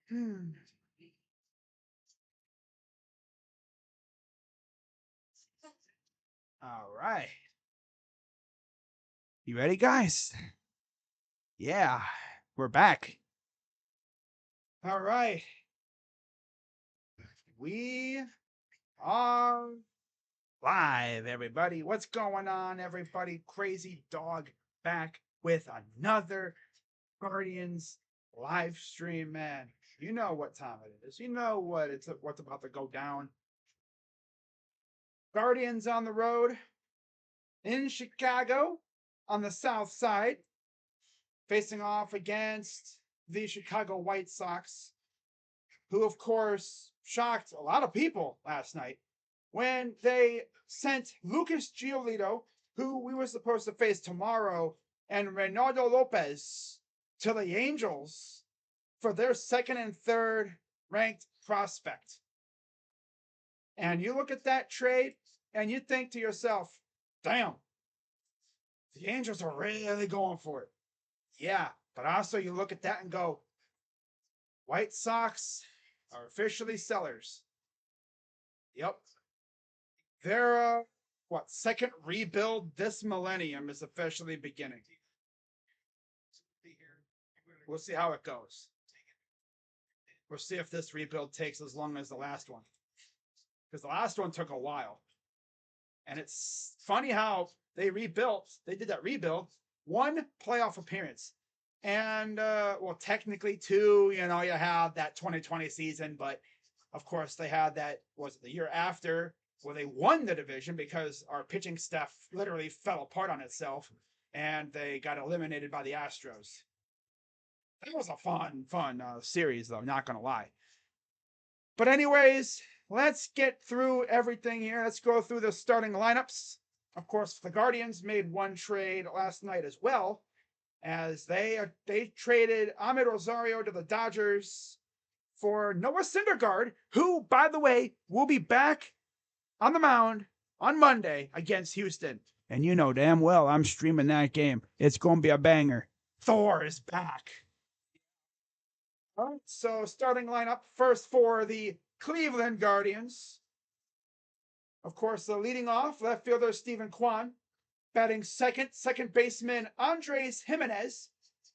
Hmm. All right. You ready, guys? Yeah, we're back. All right. We are live, everybody. What's going on, everybody? Crazy Dog back with another Guardians live stream, man. You know what time it is. You know what's about to go down. Guardians on the road in Chicago on the south side, facing off against the Chicago White Sox, who, of course, shocked a lot of people last night when they sent Lucas Giolito, who we were supposed to face tomorrow, and Reynaldo Lopez to the Angels for their second and third ranked prospect. And you look at that trade and you think to yourself, damn, the Angels are really going for it. Yeah, but also you look at that and go, White Sox are officially sellers. Yep. Their second rebuild this millennium is officially beginning. We'll see how it goes. We'll see if this rebuild takes as long as the last one. Because the last one took a while. And it's funny how they did that rebuild, one playoff appearance. And, technically two, you had that 2020 season, but of course they had that, was it the year after, where they won the division because our pitching staff literally fell apart on itself and they got eliminated by the Astros. That was a fun series, though, not going to lie. But anyways, let's get through everything here. Let's go through the starting lineups. Of course, the Guardians made one trade last night as well, as they traded Ahmed Rosario to the Dodgers for Noah Syndergaard, who, by the way, will be back on the mound on Monday against Houston. And you know damn well I'm streaming that game. It's going to be a banger. Thor is back. All right, so starting lineup first for the Cleveland Guardians. Of course, the leading off left fielder Stephen Kwan, batting second baseman Andres Jimenez,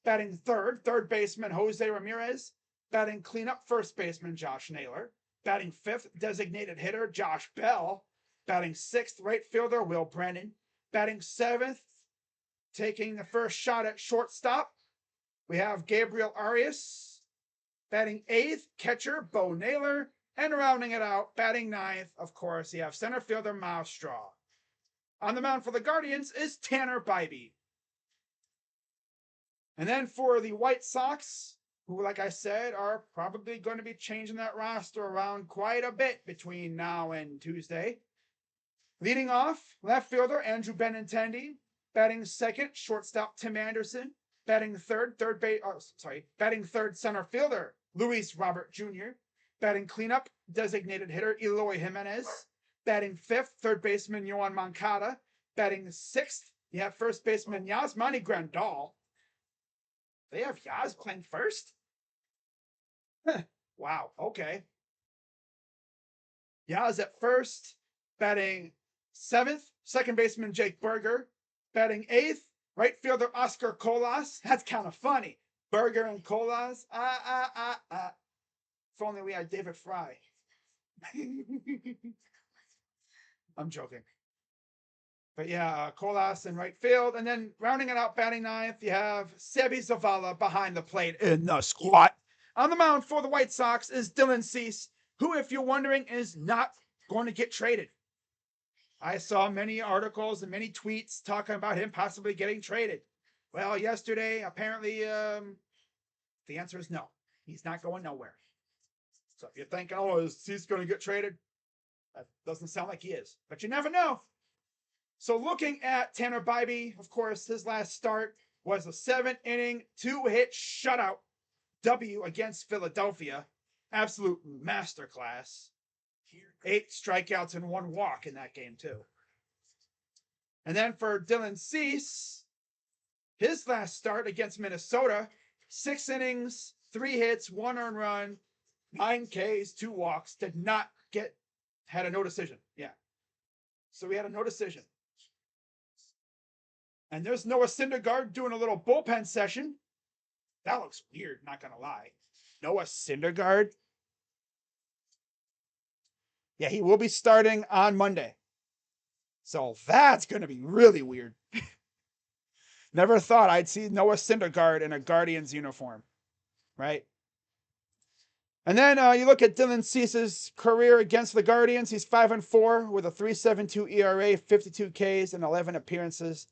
batting third baseman Jose Ramirez, batting cleanup first baseman Josh Naylor, batting fifth designated hitter Josh Bell, batting sixth right fielder Will Brennan, batting seventh, taking the first shot at shortstop, we have Gabriel Arias, batting eighth catcher Bo Naylor, and rounding it out, batting ninth, of course, you have center fielder Miles Straw. On the mound for the Guardians is Tanner Bibee. And then for the White Sox, who, like I said, are probably going to be changing that roster around quite a bit between now and Tuesday. Leading off, left fielder Andrew Benintendi, batting second, shortstop Tim Anderson, batting third center fielder Luis Robert Jr., batting cleanup designated hitter Eloy Jimenez, batting fifth, third baseman Yohan Moncada, batting sixth, you have first baseman Yasmani Grandal. They have Yaz playing first? Wow, okay. Yaz at first, batting seventh, second baseman Jake Berger, batting eighth, right fielder Oscar Colas. That's kind of funny. Berger and Colas. If only we had David Fry. I'm joking. But yeah, Colas in right field. And then rounding it out, batting ninth, you have Sebi Zavala behind the plate in the squat. On the mound for the White Sox is Dylan Cease, who, if you're wondering, is not going to get traded. I saw many articles and many tweets talking about him possibly getting traded. Well, yesterday, apparently, the answer is no. He's not going nowhere. So if you're thinking, oh, is Cease going to get traded? That doesn't sound like he is. But you never know. So looking at Tanner Bibee, of course, his last start was a 7-inning, 2-hit shutout W against Philadelphia. Absolute masterclass. 8 strikeouts and 1 walk in that game, too. And then for Dylan Cease, his last start against Minnesota, 6 innings, 3 hits, 1 earned run, 9 Ks, 2 walks. Had a no decision. Yeah. So we had a no decision. And there's Noah Syndergaard doing a little bullpen session. That looks weird, not going to lie. Noah Syndergaard. Yeah, he will be starting on Monday. So that's going to be really weird. Never thought I'd see Noah Syndergaard in a Guardians uniform, right? And then you look at Dylan Cease's career against the Guardians. He's 5-4 with a 3.72 ERA, 52 Ks, and 11 appearances.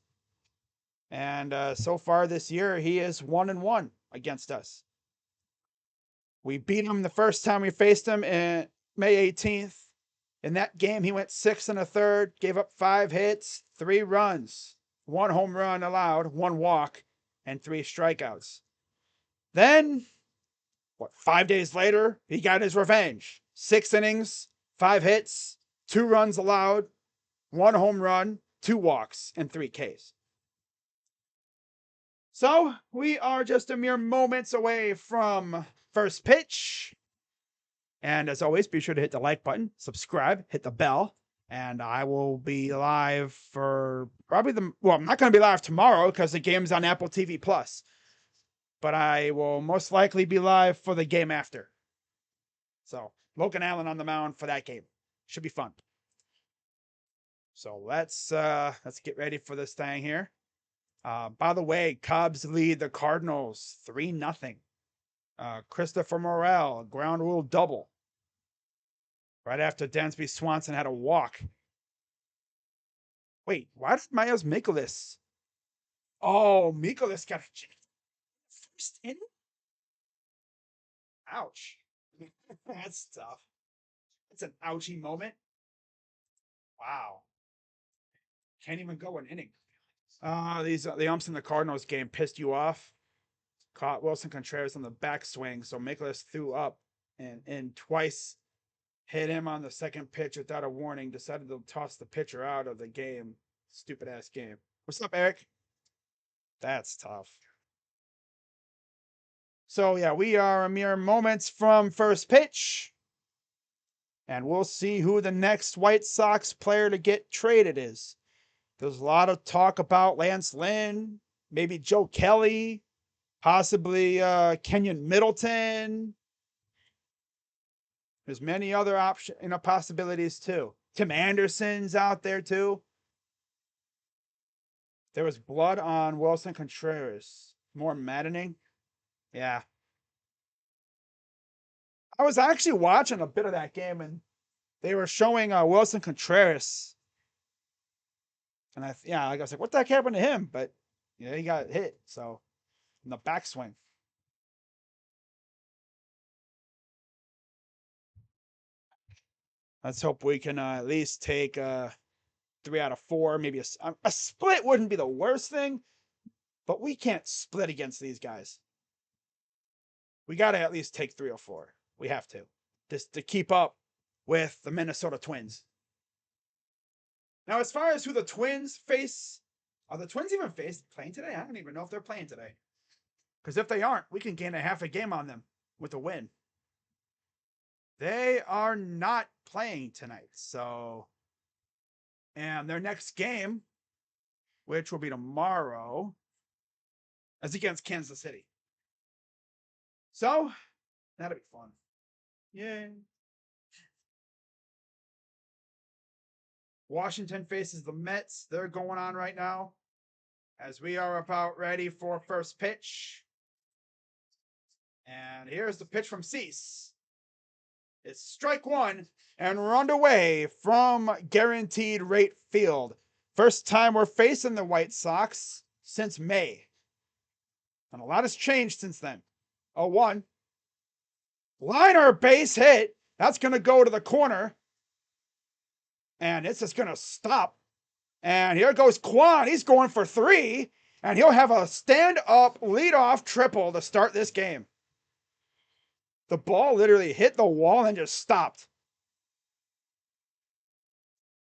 And so far this year, he is 1-1 against us. We beat him the first time we faced him in May 18th. In that game, he went 6 1/3, gave up 5 hits, 3 runs, 1 home run allowed, 1 walk, and 3 strikeouts. Then, 5 days later, he got his revenge. 6 innings, 5 hits, 2 runs allowed, 1 home run, 2 walks, and 3 Ks. So, we are just a mere moments away from first pitch. And as always, be sure to hit the like button, subscribe, hit the bell, and I will be live for probably I'm not going to be live tomorrow because the game's on Apple TV Plus, but I will most likely be live for the game after. So Logan Allen on the mound for that game. Should be fun. So let's get ready for this thing here. By the way, Cubs lead the Cardinals 3-0. Christopher Morel, ground rule double. Right after Dansby Swanson had a walk. Wait, why did Miles Mikolas? Oh, Mikolas got a first inning? Ouch. That's tough. It's an ouchie moment. Wow. Can't even go an inning. The umps in the Cardinals game pissed you off. Caught Wilson Contreras on the backswing, so Mikolas threw up and twice hit him on the second pitch without a warning, decided to toss the pitcher out of the game. Stupid ass game. What's up, Eric? That's tough. So yeah, we are a mere moments from first pitch. And we'll see who the next White Sox player to get traded is. There's a lot of talk about Lance Lynn, maybe Joe Kelly, possibly Kenyon Middleton. There's many other possibilities too. Tim Anderson's out there too. There was blood on Wilson Contreras. More maddening. Yeah. I was actually watching a bit of that game, and they were showing Wilson Contreras. And I was like, what the heck happened to him? But yeah, he got hit. So in the backswing. Let's hope we can at least take 3 out of 4. Maybe a split wouldn't be the worst thing, but we can't split against these guys. We got to at least take 3 or 4. We have to. Just to keep up with the Minnesota Twins. Now, as far as who the Twins face, are the Twins even playing today? I don't even know if they're playing today. Because if they aren't, we can gain a half a game on them with a win. They are not playing tonight. So, and their next game, which will be tomorrow, is against Kansas City. So, that'll be fun. Yay. Washington faces the Mets. They're going on right now as we are about ready for first pitch. And here's the pitch from Cease. It's strike 1 and we're underway from guaranteed rate field. First time we're facing the White Sox since May. And a lot has changed since then. 0-1. Liner base hit. That's going to go to the corner. And it's just going to stop. And here goes Kwan. He's going for 3. And he'll have a stand-up leadoff triple to start this game. The ball literally hit the wall and just stopped.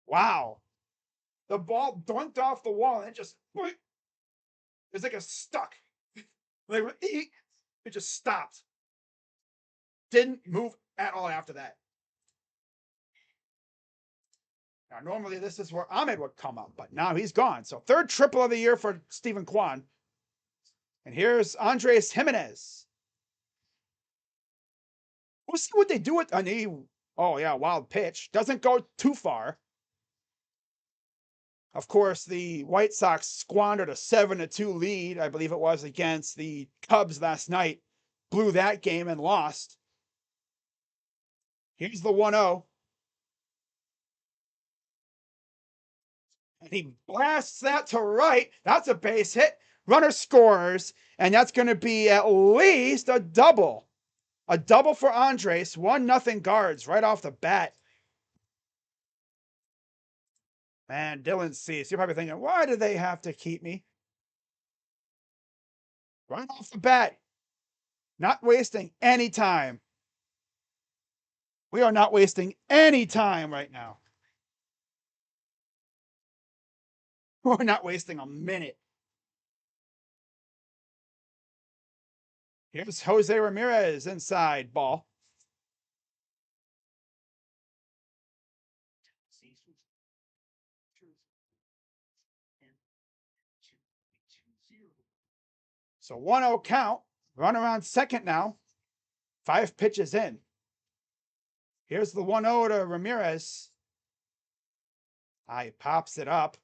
Wow. The ball dunked off the wall and it just... It's like a stuck. Like, it just stopped. didn't move at all after that. Now, normally this is where Ahmed would come up, but now he's gone. So third triple of the year for Stephen Kwan. And here's Andres Jimenez. We'll see what they do with an oh yeah, wild pitch. Doesn't go too far. Of course, the White Sox squandered a 7-2 lead, I believe it was, against the Cubs last night. Blew that game and lost. Here's the 1-0. And he blasts that to right. That's a base hit. Runner scores, and that's going to be at least a double. A double for Andres. 1-0 Guards right off the bat. Man, Dylan Cease, you're probably thinking, why do they have to keep me? Right off the bat. Not wasting any time. We are not wasting any time right now. We're not wasting a minute. Here's Jose Ramirez inside ball. So 1-0 count. Run around second now. 5 pitches in. Here's the 1-0 to Ramirez. He pops it up.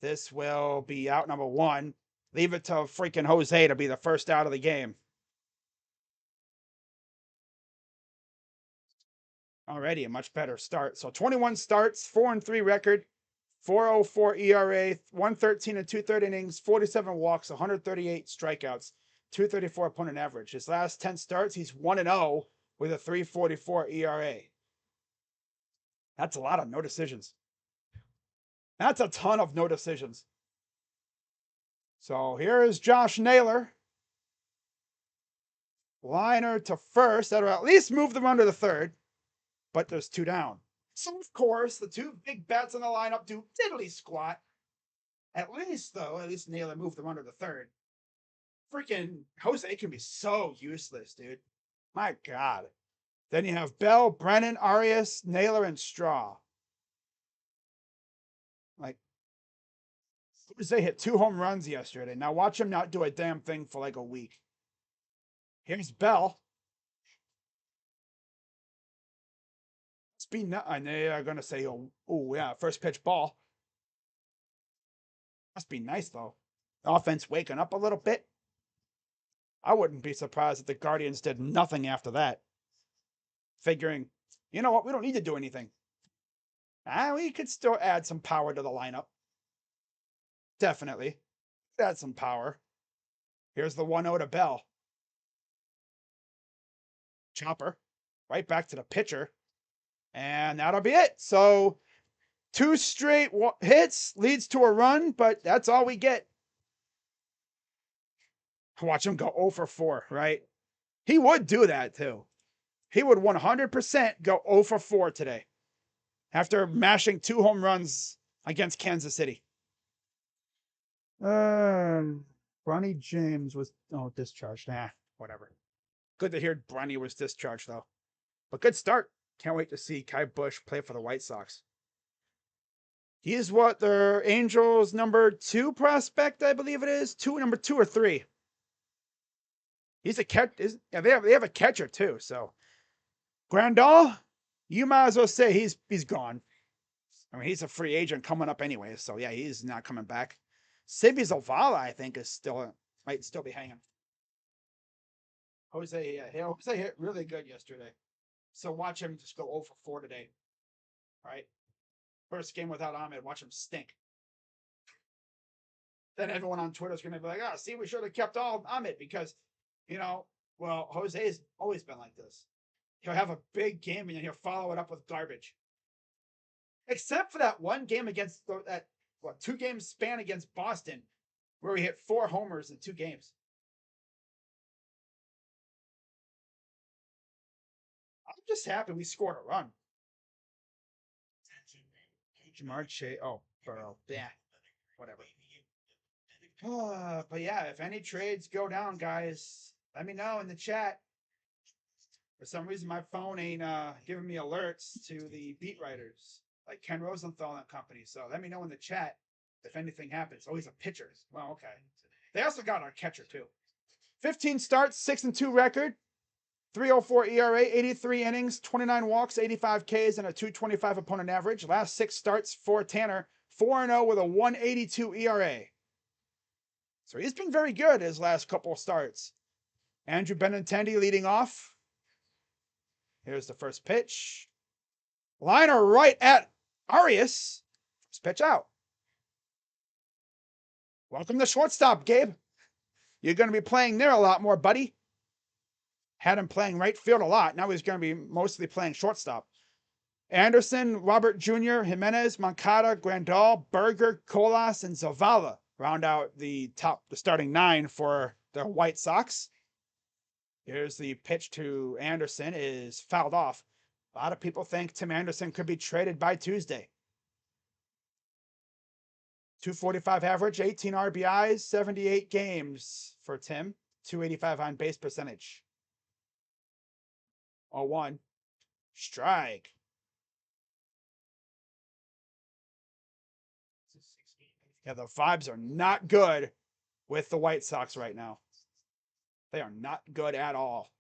This will be out number 1. Leave it to freaking Jose to be the first out of the game. Already a much better start. So 21 starts, 4-3 record, 4.04 ERA, 113 and 2/3 innings, 47 walks, 138 strikeouts, 234 opponent average. His last 10 starts, he's 1-0 with a 3.44 ERA. That's a lot of no decisions. That's a ton of no decisions. So here is Josh Naylor. Liner to first. That'll at least move the runner to third. But there's 2 down. So, of course, the 2 big bats in the lineup do diddly squat. At least Naylor moved the runner to third. Freaking Jose can be so useless, dude. My God. Then you have Bell, Brennan, Arias, Naylor, and Straw. Like, Jose hit 2 home runs yesterday. Now watch him not do a damn thing for like a week. Here's Bell. And they are going to say, oh, yeah, first pitch ball. Must be nice, though. Offense waking up a little bit. I wouldn't be surprised if the Guardians did nothing after that. Figuring, you know what, we don't need to do anything. We could still add some power to the lineup. Definitely. Add some power. Here's the 1-0 to Bell. Chopper. Right back to the pitcher. And that'll be it. So 2 straight hits leads to a run, but that's all we get. Watch him go 0 for 4, right? He would do that too. He would 100% go 0 for 4 today after mashing 2 home runs against Kansas City. Bronny James was discharged. Whatever. Good to hear Bronny was discharged though. But good start. Can't wait to see Kai Bush play for the White Sox. He's what, their Angels number 2 prospect, I believe it is. Number 2 or 3. He's a catch. Yeah, they have a catcher too. So Grandal, you might as well say he's gone. I mean, he's a free agent coming up anyway. So yeah, he's not coming back. Sibby Zavala, I think, might still be hanging. Jose hit really good yesterday. So watch him just go 0 for 4 today. All right. First game without Ahmed. Watch him stink. Then everyone on Twitter is going to be like, see, we should have kept all Ahmed because, Jose's always been like this. He'll have a big game and then he'll follow it up with garbage. Except for that one game against 2 games span against Boston where he hit 4 homers in 2 games. I'm just happy we scored a run. Jamar Chase. Oh, Burrow. Yeah. Whatever. But yeah, if any trades go down, guys, let me know in the chat. For some reason, my phone ain't giving me alerts to the beat writers, like Ken Rosenthal and company. So let me know in the chat if anything happens. Oh, he's a pitcher. Well, okay. They also got our catcher, too. 15 starts, 6-2 record, 3.04 ERA, 83 innings, 29 walks, 85 Ks, and a 2.25 opponent average. Last 6 starts for Tanner, 4-0 with a 1.82 ERA. So he's been very good his last couple of starts. Andrew Benintendi leading off. Here's the first pitch. Liner right at Arias. First pitch out. Welcome to shortstop, Gabe. You're going to be playing there a lot more, buddy. Had him playing right field a lot. Now he's going to be mostly playing shortstop. Anderson, Robert Jr., Jimenez, Moncada, Grandal, Berger, Colas, and Zavala round out the starting 9 for the White Sox. Here's the pitch to Anderson, is fouled off. A lot of people think Tim Anderson could be traded by Tuesday. 245 average, 18 RBIs, 78 games for Tim. 285 on base percentage. 0-1. Strike. Yeah, the vibes are not good with the White Sox right now. They are not good at all.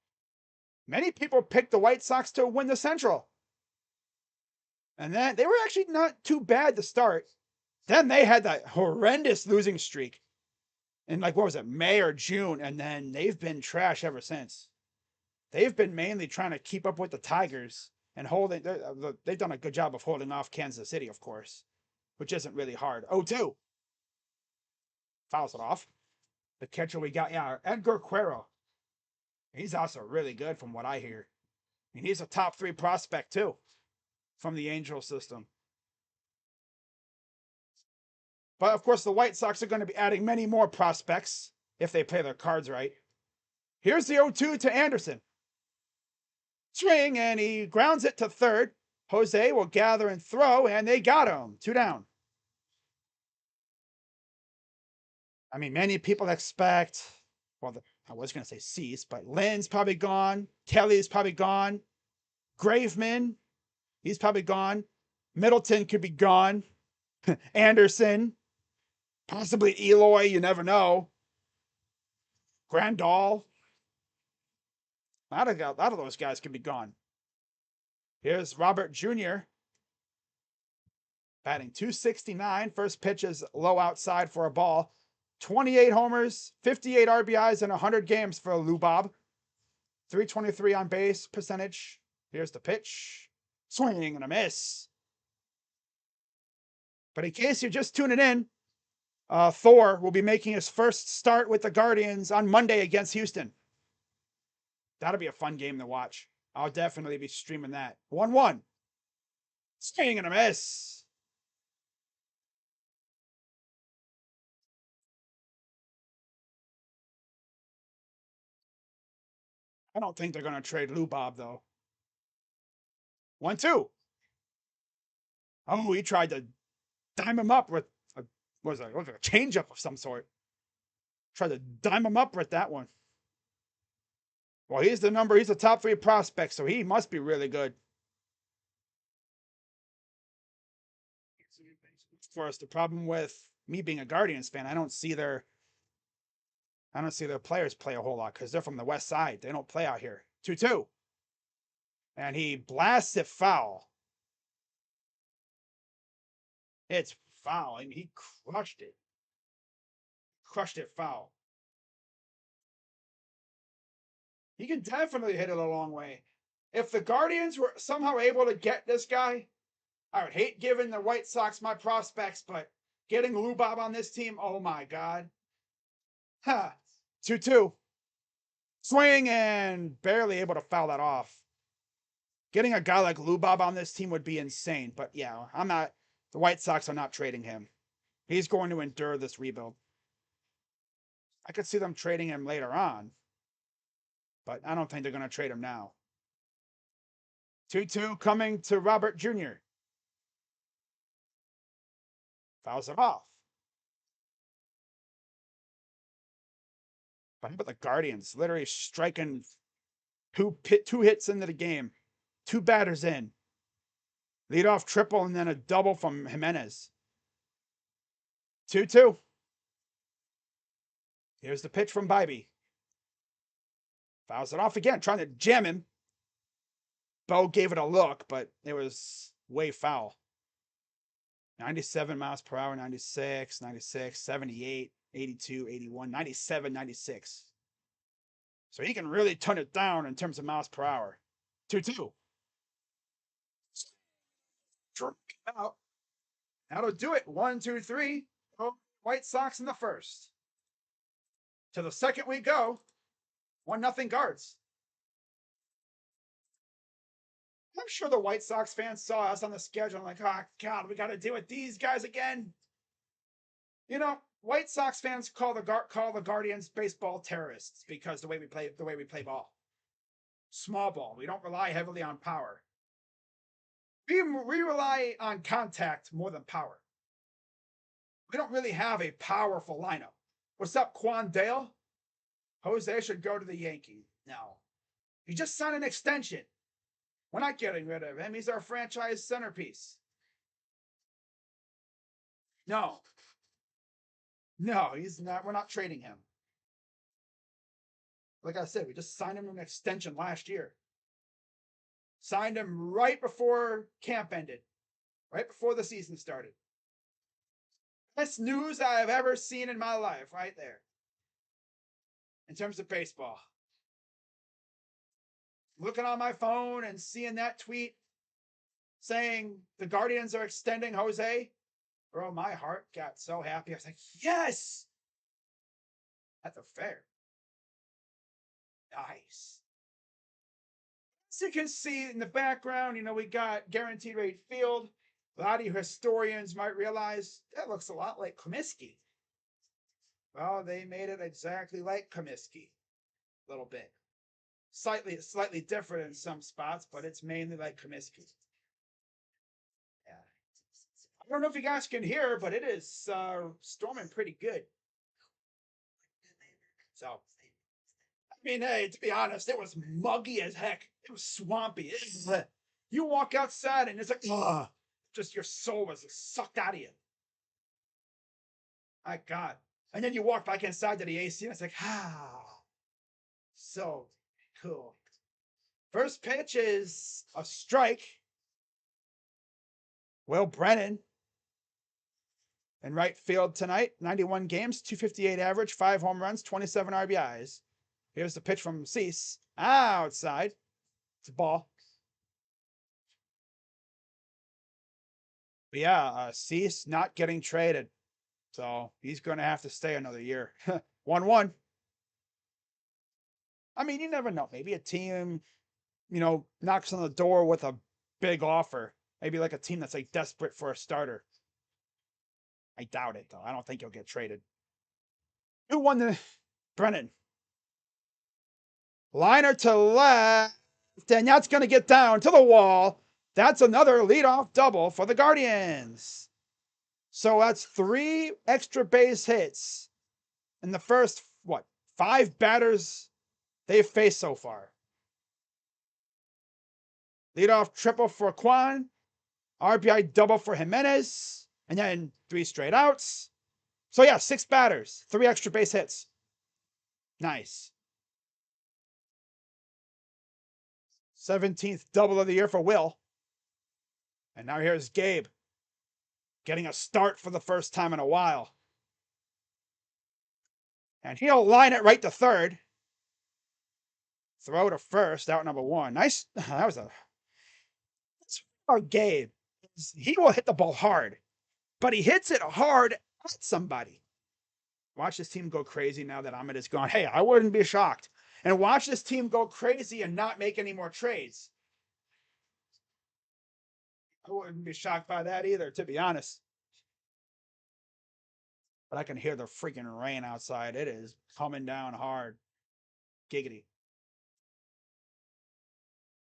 Many people picked the White Sox to win the Central. And then they were actually not too bad to start. Then they had that horrendous losing streak in, like, what was it, May or June, and then they've been trash ever since. They've been mainly trying to keep up with the Tigers and holding. They've done a good job of holding off Kansas City, of course, which isn't really hard. 0-2. Fouls it off. The catcher we got, yeah, Edgar Cuero. He's also really good from what I hear. I mean, he's a top 3 prospect, too, from the Angel system. But, of course, the White Sox are going to be adding many more prospects if they play their cards right. Here's the 0-2 to Anderson. Swing, and he grounds it to third. Jose will gather and throw, and they got him. 2 down. I mean, many people expect, well, I was going to say Cease, but Lynn's probably gone. Kelly's probably gone. Graveman, he's probably gone. Middleton could be gone. Anderson, possibly Eloy, you never know. Grandal. A lot of those guys could be gone. Here's Robert Jr. batting .269. First pitch is low outside for a ball. 28 homers, 58 RBIs, and 100 games for Lubob. 323 on base percentage. Here's the pitch. Swing and a miss. But in case you're just tuning in, Thor will be making his first start with the Guardians on Monday against Houston. That'll be a fun game to watch. I'll definitely be streaming that. 1-1. Swing and a miss. I don't think they're going to trade Lubob, though. 1-2. Oh, he tried to dime him up with a changeup of some sort. Tried to dime him up with that one. Well, he's a top 3 prospect, so he must be really good. Of course, the problem with me being a Guardians fan, I don't see their players play a whole lot because they're from the West Side. They don't play out here. 2-2. And he blasts it foul. It's foul. I mean, he crushed it. Crushed it foul. He can definitely hit it a long way. If the Guardians were somehow able to get this guy, I would hate giving the White Sox my prospects, but getting Lubob on this team, oh my God. Ha! 2-2. Swing and barely able to foul that off. Getting a guy like Lubob on this team would be insane. But yeah, the White Sox are not trading him. He's going to endure this rebuild. I could see them trading him later on, but I don't think they're going to trade him now. 2-2 coming to Robert Jr. Fouls it off. But how about the Guardians? Literally striking Two hits into the game. 2 batters in. Leadoff triple and then a double from Jimenez. 2-2. Here's the pitch from Bibee. Fouls it off again, trying to jam him. Bo gave it a look, but it was way foul. 97 miles per hour, 96, 96, 78, 82, 81, 97, 96. So he can really turn it down in terms of miles per hour. 2-2. Out. That'll do it. 1, 2, 3. Oh, White Sox in the first. To the second we go. 1-0 Guards. I'm sure the White Sox fans saw us on the schedule and like, oh God, we got to deal with these guys again. You know, White Sox fans call the Guardians baseball terrorists because the way we play ball. Small ball. We don't rely heavily on power. We rely on contact more than power. We don't really have a powerful lineup. What's up, Quan Dale? Jose should go to the Yankees. No. He just signed an extension. We're not getting rid of him. He's our franchise centerpiece. No. No, he's not. We're not trading him. Like I said, we just signed him an extension last year. Signed him right before camp ended. Right before the season started. Best news I've ever seen in my life, right there. In terms of baseball. Looking on my phone and seeing that tweet saying the Guardians are extending Jose. Bro, my heart got so happy. I was like, yes! That's a fair. Nice. As you can see in the background, you know, we got guaranteed rate field. A lot of you historians might realize that looks a lot like Comiskey. Well, they made it exactly like Comiskey. A little bit. Slightly different in some spots, but it's mainly like Comiskey. Yeah. I don't know if you guys can hear, but it is storming pretty good. So, I mean, hey, to be honest, it was muggy as heck. It was swampy. You walk outside and it's like, ugh, just your soul was sucked out of you. My God. And then you walk back inside to the AC and it's like, so cool. First pitch is a strike. Will Brennan in right field tonight. 91 games, 258 average, 5 home runs, 27 RBIs. Here's the pitch from Cease. Outside. It's a ball. But yeah, Cease not getting traded. So he's going to have to stay another year. 1-1. I mean, you never know. Maybe a team, you know, knocks on the door with a big offer. Maybe like a team that's like desperate for a starter. I doubt it, though. I don't think he'll get traded. Who won the Brennan? Liner to left. And that's going to get down to the wall. That's another leadoff double for the Guardians. So that's 3 extra base hits in the first, 5 batters they've faced so far. Leadoff triple for Quan. RBI double for Jimenez. And then 3 straight outs. So yeah, 6 batters, 3 extra base hits. Nice. 17th double of the year for Will. And now here's Gabe. Getting a start for the first time in a while. And he'll line it right to third. Throw to first, out number 1. Nice. That was that's our Gabe. He will hit the ball hard. But he hits it hard at somebody. Watch this team go crazy now that Ahmed is gone. Hey, I wouldn't be shocked. And watch this team go crazy and not make any more trades. I wouldn't be shocked by that either, to be honest. But I can hear the freaking rain outside. It is coming down hard. Giggity.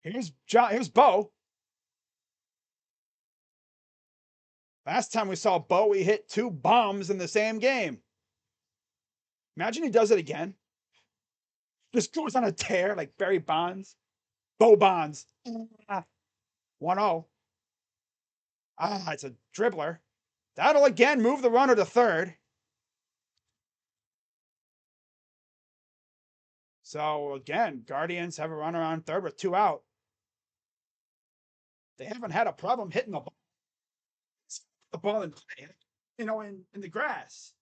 Here's Bo. Last time we saw Bo, he hit 2 bombs in the same game. Imagine he does it again. Just goes on a tear like Barry Bonds. Bo Bonds. 1-0. It's a dribbler. That'll again move the runner to third. So again, Guardians have a runner on third with 2 out. They haven't had a problem hitting the ball in play, in the grass.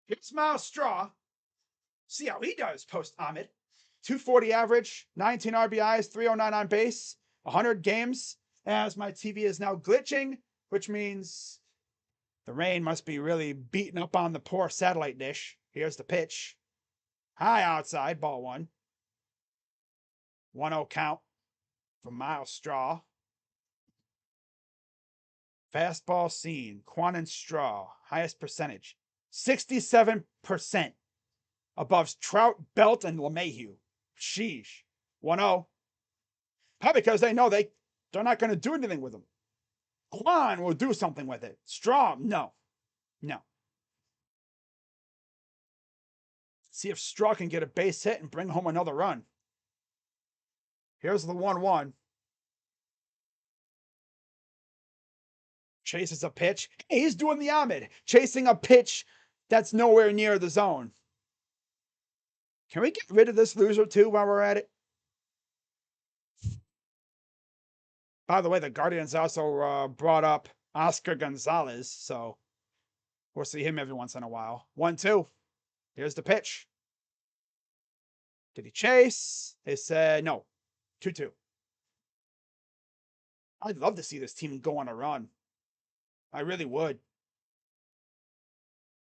Here's Miles Straw. See how he does post Ahmed. 240 average, 19 RBIs, 309 on base, 100 games. As my TV is now glitching, which means the rain must be really beating up on the poor satellite dish. Here's the pitch. High outside, ball 1. 1-0 count from Miles Straw. Fastball seen. Quan and Straw. Highest percentage. 67%. Above Trout, Belt, and LeMahieu. Sheesh. 1-0. Probably because they know they're not going to do anything with him. Quan will do something with it. Straw, no. No. See if Straw can get a base hit and bring home another run. Here's the 1-1. Chases a pitch. Hey, he's doing the Ahmed. Chasing a pitch that's nowhere near the zone. Can we get rid of this loser too while we're at it? By the way, the Guardians also brought up Oscar Gonzalez, so we'll see him every once in a while. 1-2. Here's the pitch. Did he chase? They said no. 2-2. I'd love to see this team go on a run. I really would.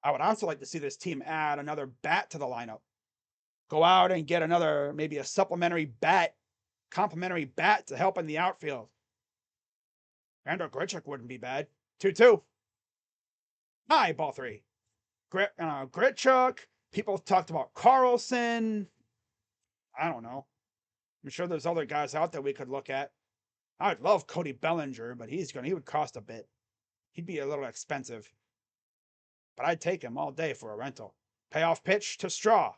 I would also like to see this team add another bat to the lineup. Go out and get another, maybe a supplementary bat, complimentary bat to help in the outfield. Andrew Grichuk wouldn't be bad. 2-2. High, ball 3. Grichuk. People talked about Carlson. I don't know. I'm sure there's other guys out there we could look at. I'd love Cody Bellinger, but he would cost a bit. He'd be a little expensive. But I'd take him all day for a rental. Payoff pitch to Straw.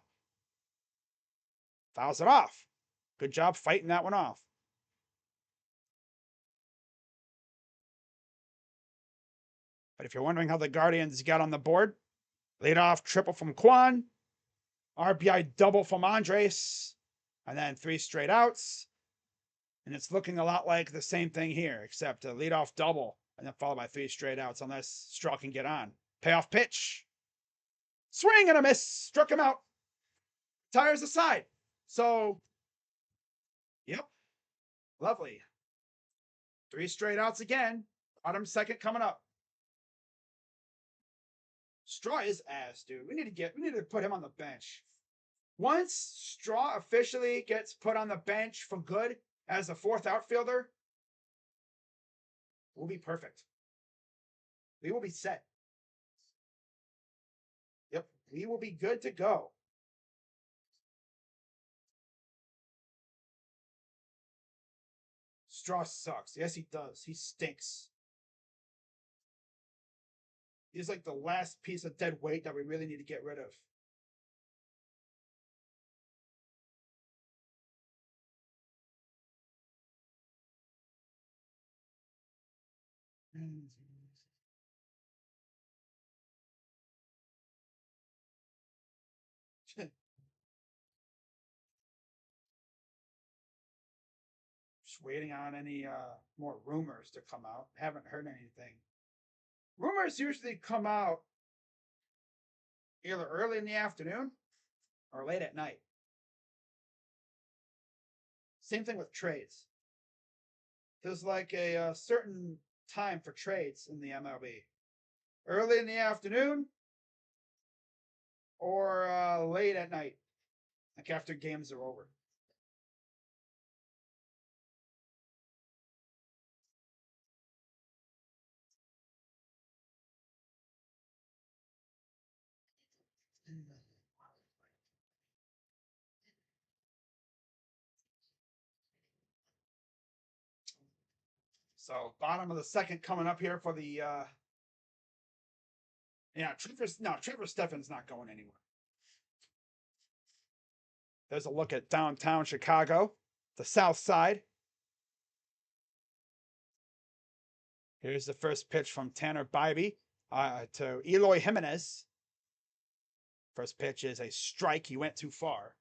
Fouls it off. Good job fighting that one off. But if you're wondering how the Guardians got on the board, leadoff triple from Quan, RBI double from Andres, and then 3 straight outs. And it's looking a lot like the same thing here, except a leadoff double, and then followed by 3 straight outs, unless Straw can get on. Payoff pitch. Swing and a miss. Struck him out. Tires aside. So, yep. Lovely. 3 straight outs again. Bottom second coming up. Straw is ass, dude. We need to put him on the bench. Once Straw officially gets put on the bench for good as a 4th outfielder, we'll be perfect. We will be set. Yep, we will be good to go. Straw sucks. Yes, he does. He stinks. He's like the last piece of dead weight that we really need to get rid of. Just waiting on any more rumors to come out. Haven't heard anything. Rumors usually come out either early in the afternoon or late at night. Same thing with trades. There's like a certain time for trades in the MLB. Early in the afternoon or late at night, like after games are over. So bottom of the second coming up here for the Trevor Steffen's not going anywhere. There's a look at downtown Chicago, the South Side. Here's the first pitch from Tanner Bibee to Eloy Jimenez. First pitch is a strike. He went too far.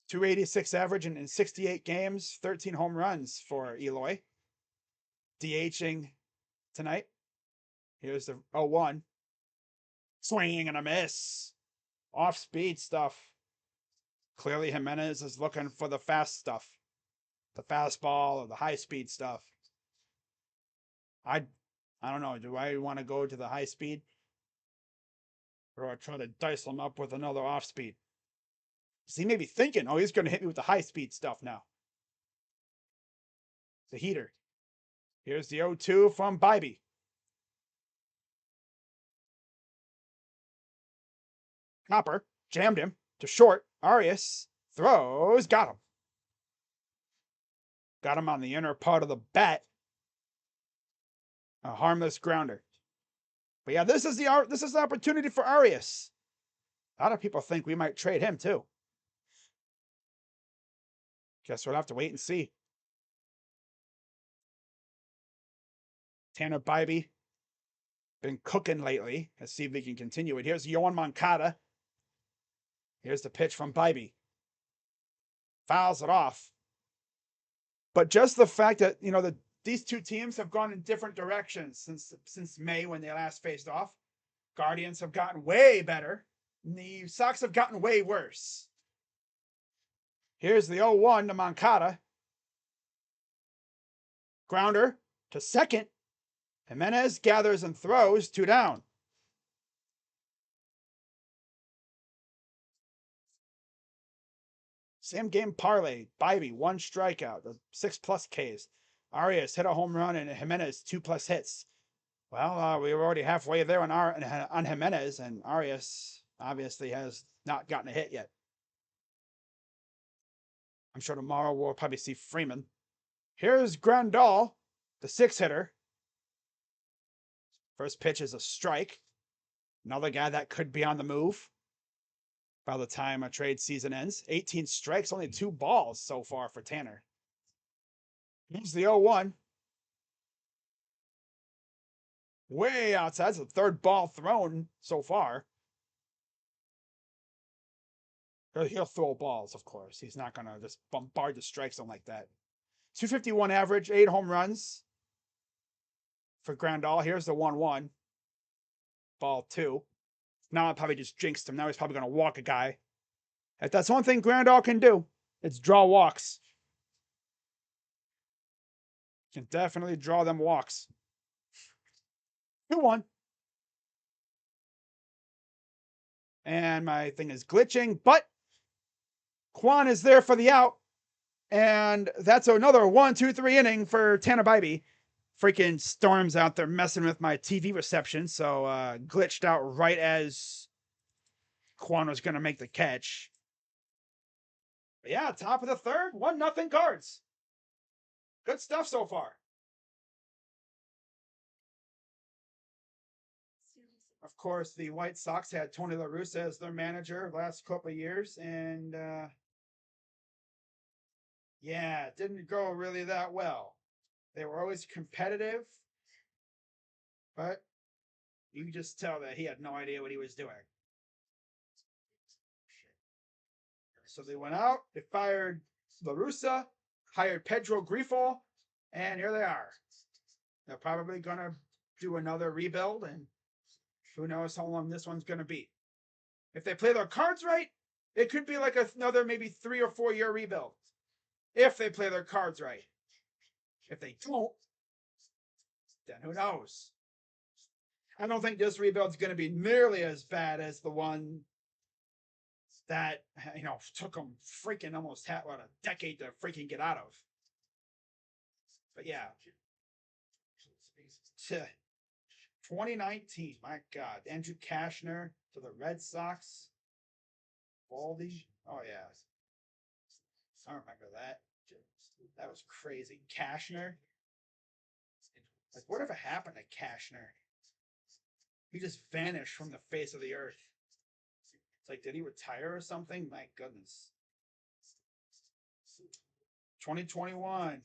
286 average in 68 games, 13 home runs for Eloy. DHing tonight. Here's the 0-1. Swing and a miss. Off speed stuff. Clearly Jimenez is looking for the fast stuff. The fastball or the high speed stuff. I don't know. Do I want to go to the high speed? Or I try to dice him up with another off speed? So he may be thinking, oh, he's going to hit me with the high speed stuff now. The heater. Here's the 0-2 from Bibee. Hopper jammed him to short. Arias throws, got him. Got him on the inner part of the bat. A harmless grounder. But yeah, this is the opportunity for Arias. A lot of people think we might trade him too. Guess we'll have to wait and see. Tanner Bibee been cooking lately. Let's see if we can continue it. Here's Yoan Moncada. Here's the pitch from Bibee. Fouls it off. But just the fact that, these two teams have gone in different directions since May when they last faced off. Guardians have gotten way better. And the Sox have gotten way worse. Here's the 0-1 to Moncada. Grounder to second. Jimenez gathers and throws, 2 down. Same game parlay. Bibee, 1 strikeout, the 6+ Ks. Arias hit a home run and Jimenez 2+ hits. Well, we were already halfway there on Jimenez, and Arias obviously has not gotten a hit yet. I'm sure tomorrow we'll probably see Freeman. Here's Grandal, the 6-hitter. First pitch is a strike. Another guy that could be on the move by the time a trade season ends. 18 strikes, only 2 balls so far for Tanner. Here's the 0-1. Way outside. That's the 3rd ball thrown so far. He'll throw balls, of course. He's not going to just bombard the strike zone like that. 251 average, 8 home runs for Grandal. Here's the 1-1. Ball 2. Now I probably just jinxed him. Now he's probably going to walk a guy. If that's one thing Grandal can do, it's draw walks. Can definitely draw them walks. 2-1. And my thing is glitching, but Quan is there for the out. And that's another 1-2-3 inning for Tanner Bibee. Freaking storms out there messing with my TV reception. So glitched out right as Quan was going to make the catch. But yeah, top of the 3rd, 1-0 Cards. Good stuff so far. Of course, the White Sox had Tony La Russa as their manager last couple of years. And yeah, it didn't go really that well. They were always competitive, but you could just tell that he had no idea what he was doing. So they went out, they fired La Russa, hired Pedro Grifol, and here they are. They're probably going to do another rebuild, and who knows how long this one's going to be. If they play their cards right, it could be like another maybe 3 or 4 year rebuild. If they play their cards right. If they don't, then who knows? I don't think this rebuild's going to be nearly as bad as the one that, took them freaking almost a decade to freaking get out of. But yeah. 2019, my God. Andrew Kashner to the Red Sox. Baldy. Oh, yeah. I remember that. That was crazy. Kashner. Like, whatever happened to Kashner? He just vanished from the face of the earth. It's like, did he retire or something? My goodness. 2021.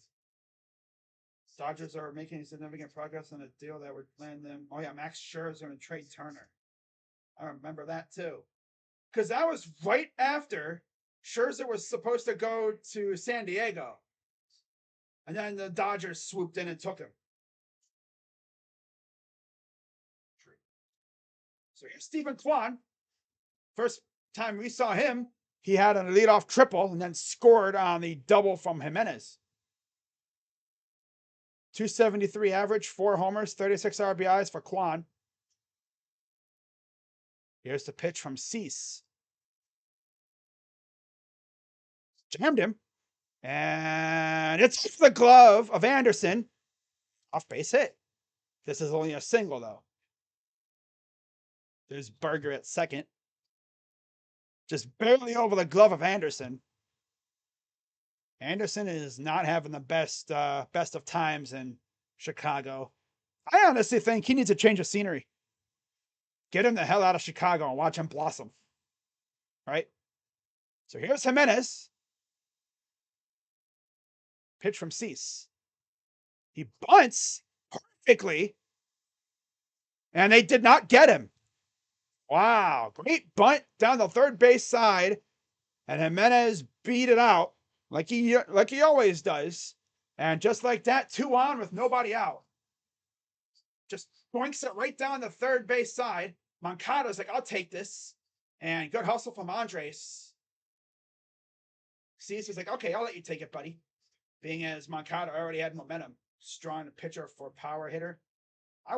Dodgers are making significant progress on a deal that would land them. Oh, yeah, Max Scherzer and trade Turner. I remember that too. Because that was right after Scherzer was supposed to go to San Diego. And then the Dodgers swooped in and took him. So here's Stephen Kwan. First time we saw him, he had a leadoff triple and then scored on the double from Jimenez. 273 average, 4 homers, 36 RBIs for Kwan. Here's the pitch from Cease. Jammed him. And it's the glove of Anderson. Off base hit. This is only a single, though. There's Berger at second. Just barely over the glove of Anderson. Anderson is not having the best of times in Chicago. I honestly think he needs a change of scenery. Get him the hell out of Chicago and watch him blossom. Right? So here's Jimenez. Pitch from Cease. He bunts perfectly. And they did not get him. Wow. Great bunt down the third base side. And Jimenez beat it out like he always does. And just like that, 2 on with nobody out. Just boinks it right down the third base side. Moncada's like, I'll take this. And good hustle from Andres. Cease was like, okay, I'll let you take it, buddy. Being as Moncada already had momentum. Strong pitcher for power hitter. I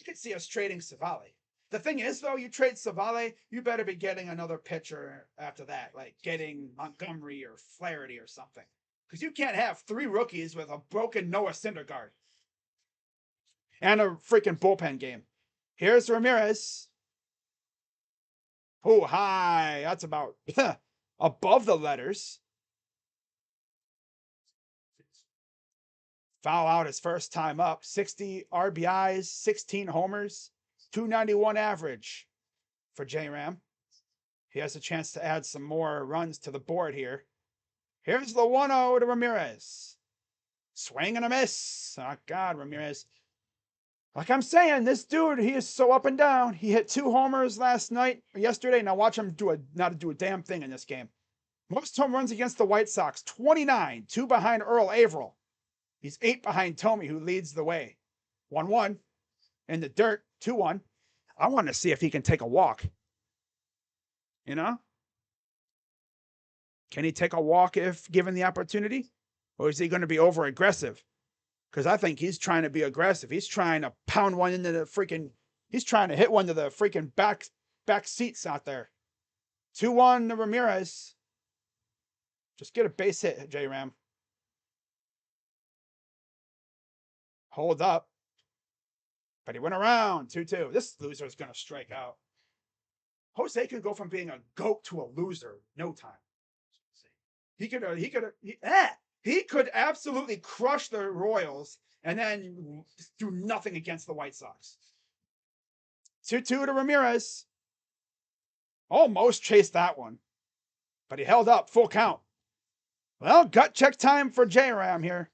could see us trading Savale. The thing is, though, you trade Savale, you better be getting another pitcher after that, like getting Montgomery or Flaherty or something. Because you can't have 3 rookies with a broken Noah Syndergaard. And a freaking bullpen game. Here's Ramirez. Oh, high. That's about above the letters. Foul out his first time up. 60 RBIs, 16 homers, 291 average for J-Ram. He has a chance to add some more runs to the board here. Here's the 1-0 to Ramirez. Swing and a miss. Oh, God, Ramirez. Like I'm saying, this dude, he is so up and down. He hit 2 homers yesterday. Now watch him not do a damn thing in this game. Most home runs against the White Sox, 29, 2 behind Earl Averill. He's 8 behind Tomey, who leads the way. 1-1 in the dirt, 2-1. I want to see if he can take a walk. You know? Can he take a walk if given the opportunity? Or is he going to be over aggressive? Because I think he's trying to be aggressive. He's trying to pound one into the freaking... He's trying to hit one to the freaking back seats out there. 2-1 to Ramirez. Just get a base hit, J-Ram. Hold up. But he went around. 2-2. This loser is going to strike out. Jose can go from being a goat to a loser in no time. He could absolutely crush the Royals and then do nothing against the White Sox. 2-2 to Ramirez. Almost chased that one. But he held up. Full count. Well, gut check time for J-Ram here.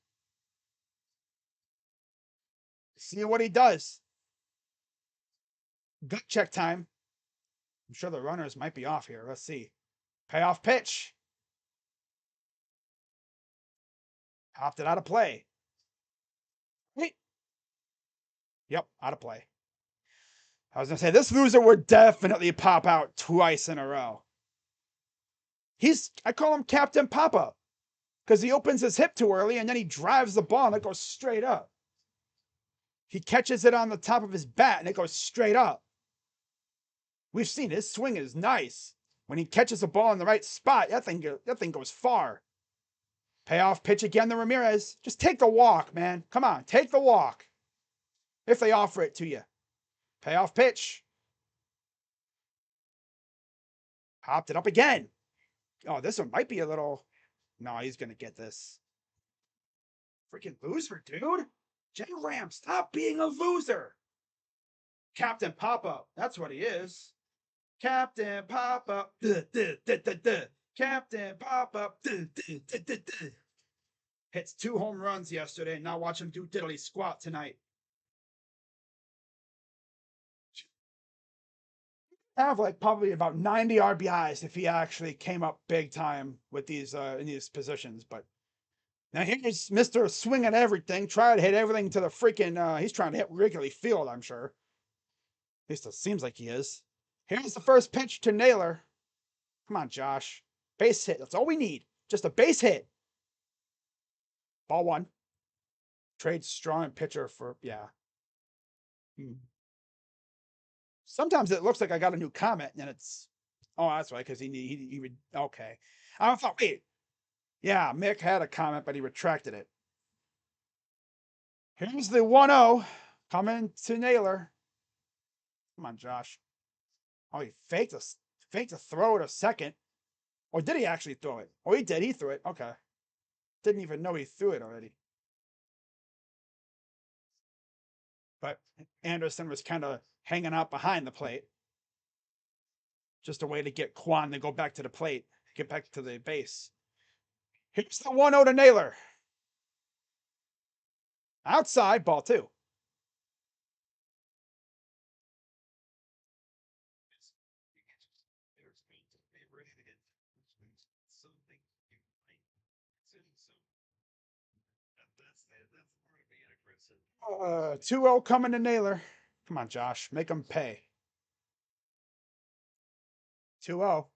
See what he does. Gut check time. I'm sure the runners might be off here. Let's see. Payoff pitch. Hopped it out of play. Wait. Yep, out of play. I was going to say, this loser would definitely pop out twice in a row. I call him Captain Papa. Because he opens his hip too early and then he drives the ball and it goes straight up. He catches it on the top of his bat and it goes straight up. We've seen his swing is nice. When he catches a ball in the right spot, that thing goes far. Payoff pitch again to Ramirez. Just take the walk, man. Come on, take the walk. If they offer it to you. Payoff pitch. Hopped it up again. Oh, this one might be a little... No, he's going to get this. Freaking loser, dude. J-Ram, stop being a loser. Captain Pop-Up. That's what he is. Captain Pop-Up. Captain Pop-Up. Hits 2 home runs yesterday. Now watch him do diddly squat tonight. Have like probably about 90 RBIs if he actually came up big time with these in these positions. But now here's Mr. Swing at everything, try to hit everything to the freaking. He's trying to hit Wrigley Field, I'm sure. At least it seems like he is. Here's the first pitch to Naylor. Come on, Josh. Base hit. That's all we need. Just a base hit. Ball 1. Trade strong pitcher for Sometimes it looks like I got a new comment, and it's that's right, because he would okay. I thought, wait, yeah, Mick had a comment, but he retracted it. Here's the 1-0 coming to Naylor. Come on, Josh. Oh, he faked a throw to second. Or did he actually throw it? Oh, he did. He threw it. Okay. Didn't even know he threw it already. But Anderson was kind of hanging out behind the plate. Just a way to get Kwan to go back to the plate, get back to the base. Here's the 1-0 to Naylor. Outside, ball 2. Uh, 2-0 coming to Naylor. Come on, Josh. Make him pay. 2-0.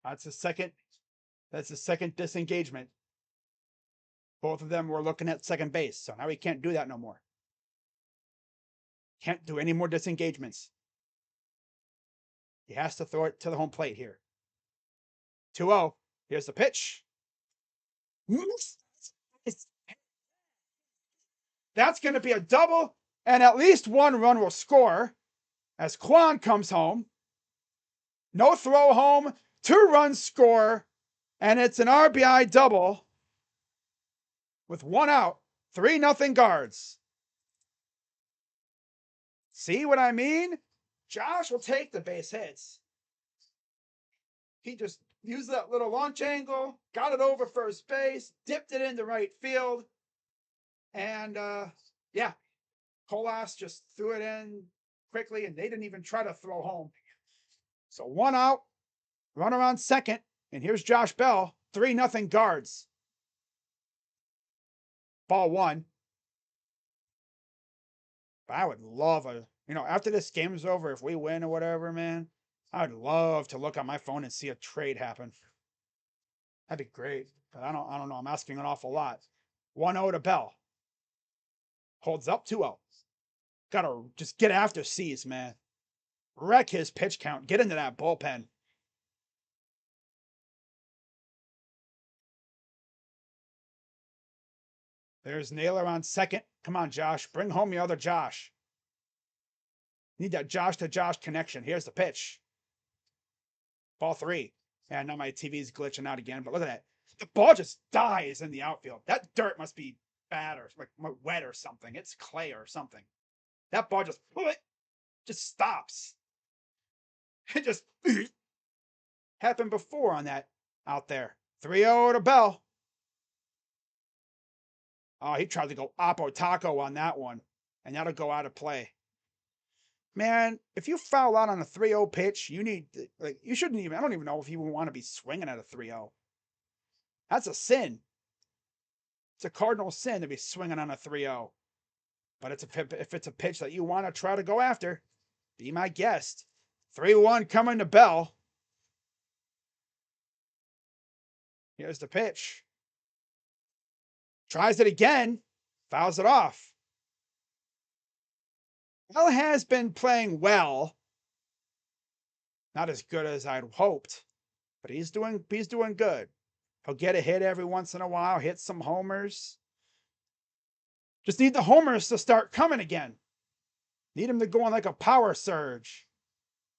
That's the second disengagement. Both of them were looking at second base, so now he can't do that no more. Can't do any more disengagements. He has to throw it to the home plate here. 2-0. Here's the pitch. That's going to be a double, and at least 1 run will score as Kwan comes home. No throw home, 2 runs score, and it's an RBI double with 1 out, 3-0 Guards. See what I mean? Josh will take the base hits. He just used that little launch angle, got it over first base, dipped it into right field, and Colas just threw it in quickly, and they didn't even try to throw home. So 1 out, runner on second, and here's Josh Bell, 3-0 Guards. Ball 1. But I would love after this game is over, if we win or whatever, man, I'd love to look on my phone and see a trade happen. That'd be great. But I don't know. I'm asking an awful lot. 1-0 to Bell. Holds up 2-0. Gotta just get after Cease, man. Wreck his pitch count. Get into that bullpen. There's Naylor on second. Come on, Josh. Bring home the other Josh. Need that Josh to Josh connection. Here's the pitch. Ball 3. And now my TV's glitching out again, but look at that. The ball just dies in the outfield. That dirt must be bad or like wet or something. It's clay or something. That ball just stops. It just happened before on that out there. 3-0 to Bell. Oh, he tried to go Oppo Taco on that one, and that'll go out of play. Man, if you foul out on a 3-0 pitch, you shouldn't even, I don't even know if you want to be swinging at a 3-0. That's a sin. It's a cardinal sin to be swinging on a 3-0. But if it's a pitch that you want to try to go after, be my guest. 3-1 coming to Bell. Here's the pitch. Tries it again. Fouls it off. Bell has been playing well. Not as good as I'd hoped, but he's doing good. He'll get a hit every once in a while, hit some homers. Just need the homers to start coming again. Need him to go on like a power surge.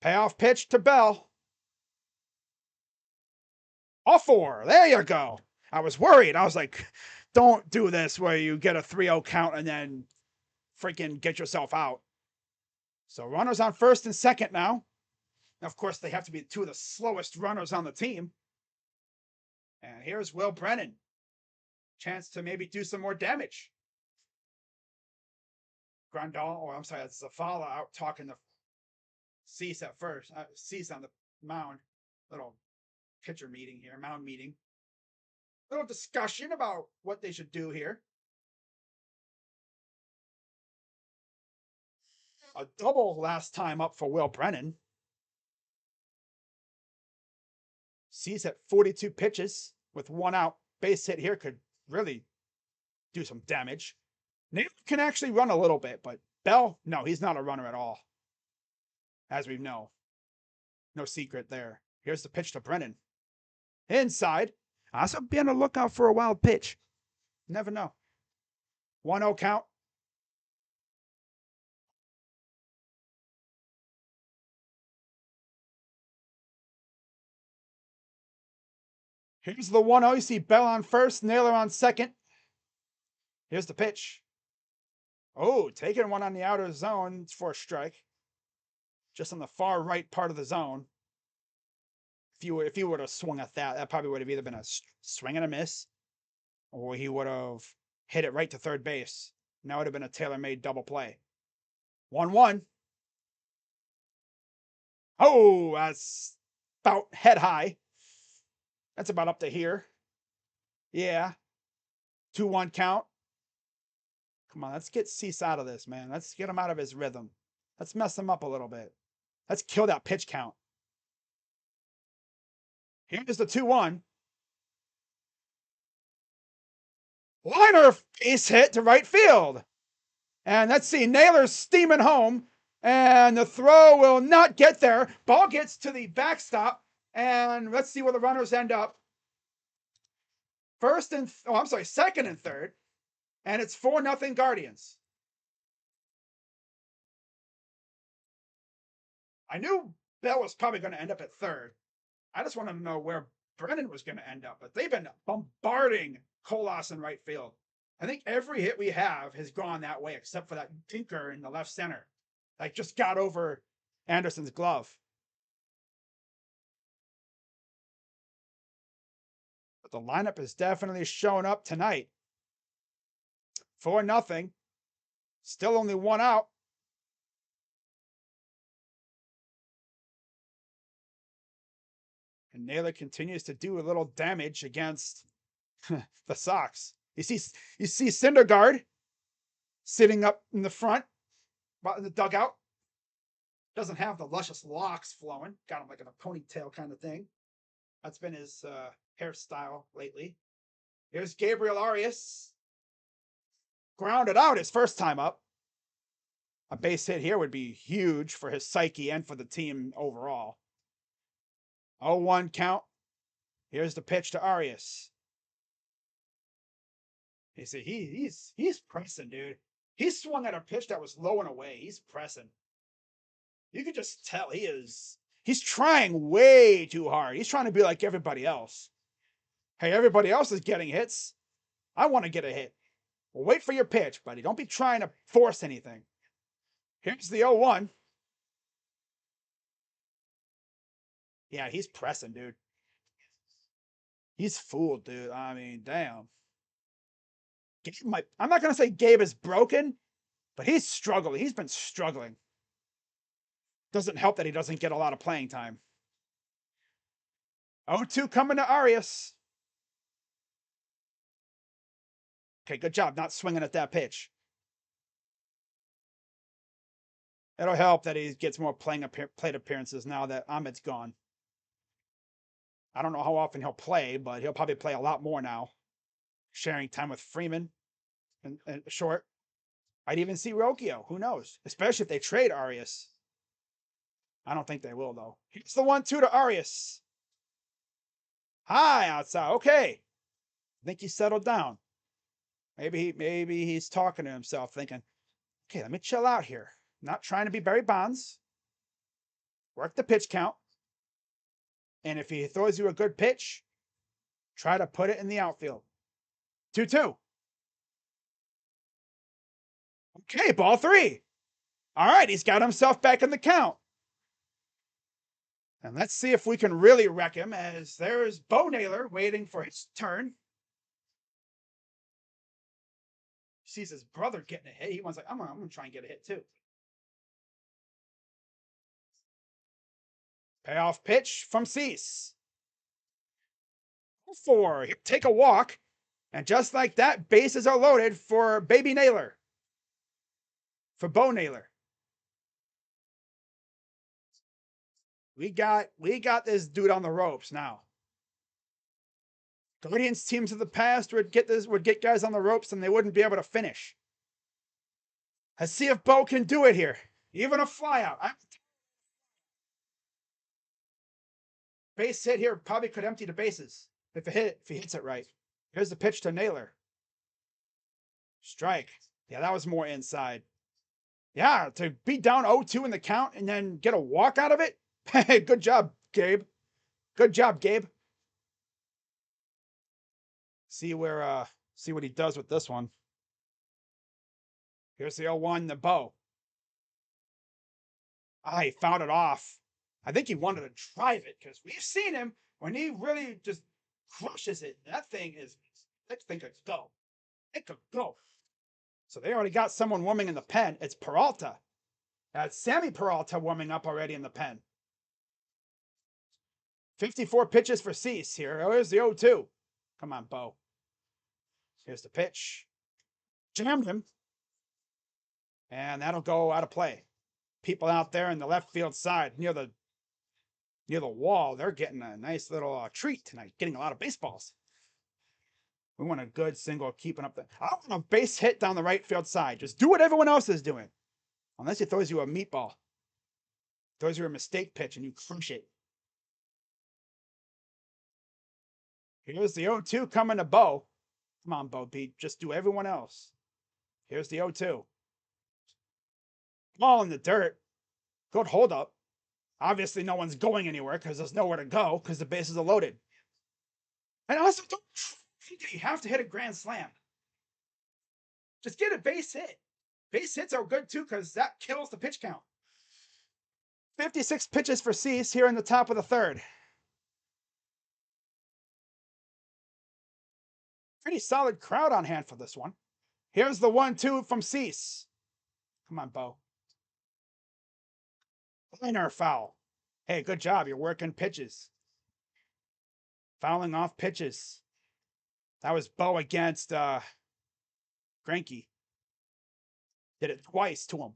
Payoff pitch to Bell. 0-4. There you go. I was worried. I was like, Don't do this where you get a 3-0 count and then freaking get yourself out. So runners on first and second now. Of course, they have to be two of the slowest runners on the team. And here's Will Brennan. Chance to maybe do some more damage. Grandal, or I'm sorry, that's Zavala out talking to Cease at first. Cease on the mound. Little pitcher meeting here, mound meeting. Little discussion about what they should do here. A double last time up for Will Brennan. Cease at 42 pitches with 1 out. Base hit here could really do some damage. Naylor can actually run a little bit, but Bell, no, he's not a runner at all. As we know. No secret there. Here's the pitch to Brennan. Inside. Also be on the lookout for a wild pitch. Never know. 1-0 count. Here's the 1-0. You see Bell on first, Naylor on second. Here's the pitch. Oh, taking one on the outer zone for a strike. Just on the far right part of the zone. If you would have swung at that, that probably would have either been a swing and a miss, or he would have hit it right to third base. And that would have been a tailor-made double play. 1-1. Oh, that's about head high. That's about up to here. Yeah. 2-1 count. Come on, let's get Cease out of this, man. Let's get him out of his rhythm. Let's mess him up a little bit. Let's kill that pitch count. Here's the 2-1. Liner base hit to right field. And let's see, Naylor's steaming home. And the throw will not get there. Ball gets to the backstop. And let's see where the runners end up. Second and third. And it's 4-0 Guardians. I knew Bell was probably going to end up at third. I just wanted to know where Brennan was going to end up. But they've been bombarding Colas in right field. I think every hit we have has gone that way, except for that dinker in the left center. Like, just got over Anderson's glove. But the lineup is definitely showing up tonight. 4-0. Still only 1 out. And Naylor continues to do a little damage against the Sox. You see Syndergaard sitting up in the front, in the dugout. Doesn't have the luscious locks flowing. Got him like in a ponytail kind of thing. That's been his hairstyle lately. Here's Gabriel Arias. Grounded out his first time up. A base hit here would be huge for his psyche and for the team overall. 0-1 count. Here's the pitch to Arias. You see, he's pressing, dude. He swung at a pitch that was low and away. He's pressing. You could just tell he's trying way too hard. He's trying to be like everybody else. Hey, everybody else is getting hits. I want to get a hit. Well, wait for your pitch, buddy. Don't be trying to force anything. Here's the 0-1. Yeah, he's pressing, dude. He's fooled, dude. I mean, damn. I'm not going to say Gabe is broken, but he's struggling. He's been struggling. Doesn't help that he doesn't get a lot of playing time. 0-2 coming to Arias. Okay, good job not swinging at that pitch. It'll help that he gets more plate appearances now that Ahmed's gone. I don't know how often he'll play, but he'll probably play a lot more now. Sharing time with Freeman and short. I'd even see Rocchio. Who knows? Especially if they trade Arias. I don't think they will, though. Here's the 1-2 to Arias. High outside. Okay. I think he settled down. Maybe he's talking to himself, thinking, okay, let me chill out here. Not trying to be Barry Bonds. Work the pitch count. And if he throws you a good pitch, try to put it in the outfield. 2-2. Okay, ball 3. All right, he's got himself back in the count. And let's see if we can really wreck him, as there's Bo Naylor waiting for his turn. He sees his brother getting a hit. He wants, like, I'm gonna try and get a hit too. Payoff pitch from Cease. 4. Take a walk. And just like that, bases are loaded for Baby Naylor. For Bo Naylor. We got this dude on the ropes now. Guardians teams of the past would get guys on the ropes and they wouldn't be able to finish. Let's see if Bo can do it here. Even a flyout. Base hit here probably could empty the bases if he hits it right. Here's the pitch to Naylor. Strike. Yeah, that was more inside. Yeah, to be down 0-2 in the count and then get a walk out of it. Hey, good job, Gabe. Good job, Gabe. See what he does with this one. Here's the 0-1, the Bo. He fouled it off. I think he wanted to drive it because we've seen him when he really just crushes it. That thing could go. It could go. So they already got someone warming in the pen. It's Peralta. That's Sammy Peralta warming up already in the pen. 54 pitches for Cease here. Here's the 0-2. Come on, Bo. Here's the pitch. Jammed him. And that'll go out of play. People out there in the left field side near the wall, they're getting a nice little treat tonight, getting a lot of baseballs. We want a good single keeping up the. I don't want a base hit down the right field side. Just do what everyone else is doing. Unless he throws you a meatball. Throws you a mistake pitch and you crush it. Here's the 0-2 coming to Bo. Come on, Bo Pete. Just do everyone else. Here's the 0-2. Ball in the dirt. Good hold up. Obviously, no one's going anywhere because there's nowhere to go because the bases are loaded. And also, don't think that you have to hit a grand slam. Just get a base hit. Base hits are good too because that kills the pitch count. 56 pitches for Cease here in the top of the third. Pretty solid crowd on hand for this one. Here's the 1-2 from Cease. Come on, Bo. Liner foul. Hey, good job. You're working pitches. Fouling off pitches. That was Bo against Greinke. Did it twice to him.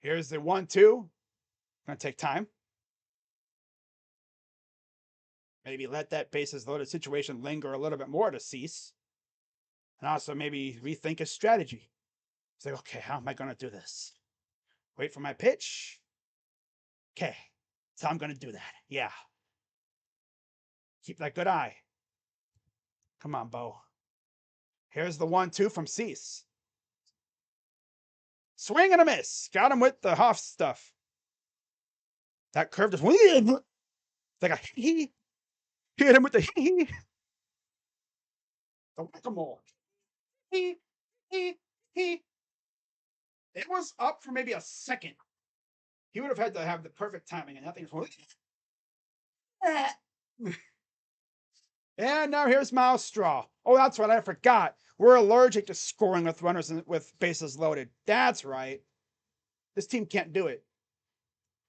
Here's the 1-2. Gonna take time. Maybe let that bases loaded situation linger a little bit more to Cease. And also maybe rethink his strategy. Say, okay, how am I going to do this? Wait for my pitch. Okay, so I'm going to do that. Yeah. Keep that good eye. Come on, Bo. Here's the 1-2 from Cease. Swing and a miss. Got him with the Hoff stuff. That curve just like a hee. Hit him with the hee. The whack-a-mole. He. It was up for maybe a second. He would have had to have the perfect timing, and that thing's and now here's Miles Straw. Oh, that's right, I forgot. We're allergic to scoring with runners with bases loaded. That's right. This team can't do it.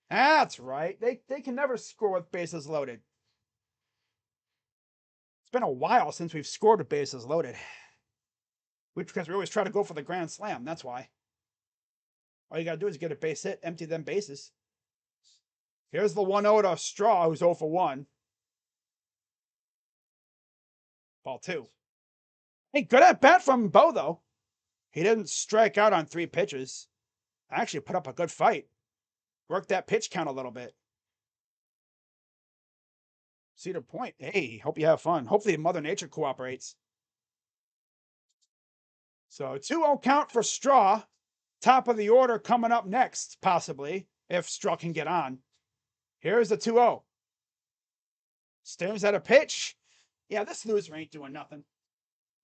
That's right. They can never score with bases loaded. It's been a while since we've scored with bases loaded. Because we always try to go for the grand slam. That's why. All you got to do is get a base hit, empty them bases. Here's the 1-0 to Straw, who's 0 for 1. Ball 2. Hey, good at bat from Bo, though. He didn't strike out on 3 pitches. Actually put up a good fight. Worked that pitch count a little bit. Cedar Point. Hey, hope you have fun. Hopefully Mother Nature cooperates. So 2-0 count for Straw. Top of the order coming up next, possibly, if Straw can get on. Here's the 2-0. Stares at a pitch. Yeah, this loser ain't doing nothing.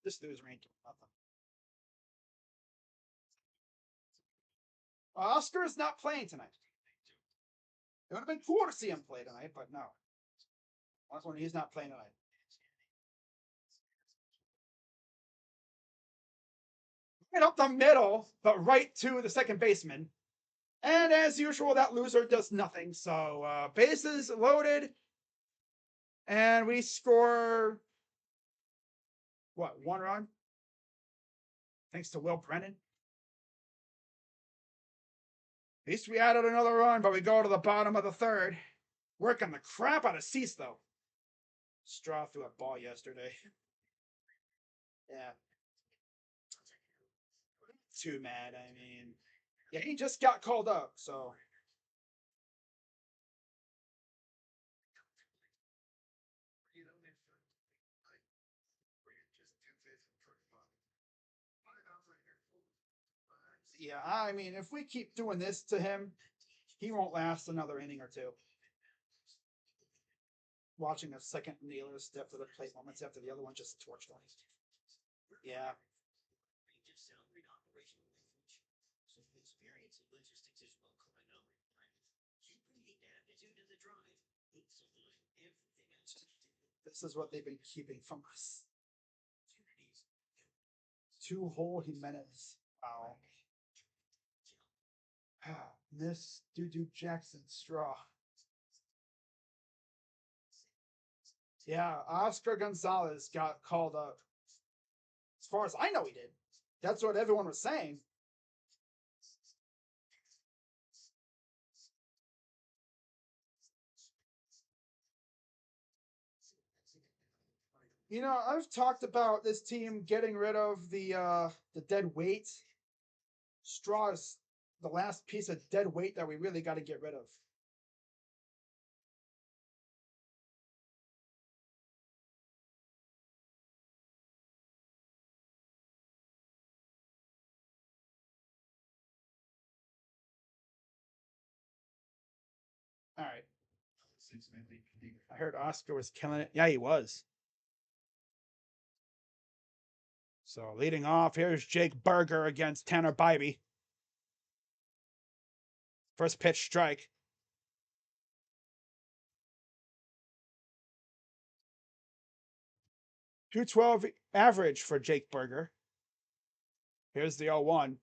This loser ain't doing nothing. Oscar is not playing tonight. It would have been cool to see him play tonight, but no. That's when he's not playing tonight. Right up the middle, but right to the second baseman. And as usual, that loser does nothing. So bases loaded. And we score, what, 1 run? Thanks to Will Brennan. At least we added another run, but we go to the bottom of the third. Working the crap out of Cease, though. Straw threw a ball yesterday. Yeah. Too mad. I mean, yeah, he just got called up, so. Yeah, I mean, if we keep doing this to him, he won't last another inning or two. Watching a second nailer step to the plate moments after the other one just torched on. Yeah. This is what they've been keeping from us. 2-hole Jimenez. Wow. Miss Doo Jackson Straw. Yeah, Oscar Gonzalez got called up. As far as I know, he did. That's what everyone was saying. You know, I've talked about this team getting rid of the dead weight. Straw is the last piece of dead weight that we really got to get rid of. All right. I heard Oscar was killing it. Yeah, he was. So leading off, here's Jake Burger against Tanner Bibee. First pitch strike. 212 average for Jake Burger. Here's the 0-1.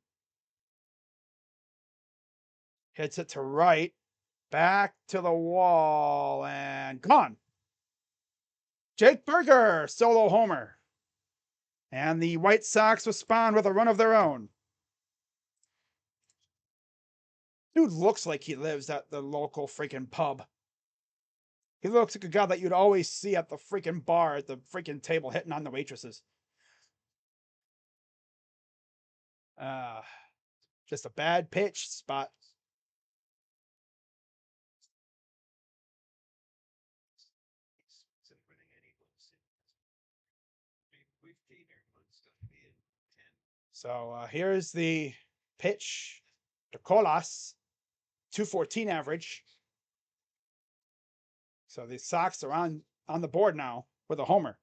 Hits it to right. Back to the wall and gone. Jake Burger, solo homer. And the White Sox respond with a run of their own. Dude looks like he lives at the local freaking pub. He looks like a guy that you'd always see at the freaking bar at the freaking table hitting on the waitresses. Just a bad pitch spot. So here's the pitch to Colas, 214 average. So the Sox are on the board now with a homer.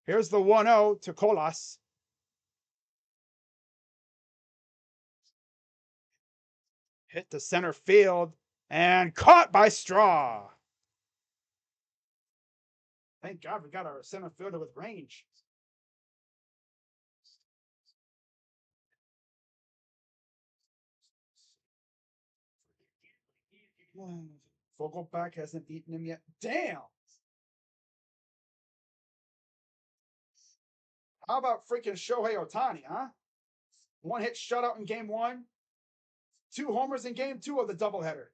Here's the 1-0 to Colas. Hit to center field and caught by Straw. Thank God we got our center fielder with range. Vogelbach hasn't eaten him yet. Damn. How about freaking Shohei Ohtani, huh? 1 hit shutout in game 1. 2 homers in game 2 of the doubleheader.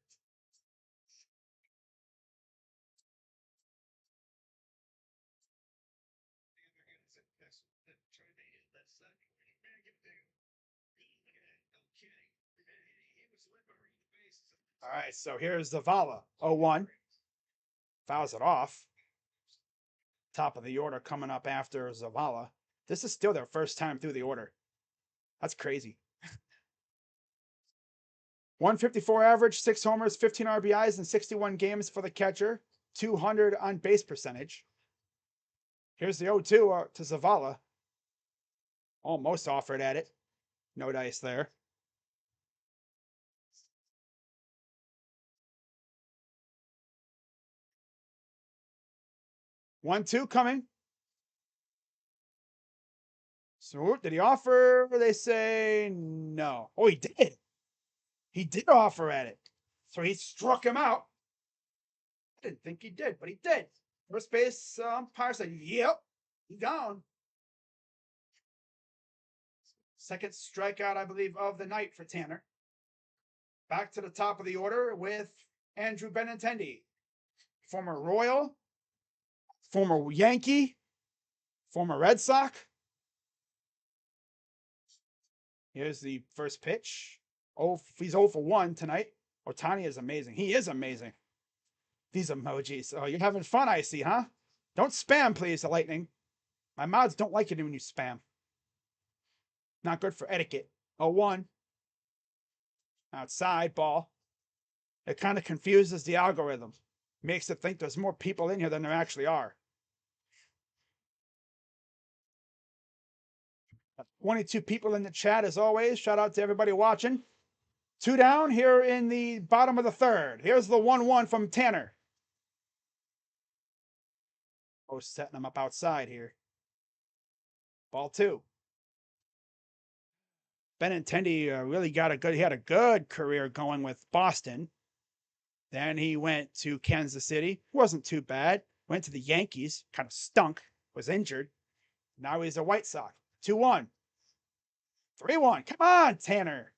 All right, so here's Zavala, 0-1. Fouls it off. Top of the order coming up after Zavala. This is still their first time through the order. That's crazy. 154 average, 6 homers, 15 RBIs in 61 games for the catcher, 200 on base percentage. Here's the 0-2 to Zavala. Almost offered at it. No dice there. 1-2 coming. So did he offer? They say no. Oh, he did. He did offer at it. So he struck him out. I didn't think he did, but he did. First base umpire said, yep, he's down. Second strikeout, I believe, of the night for Tanner. Back to the top of the order with Andrew Benintendi, former Royal, former Yankee, former Red Sox. Here's the first pitch. Oh, he's 0 for 1 tonight. Ohtani is amazing. He is amazing. These emojis. Oh, you're having fun, I see, huh? Don't spam, please, the Lightning. My mods don't like it when you spam. Not good for etiquette. 0-1. Outside ball. It kind of confuses the algorithm. Makes it think there's more people in here than there actually are. 22 people in the chat as always. Shout out to everybody watching. 2 down here in the bottom of the third. Here's the 1-1 from Tanner. Oh, setting him up outside here. Ball 2. Benintendi really he had a good career going with Boston. Then he went to Kansas City. Wasn't too bad. Went to the Yankees. Kind of stunk. Was injured. Now he's a White Sox. 2-1. 3-1. Come on, Tanner.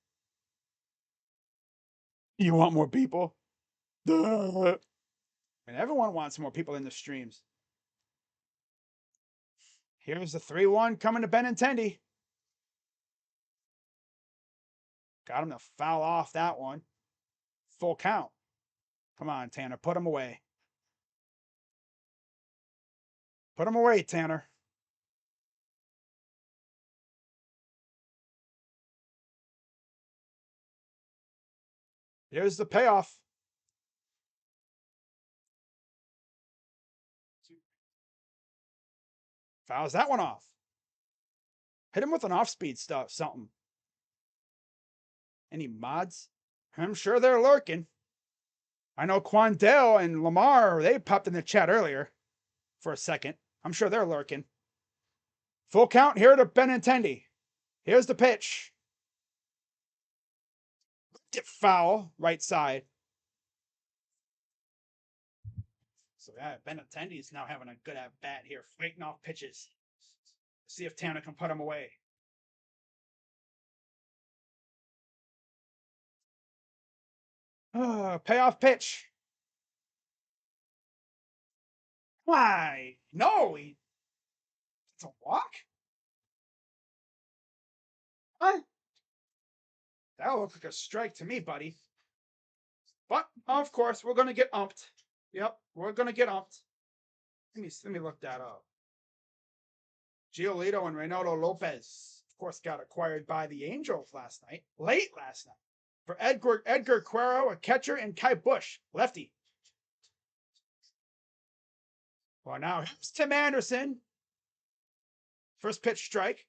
You want more people? Duh. And everyone wants more people in the streams. Here's the 3-1 coming to Benintendi. Got him to foul off that one. Full count. Come on, Tanner. Put him away. Put him away, Tanner. Here's the payoff. Fouls that one off. Hit him with an off-speed stuff, something. Any mods? I'm sure they're lurking. I know Quandale and Lamar, they popped in the chat earlier for a second. I'm sure they're lurking. Full count here to Benintendi. Here's the pitch. Dip foul, right side. So yeah, Benintendi is now having a good at bat here, fighting off pitches. See if Tanner can put him away. Payoff pitch. Why? No, it's a walk? Huh? That looks like a strike to me, buddy. But, of course, we're going to get umped. Yep, we're going to get umped. Let me look that up. Giolito and Reynaldo Lopez, of course, got acquired by the Angels late last night. For Edgar Quero, a catcher, and Kai Bush, lefty. Well, now here's Tim Anderson. First pitch strike.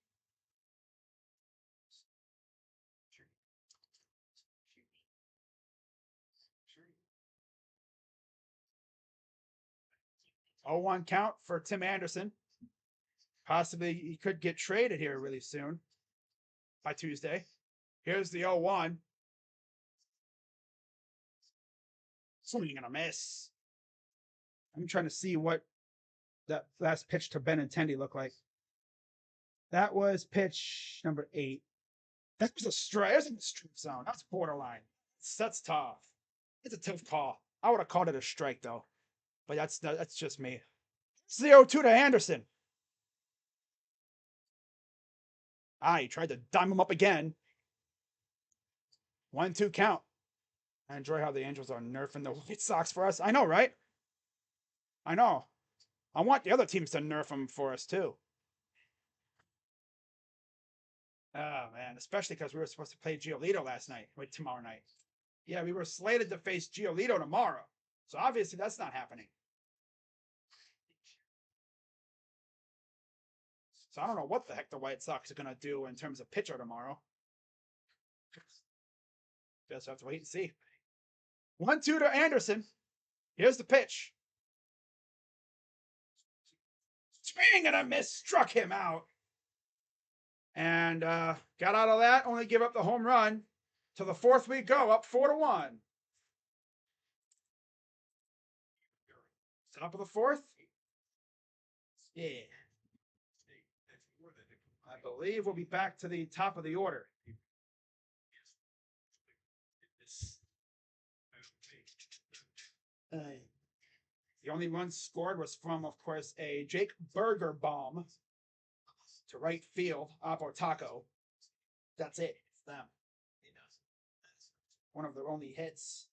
Oh, 1 count for Tim Anderson. Possibly he could get traded here really soon. By Tuesday. Here's the 0-1. Swing and a miss. I'm trying to see what that last pitch to Benintendi looked like. That was pitch number 8. That was a strike. That's in the strike zone. That's borderline. That's tough. It's a tough call. I would have called it a strike though. But that's just me. It's the 0-2 to Anderson. He tried to dime him up again. 1-2 count. I enjoy how the Angels are nerfing the White Sox for us. I know, right? I know. I want the other teams to nerf them for us, too. Oh, man. Especially because we were supposed to play Giolito tomorrow night. Yeah, we were slated to face Giolito tomorrow. So obviously that's not happening. So I don't know what the heck the White Sox are going to do in terms of pitcher tomorrow. Just have to wait and see. 1-2 to Anderson. Here's the pitch. Swing and a miss. Struck him out. And got out of that. Only give up the home run. To the fourth we go. Up 4-1. Top of the fourth? Yeah. I believe we'll be back to the top of the order. The only run scored was from, of course, a Jake Berger bomb to right field, Oppo Taco. That's it. It's them. One of their only hits.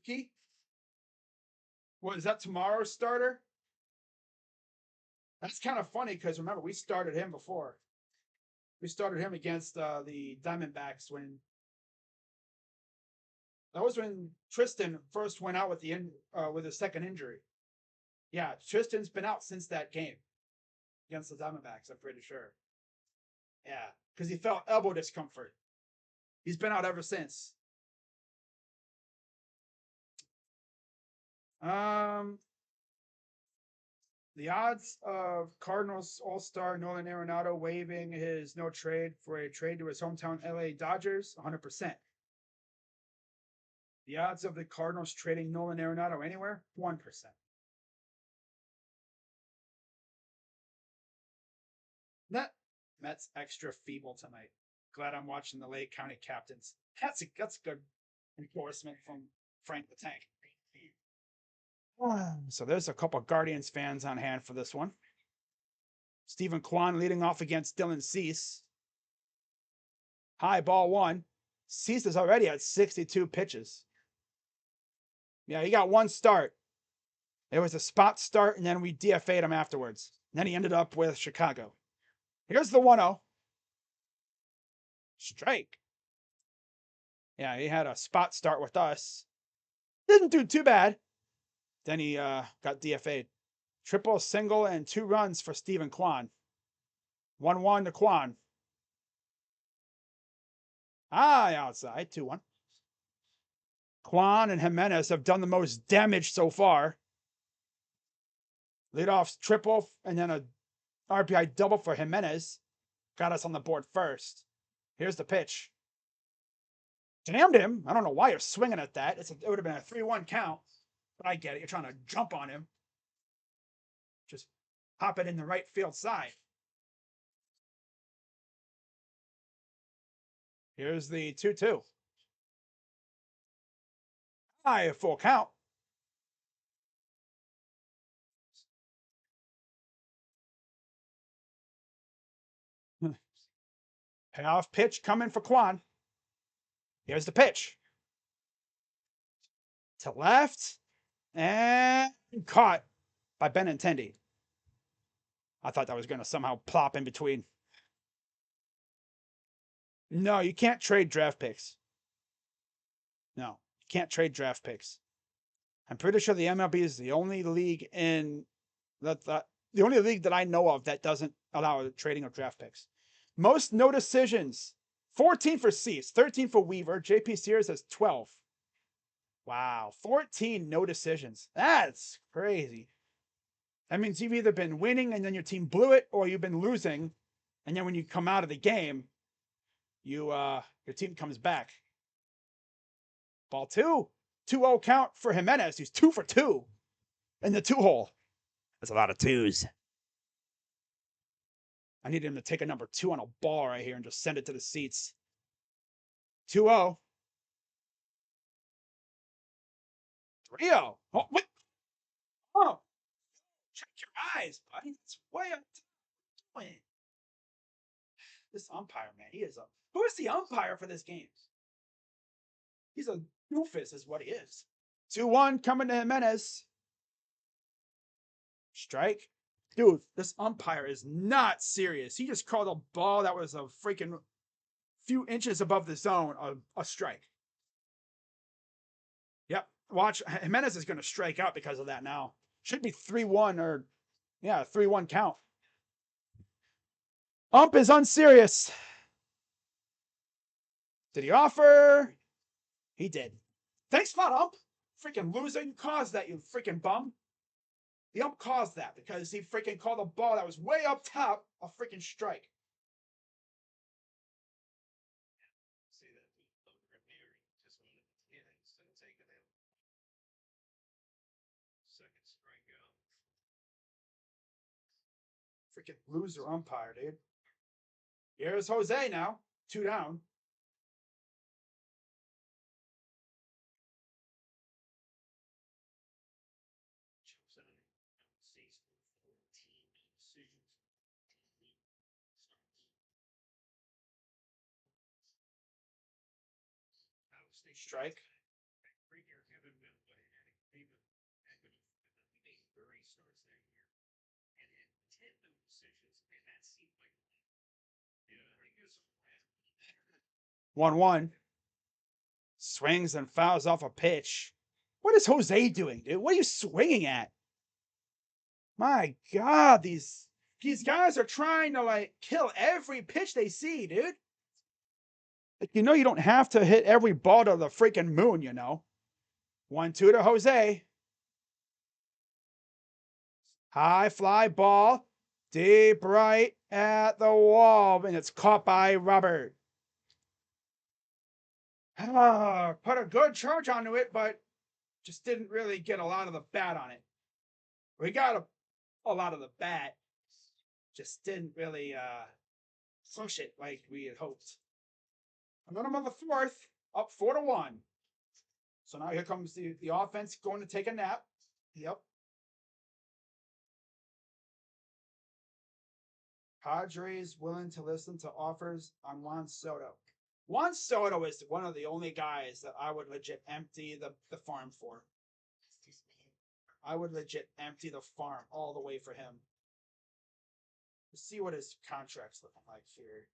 Tuki? What is that tomorrow's starter? That's kind of funny because remember, we started him before. We started him against the Diamondbacks when that was when Tristan first went out with his second injury. Yeah, Tristan's been out since that game against the Diamondbacks, I'm pretty sure. Yeah, because he felt elbow discomfort. He's been out ever since. The odds of Cardinals All-Star Nolan Arenado waiving his no trade for a trade to his hometown LA Dodgers, 100%. The odds of the Cardinals trading Nolan Arenado anywhere, 1%. That Mets extra feeble tonight. Glad I'm watching the Lake County Captains. That's a good endorsement from Frank the Tank. So there's a couple of Guardians fans on hand for this one. Stephen Kwan leading off against Dylan Cease. High ball one. Cease is already at 62 pitches. Yeah, he got one start. It was a spot start, and then we DFA'd him afterwards. And then he ended up with Chicago. Here's the 1-0. Strike. Yeah, he had a spot start with us. Didn't do too bad. Then he got DFA'd. Triple, single, and 2 runs for Stephen Kwan. 1-1 to Kwan. Outside. 2-1. Kwan and Jimenez have done the most damage so far. Leadoff triple, and then a RBI double for Jimenez. Got us on the board first. Here's the pitch. Damned him. I don't know why you're swinging at that. It would have been a 3-1 count. But I get it. You're trying to jump on him. Just pop it in the right field side. Here's the 2-2. High, full count. Payoff pitch coming for Kwan. Here's the pitch. To left. And caught by Benintendi. I thought that was going to somehow plop in between. No, you can't trade draft picks. No, you can't trade draft picks. I'm pretty sure the MLB is the only league the only league that I know of that doesn't allow the trading of draft picks. Most no decisions. 14 for Cease, 13 for Weaver. JP Sears has 12. Wow, 14 no decisions. That's crazy. That means you've either been winning and then your team blew it, or you've been losing, and then when you come out of the game, your team comes back. Ball 2. 2-0 count for Jimenez. He's 2 for 2 in the 2-hole. That's a lot of 2s. I need him to take a number 2 on a ball right here and just send it to the seats. 2-0. 3-0. Oh, what? Oh, check your eyes, buddy. It's way up. This umpire, man, he is up. Who is the umpire for this game? He's a doofus, is what he is. 2-1 coming to Jimenez. Strike. Dude, this umpire is not serious. He just called a ball that was a freaking few inches above the zone a strike. Yep. Watch. Jimenez is going to strike out because of that now. Should be 3-1 or, yeah, 3-1 count. Ump is unserious. Did he offer? He did. Thanks a lot, ump. Freaking loser. You caused that, you freaking bum. The ump caused that because he freaking called a ball that was way up top a freaking strike. Freaking loser umpire, dude. Here's Jose now. 2 down. Strike. One. Swings and fouls off a pitch. What is Jose doing, dude? What are you swinging at? My God, these guys are trying to like kill every pitch they see, dude. Like, you know, you don't have to hit every ball to the freaking moon, you know. 1-2 to Jose. High fly ball. Deep right at the wall. And it's caught by Robert. Put a good charge onto it, but just didn't really get a lot of the bat on it. We got a lot of the bat. Just didn't really push it like we had hoped. Bottom of the 4th, up 4-1. So now here comes the offense going to take a nap. Yep. Padres willing to listen to offers on Juan Soto. Juan Soto is one of the only guys that I would legit empty the farm for. I would legit empty the farm all the way for him. Let's see what his contract's looking like here.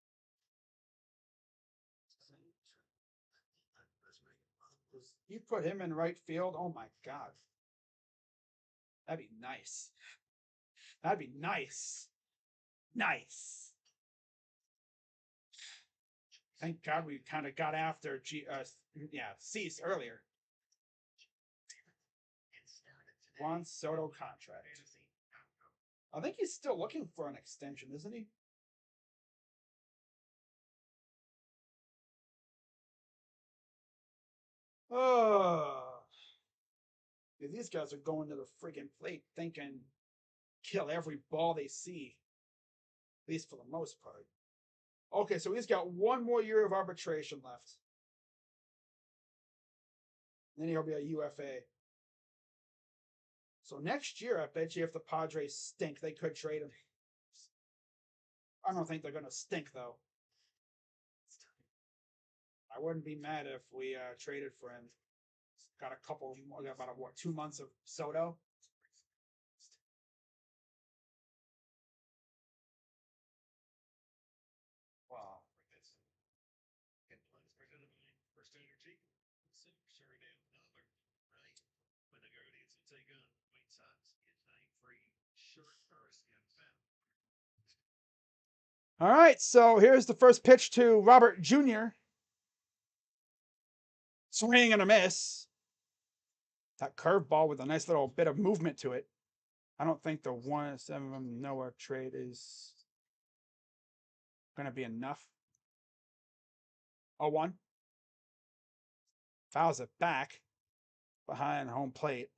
You put him in right field? Oh my God. That'd be nice. That'd be nice. Nice. Thank God we kind of got after Cease earlier. Juan Soto contract. I think he's still looking for an extension, isn't he? Oh, these guys are going to the friggin' plate thinking kill every ball they see, at least for the most part. Okay, so he's got 1 more year of arbitration left. Then he'll be a UFA. So next year, I bet you if the Padres stink, they could trade him. I don't think they're going to stink, though. I wouldn't be mad if we traded for him. Got a couple, about 2 months of Soto. Wow. All right, so here's the first pitch to Robert Jr. Swing and a miss. That curveball with a nice little bit of movement to it. I don't think the 1-7 Noah trade is going to be enough. 0-1. Fouls it back behind home plate.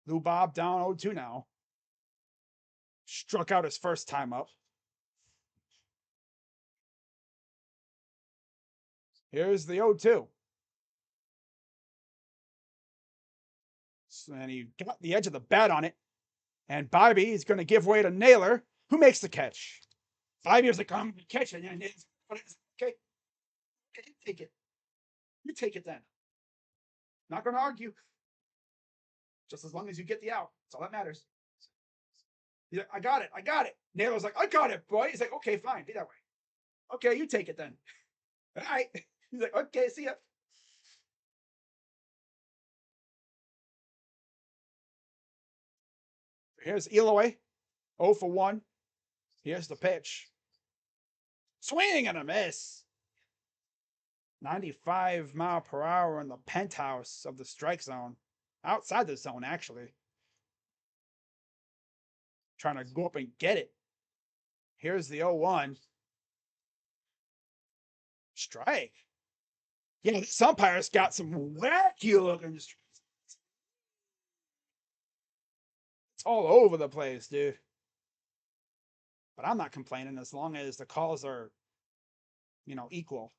Lou Bob down 0-2 now. Struck out his first time up. Here's the 0-2. And he got the edge of the bat on it. And Bibee is going to give way to Naylor, who makes the catch. 5 years ago, I'm catching, and it's okay. Take it. You take it then. Not going to argue. Just as long as you get the out. That's all that matters. He's like, I got it. I got it. Naylor's like, I got it, boy. He's like, okay, fine. Be that way. Okay, you take it then. All right. He's like, okay, see ya. Here's Eloy. 0 for 1. Here's the pitch. Swing and a miss. 95 mph in the penthouse of the strike zone. Outside the zone, actually. Trying to go up and get it. Here's the 0-1. Strike. Yeah, this umpire's got some wacky looking. It's all over the place, dude. But I'm not complaining as long as the calls are, equal.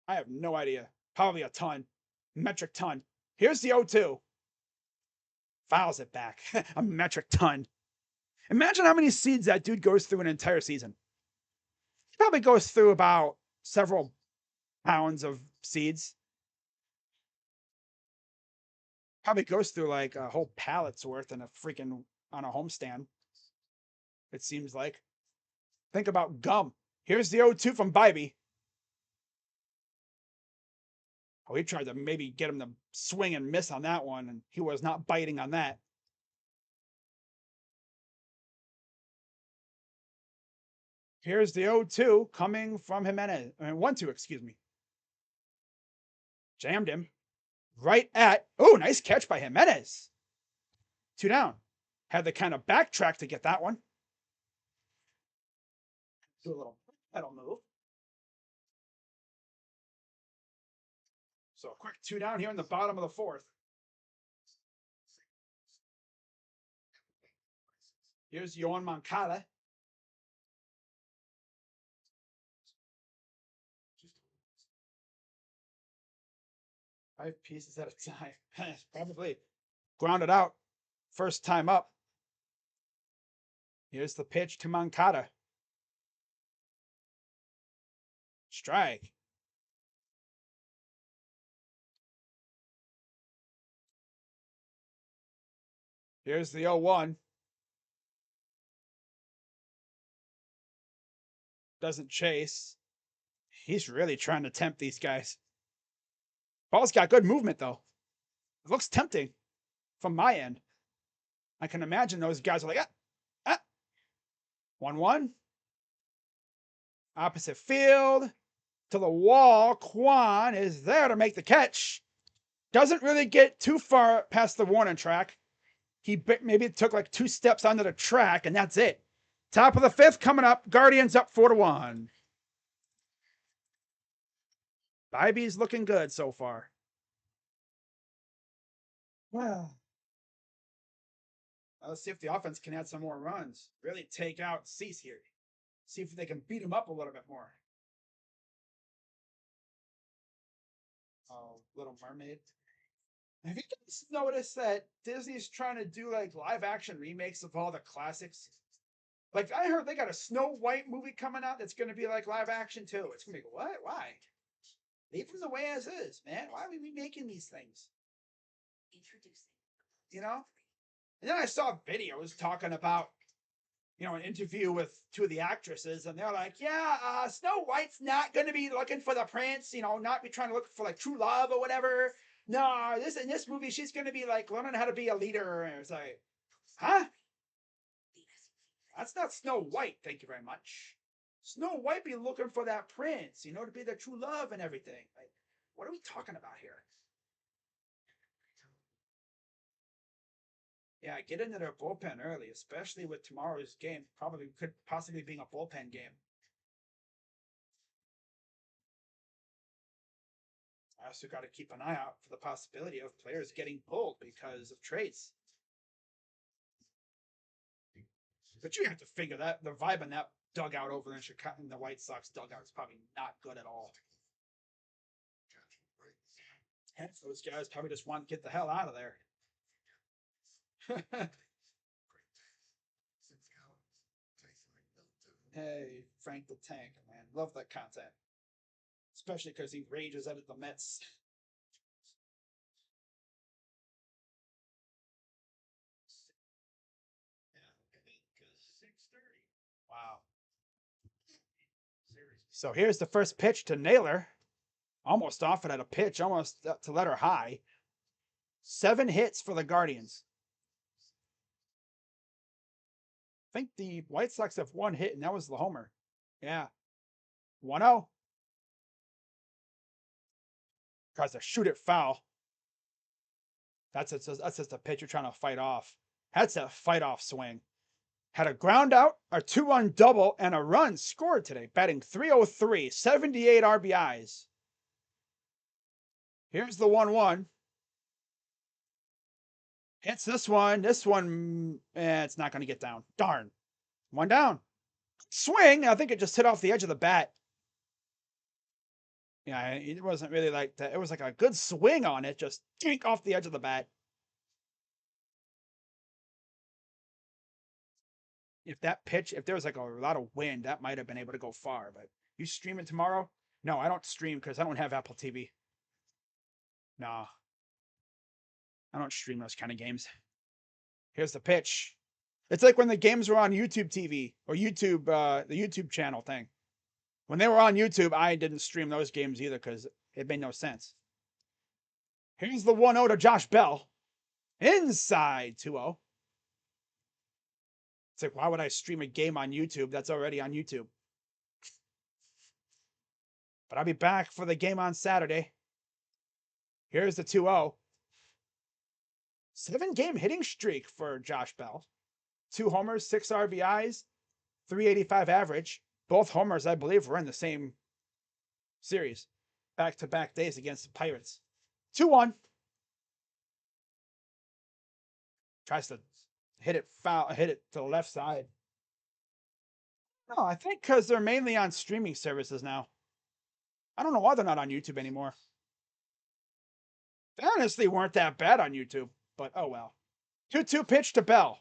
I have no idea. Probably a ton. Metric ton. Here's the 0-2. Fouls it back. A metric ton. Imagine how many seeds that dude goes through an entire season. He probably goes through about several pounds of seeds. Probably goes through like a whole pallet's worth on a homestand. It seems like. Think about gum. Here's the 0-2 from Bibee. Oh, he tried to maybe get him to swing and miss on that one, and he was not biting on that. Here's the 0-2 coming from Jimenez. 1-2, excuse me. Jammed him. Right at. Oh, nice catch by Jimenez. 2 down. Had to kind of backtrack to get that one. Do a little pedal move. So a quick 2 down here in the bottom of the 4th. Here's Yoan Moncada. Five pieces at a time. Probably grounded out. First time up. Here's the pitch to Moncada. Strike. Here's the 0-1. Doesn't chase. He's really trying to tempt these guys. Ball's got good movement, though. It looks tempting from my end. I can imagine those guys are like, 1-1. Opposite field. To the wall. Kwan is there to make the catch. Doesn't really get too far past the warning track. He maybe took like 2 steps onto the track, and that's it. Top of the 5th coming up. Guardians up 4-1. Bibee's looking good so far. Well, let's see if the offense can add some more runs. Really take out Cease here. See if they can beat him up a little bit more. Oh, Little Mermaid. Have you guys noticed that Disney's trying to do like live action remakes of all the classics? Like I heard they got a Snow White movie coming out that's going to be like live action too. It's going to be what? Why? Leave them the way as is, man. Why are we remaking these things? Introducing. And then I saw videos talking about, an interview with 2 of the actresses, and they're like, yeah, Snow White's not going to be looking for the prince, not be trying to look for like true love or whatever. No, in this movie, she's going to be like learning how to be a leader. And it's like, huh? That's not Snow White. Thank you very much. Snow White be looking for that prince, to be their true love and everything. Like, what are we talking about here? Yeah, get into their bullpen early, especially with tomorrow's game. Probably could possibly being a bullpen game. I also got to keep an eye out for the possibility of players getting pulled because of trades. But you have to figure that the vibe in that dugout over in Chicago, in the White Sox dugout, is probably not good at all. And those guys probably just want to get the hell out of there. Hey, Frank the Tank, man. Love that content. especially because he rages out of the Mets. Wow. So here's the first pitch to Naylor. Almost off it at a pitch, almost to let her high. 7 hits for the Guardians. I think the White Sox have 1 hit, and that was the homer. Yeah. 1-0. Tries to shoot it foul. That's just a pitcher trying to fight off. That's a fight off swing. Had a ground out, a 2-run double, and a run scored today, batting .303, 78 RBIs. Here's the 1-1. Hits this one. This one, it's not going to get down. Darn. 1 down. Swing. I think it just hit off the edge of the bat. Yeah, it wasn't really like that. It was like a good swing on it, just dink off the edge of the bat. If there was like a lot of wind, that might have been able to go far. But you stream it tomorrow? No, I don't stream because I don't have Apple TV. Nah. I don't stream those kind of games. Here's the pitch. It's like when the games were on YouTube TV or YouTube, the YouTube channel thing. When they were on YouTube, I didn't stream those games either because it made no sense. Here's the 1-0 to Josh Bell. Inside 2-0. It's like, why would I stream a game on YouTube that's already on YouTube? But I'll be back for the game on Saturday. Here's the 2-0. 7-game hitting streak for Josh Bell. 2 homers, 6 RBIs, 385 average. Both homers, I believe, were in the same series. Back-to-back days against the Pirates. 2-1. Tries to hit it to the left side. No, I think because they're mainly on streaming services now. I don't know why they're not on YouTube anymore. They honestly weren't that bad on YouTube, but oh well. 2-2 pitch to Bell.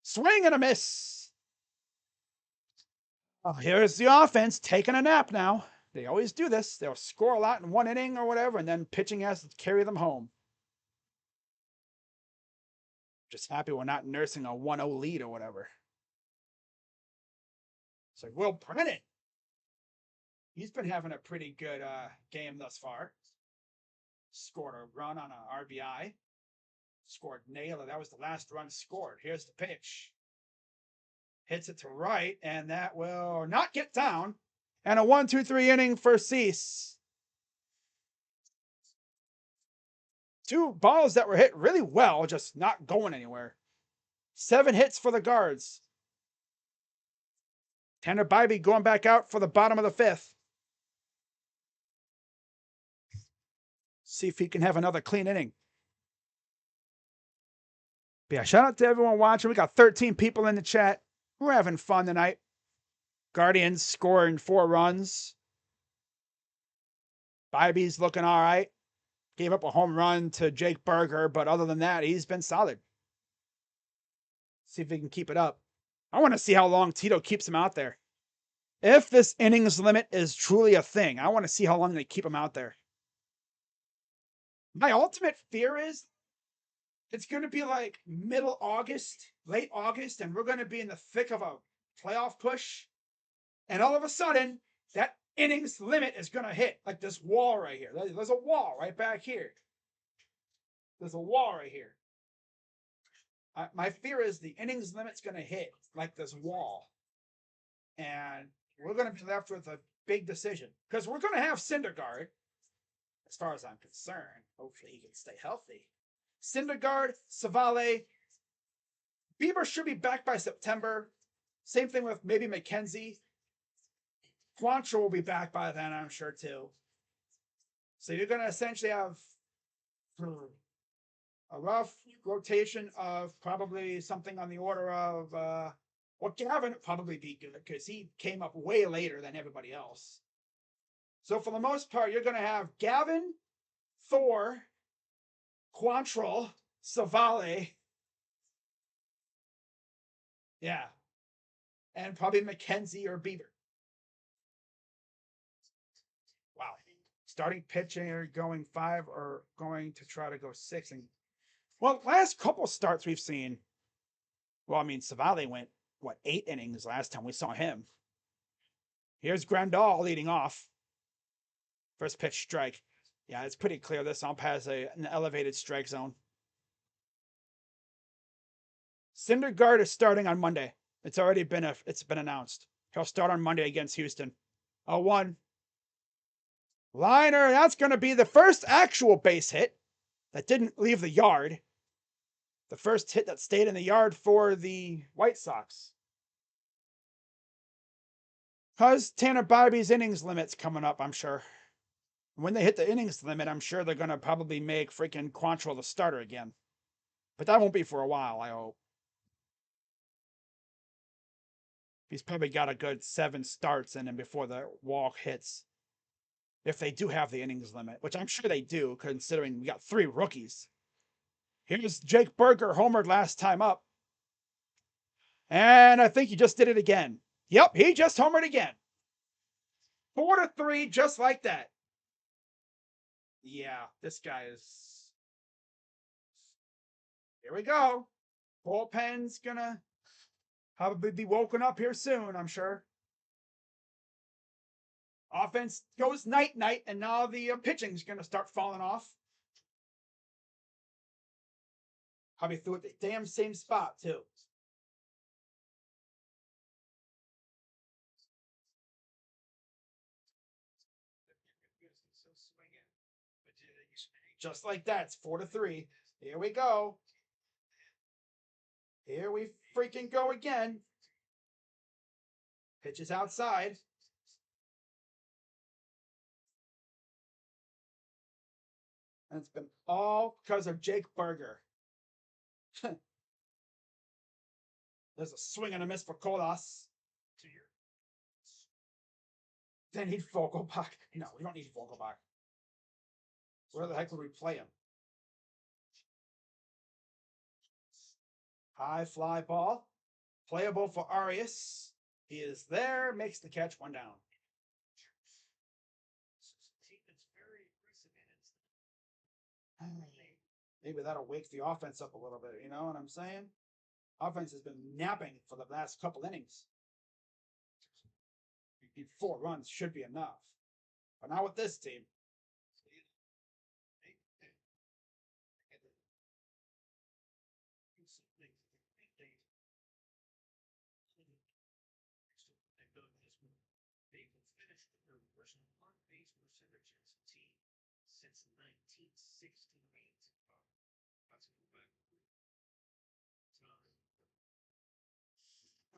Swing and a miss. Oh, here's the offense taking a nap now. They always do this. They'll score a lot in 1 inning or whatever, and then pitching has to carry them home. Just happy we're not nursing a 1-0 lead or whatever. It's like Will Brennan. He's been having a pretty good game thus far. Scored a run on an RBI. Scored Naylor. That was the last run scored. Here's the pitch. Hits it to right, and that will not get down. And a 1-2-3 inning for Cease. 2 balls that were hit really well, just not going anywhere. 7 hits for the Guards. Tanner Bibee going back out for the bottom of the 5th. See if he can have another clean inning. But yeah, shout out to everyone watching. We got 13 people in the chat. We're having fun tonight. Guardians scoring 4 runs. Bibee's looking all right. Gave up a home run to Jake Berger, but other than that, he's been solid. See if he can keep it up. I want to see how long Tito keeps him out there. If this innings limit is truly a thing, I want to see how long they keep him out there. My ultimate fear is it's going to be like middle August, late August, and we're going to be in the thick of a playoff push. And all of a sudden, that innings limit is going to hit like this wall right here. There's a wall right back here. There's a wall right here. My fear is the innings limit's going to hit like this wall. And we're going to be left with a big decision. Because we're going to have Syndergaard, as far as I'm concerned. Hopefully he can stay healthy. Syndergaard, Savale. Bieber should be back by September. Same thing with maybe McKenzie. Quantrill will be back by then, I'm sure, too. So you're going to essentially have a rough rotation of probably something on the order of, well, Gavin would probably be good because he came up way later than everybody else. So for the most part, you're going to have Gavin, Thor, Quantrill, Savale. Yeah. And probably McKenzie or Bieber. starting pitching going 5 or going to try to go 6. And well, last couple starts we've seen. Well, I mean, Savale went what 8 innings last time we saw him. Here's Grandal leading off. First pitch strike. Yeah, it's pretty clear this ump has an elevated strike zone. Syndergaard is starting on Monday. It's already been announced. He'll start on Monday against Houston. 0-1. Liner, that's going to be the first actual base hit that didn't leave the yard. The first hit that stayed in the yard for the White Sox. Because Tanner Bibee's innings limit's coming up, I'm sure. When they hit the innings limit, I'm sure they're going to probably make freaking Quantrill the starter again. But that won't be for a while, I hope. He's probably got a good 7 starts in him before the walk hits. If they do have the innings limit, which I'm sure they do, considering we got 3 rookies. Here's Jake Burger, homered last time up. And I think he just did it again. Yep, he just homered again. 4-3, just like that. Yeah, this guy is... Here we go. Bullpen's gonna probably be woken up here soon, I'm sure. Offense goes night-night, and now the pitching's gonna start falling off. Probably threw it the damn same spot, too. Just like that, it's 4-3. Here we go. Here we freaking go again. Pitches outside. And it's been all because of Jake Burger. There's a swing and a miss for Colas. They need Vogelbach. No, we don't need Vogelbach. Where the heck would we play him? High fly ball. Playable for Arias. He is there. Makes the catch, 1 down. Maybe that'll wake the offense up a little bit. You know what I'm saying? Offense has been napping for the last couple innings. 4 runs should be enough. But not with this team.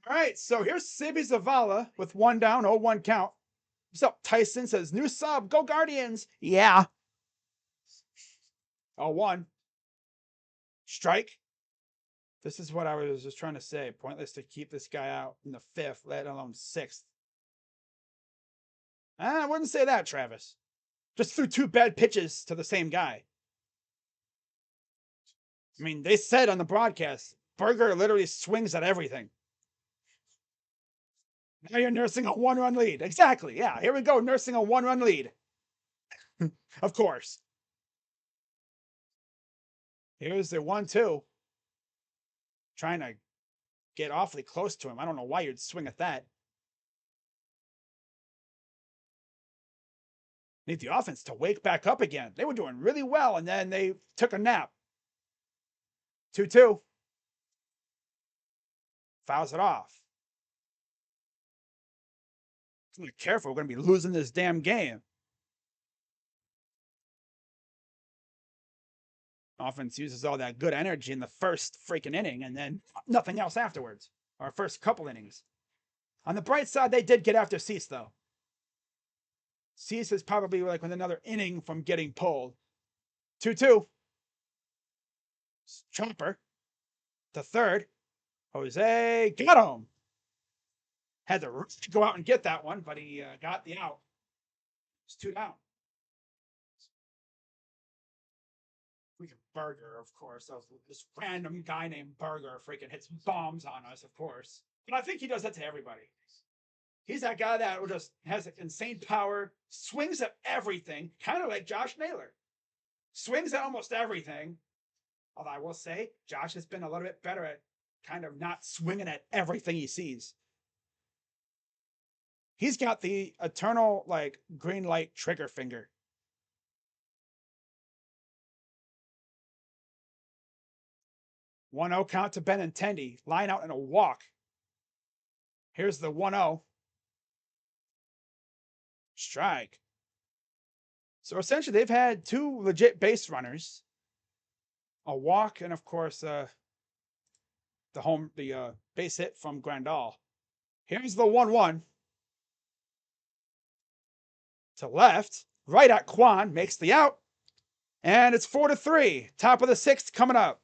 All right, so here's Seby Zavala with 1 down, 0-1 count. What's up, Tyson? Says, new sub, go Guardians. Yeah. 0-1. Strike. This is what I was just trying to say. Pointless to keep this guy out in the 5th, let alone 6th. I wouldn't say that, Travis. Just threw 2 bad pitches to the same guy. I mean, they said on the broadcast, Burger literally swings at everything. Now you're nursing a 1-run lead. Exactly. Yeah, here we go, nursing a 1-run lead. Of course. Here's the 1-2. Trying to get awfully close to him. I don't know why you'd swing at that. Need the offense to wake back up again. They were doing really well, and then they took a nap. 2-2. Fouls it off. Be careful, we're going to be losing this damn game. Offense uses all that good energy in the first freaking inning and then nothing else afterwards. Our first couple innings. On the bright side, they did get after Cease, though. Cease is probably like with another inning from getting pulled. 2-2. Chopper. The 3rd. Jose got him. Had to go out and get that one, but he got the out. It's 2 down. Freaking Burger, of course. This random guy named Burger freaking hits bombs on us, of course. But I think he does that to everybody. He's that guy that just has insane power, swings at everything, kind of like Josh Naylor. Swings at almost everything. Although I will say, Josh has been a little bit better at kind of not swinging at everything he sees. He's got the eternal, like, green light trigger finger. 1-0 count to Benintendi. Line out in a walk. Here's the 1-0. Strike. So essentially, they've had two legit base runners, a walk, and of course, the base hit from Grandal. Here's the 1-1 to left, right at Kwan, makes the out, and it's 4-3. Top of the sixth coming up.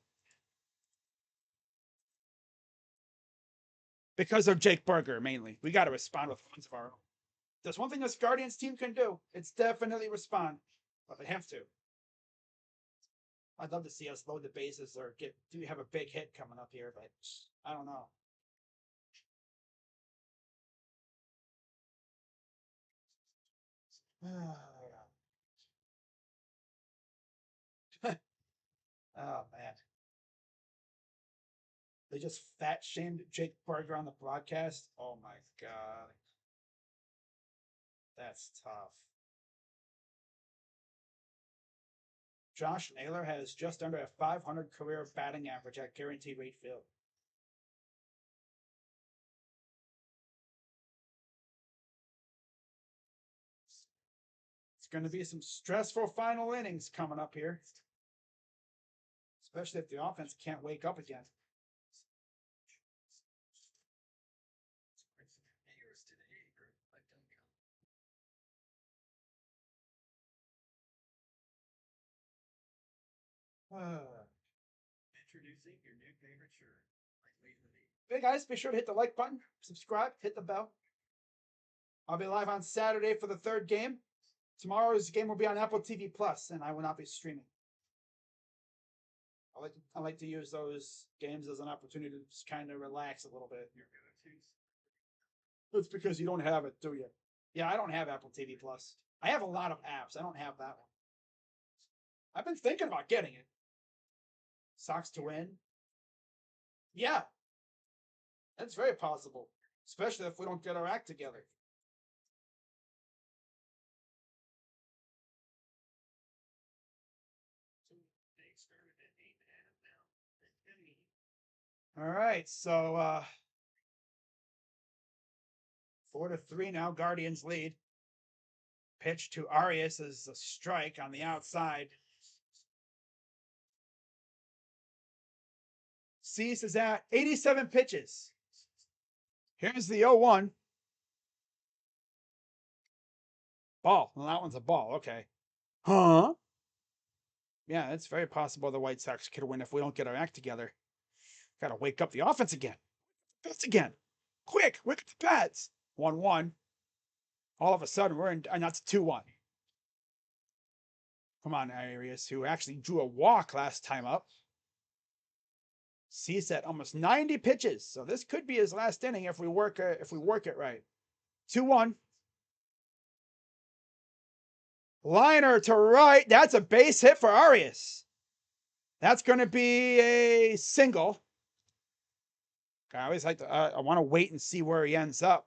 Because of Jake Berger, mainly. We got to respond with runs of our own. There's one thing this Guardians team can do. It's definitely respond, but they have to. I'd love to see us load the bases or do we have a big hit coming up here, but I don't know. Oh man. They just fat shamed Jake Berger on the broadcast. Oh my god. That's tough. Josh Naylor has just under a 500 career batting average at guaranteed rate field. It's going to be some stressful final innings coming up here, especially if the offense can't wake up again. Introducing your new favorite shirt. Hey guys, be sure to hit the like button, subscribe, hit the bell. I'll be live on Saturday for the third game. Tomorrow's game will be on Apple TV Plus, and I will not be streaming. I like to use those games as an opportunity to just kind of relax a little bit. That's because you don't have it, do you? Yeah, I don't have Apple TV Plus. I have a lot of apps. I don't have that one. I've been thinking about getting it. Sox to win? Yeah. That's very possible. Especially if we don't get our act together. All right, so 4-3 now. Guardians lead. Pitch to Arias is a strike on the outside. Cease is at 87 pitches. Here's the 0-1. Ball. Well, that one's a ball. Okay. Huh? Yeah, it's very possible the White Sox could win if we don't get our act together. Got to wake up the offense again. Bats again. Quick, wake up the bats. 1-1. All of a sudden, we're in, and that's 2-1. Come on, Arias, who actually drew a walk last time up. Cease at almost 90 pitches, so this could be his last inning if we work it right. 2-1. Liner to right. That's a base hit for Arias. That's going to be a single. I always like to. I want to wait and see where he ends up.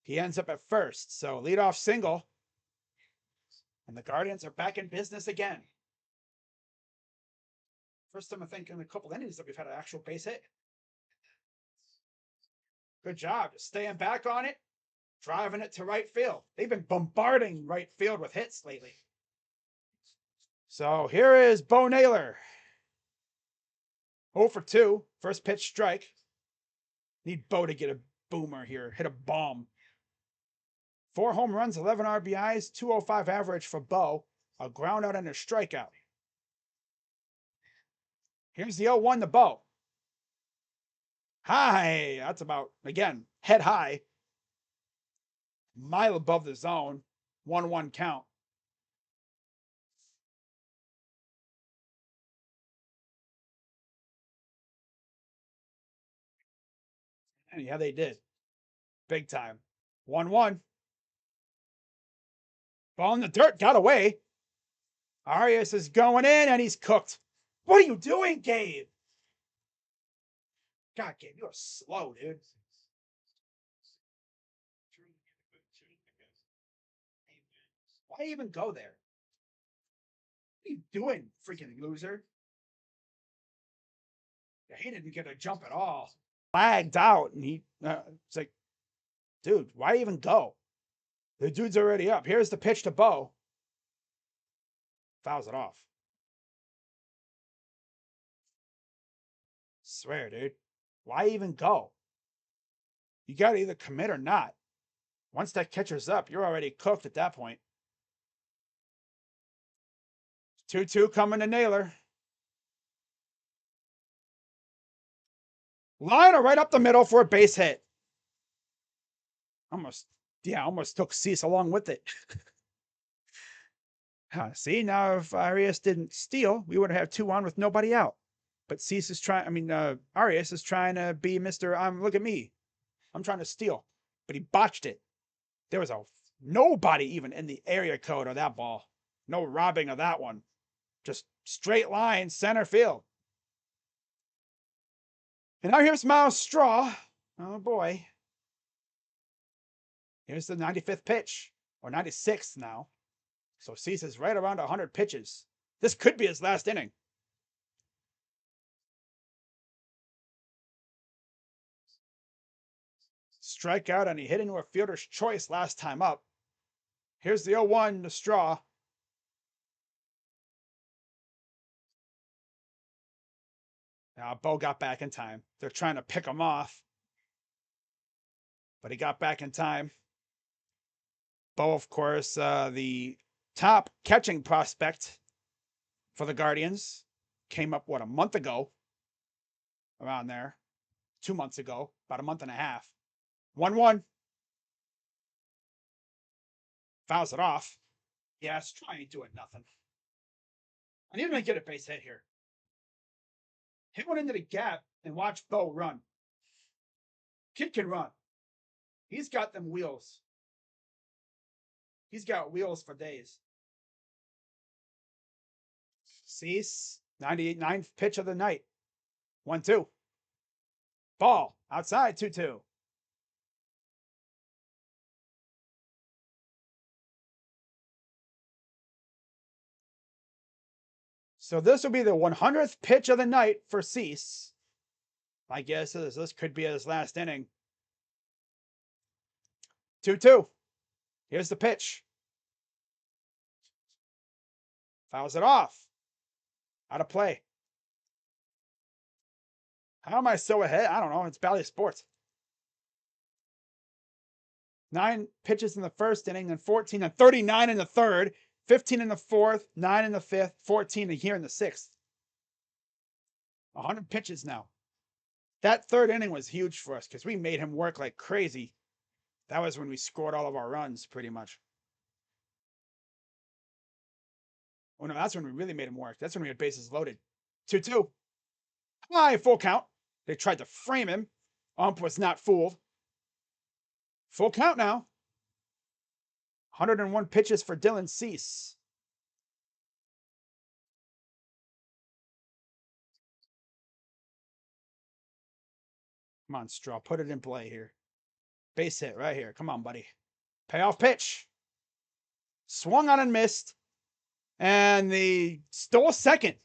He ends up at first, so leadoff single, and the Guardians are back in business again. First time I think in a couple innings that we've had an actual base hit. Good job, just staying back on it, driving it to right field. They've been bombarding right field with hits lately. So here is Bo Naylor. 0 for 2. First pitch strike. Need Bo to get a boomer here. Hit a bomb. 4 home runs, 11 RBIs, 205 average for Bo. A ground out and a strikeout. Here's the 0-1 to Bo. High. That's about, again, head high. Mile above the zone. 1-1 count. And yeah, they did. Big time. 1-1. Ball in the dirt, got away. Arias is going in, and he's cooked. What are you doing, Gabe? God, Gabe, you're slow, dude. Why even go there? What are you doing, freaking loser? Yeah, he didn't get a jump at all. Lagged out, and it's like, dude, why even go? The dude's already up. Here's the pitch to Bo. Fouls it off. Swear, dude. Why even go? You got to either commit or not. Once that catcher's up, you're already cooked at that point. 2-2 coming to Naylor. Liner right up the middle for a base hit. Almost took Cease along with it. See, now if Arias didn't steal, we would have 2-1 with nobody out. But Cease is Arias is trying to be Mr. Look at me. I'm trying to steal. But he botched it. There was nobody even in the area code of that ball. No robbing of that one. Just straight line, center field. And now here's Miles Straw. Oh, boy. Here's the 95th pitch. Or 96th now. So Cease is right around 100 pitches. This could be his last inning. Strikeout, and he hit into a fielder's choice last time up. Here's the 0-1 to Straw. Now, Bo got back in time. They're trying to pick him off. But he got back in time. Bo, of course, the top catching prospect for the Guardians. Came up, a month ago? Around there. 2 months ago. About a month and a half. 1-1. Fouls it off. Yeah, it's trying to do it. Nothing. I need to get a base hit here. Hit one into the gap and watch Bo run. Kid can run. He's got them wheels. He's got wheels for days. Cease, 99th pitch of the night. 1-2. Ball, outside, 2-2. So this will be the 100th pitch of the night for Cease. My guess is this could be his last inning. 2-2. Here's the pitch. Fouls it off. Out of play. How am I so ahead? I don't know. It's Bally Sports. 9 pitches in the first inning, and 14 and 39 in the third, 15 in the fourth, 9 in the fifth, 14 here in the sixth. 100 pitches now. That third inning was huge for us because we made him work like crazy. That was when we scored all of our runs, pretty much. Oh, no, that's when we really made him work. That's when we had bases loaded. 2-2. High, full count. They tried to frame him. Ump was not fooled. Full count now. 101 pitches for Dylan Cease. Come on, Straw. Put it in play here. Base hit right here. Come on, buddy. Payoff pitch. Swung on and missed. And they stole second.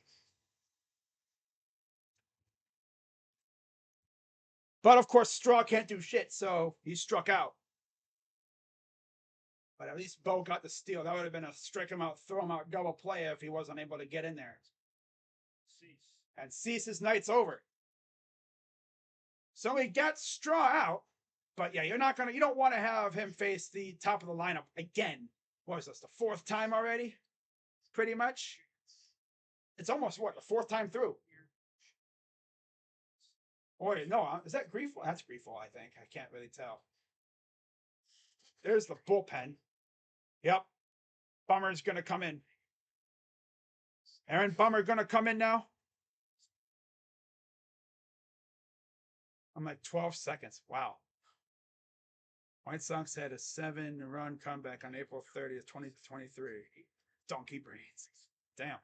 But, of course, Straw can't do shit, so he struck out. But at least Bo got the steal. That would have been a strike him out, throw him out, double play if he wasn't able to get in there. Cease. And Cease's night's over. So he gets Straw out. But yeah, you don't want to have him face the top of the lineup again. What was this, the 4th time already? Pretty much. It's almost the 4th time through. Or no, is that Grieful? That's Grieful, I think. I can't really tell. There's the bullpen. Yep. Bummer's going to come in. Aaron Bummer going to come in now. I'm at 12 seconds. Wow. White Sox had a 7-run comeback on April 30th, 2023. Donkey brains. Damn.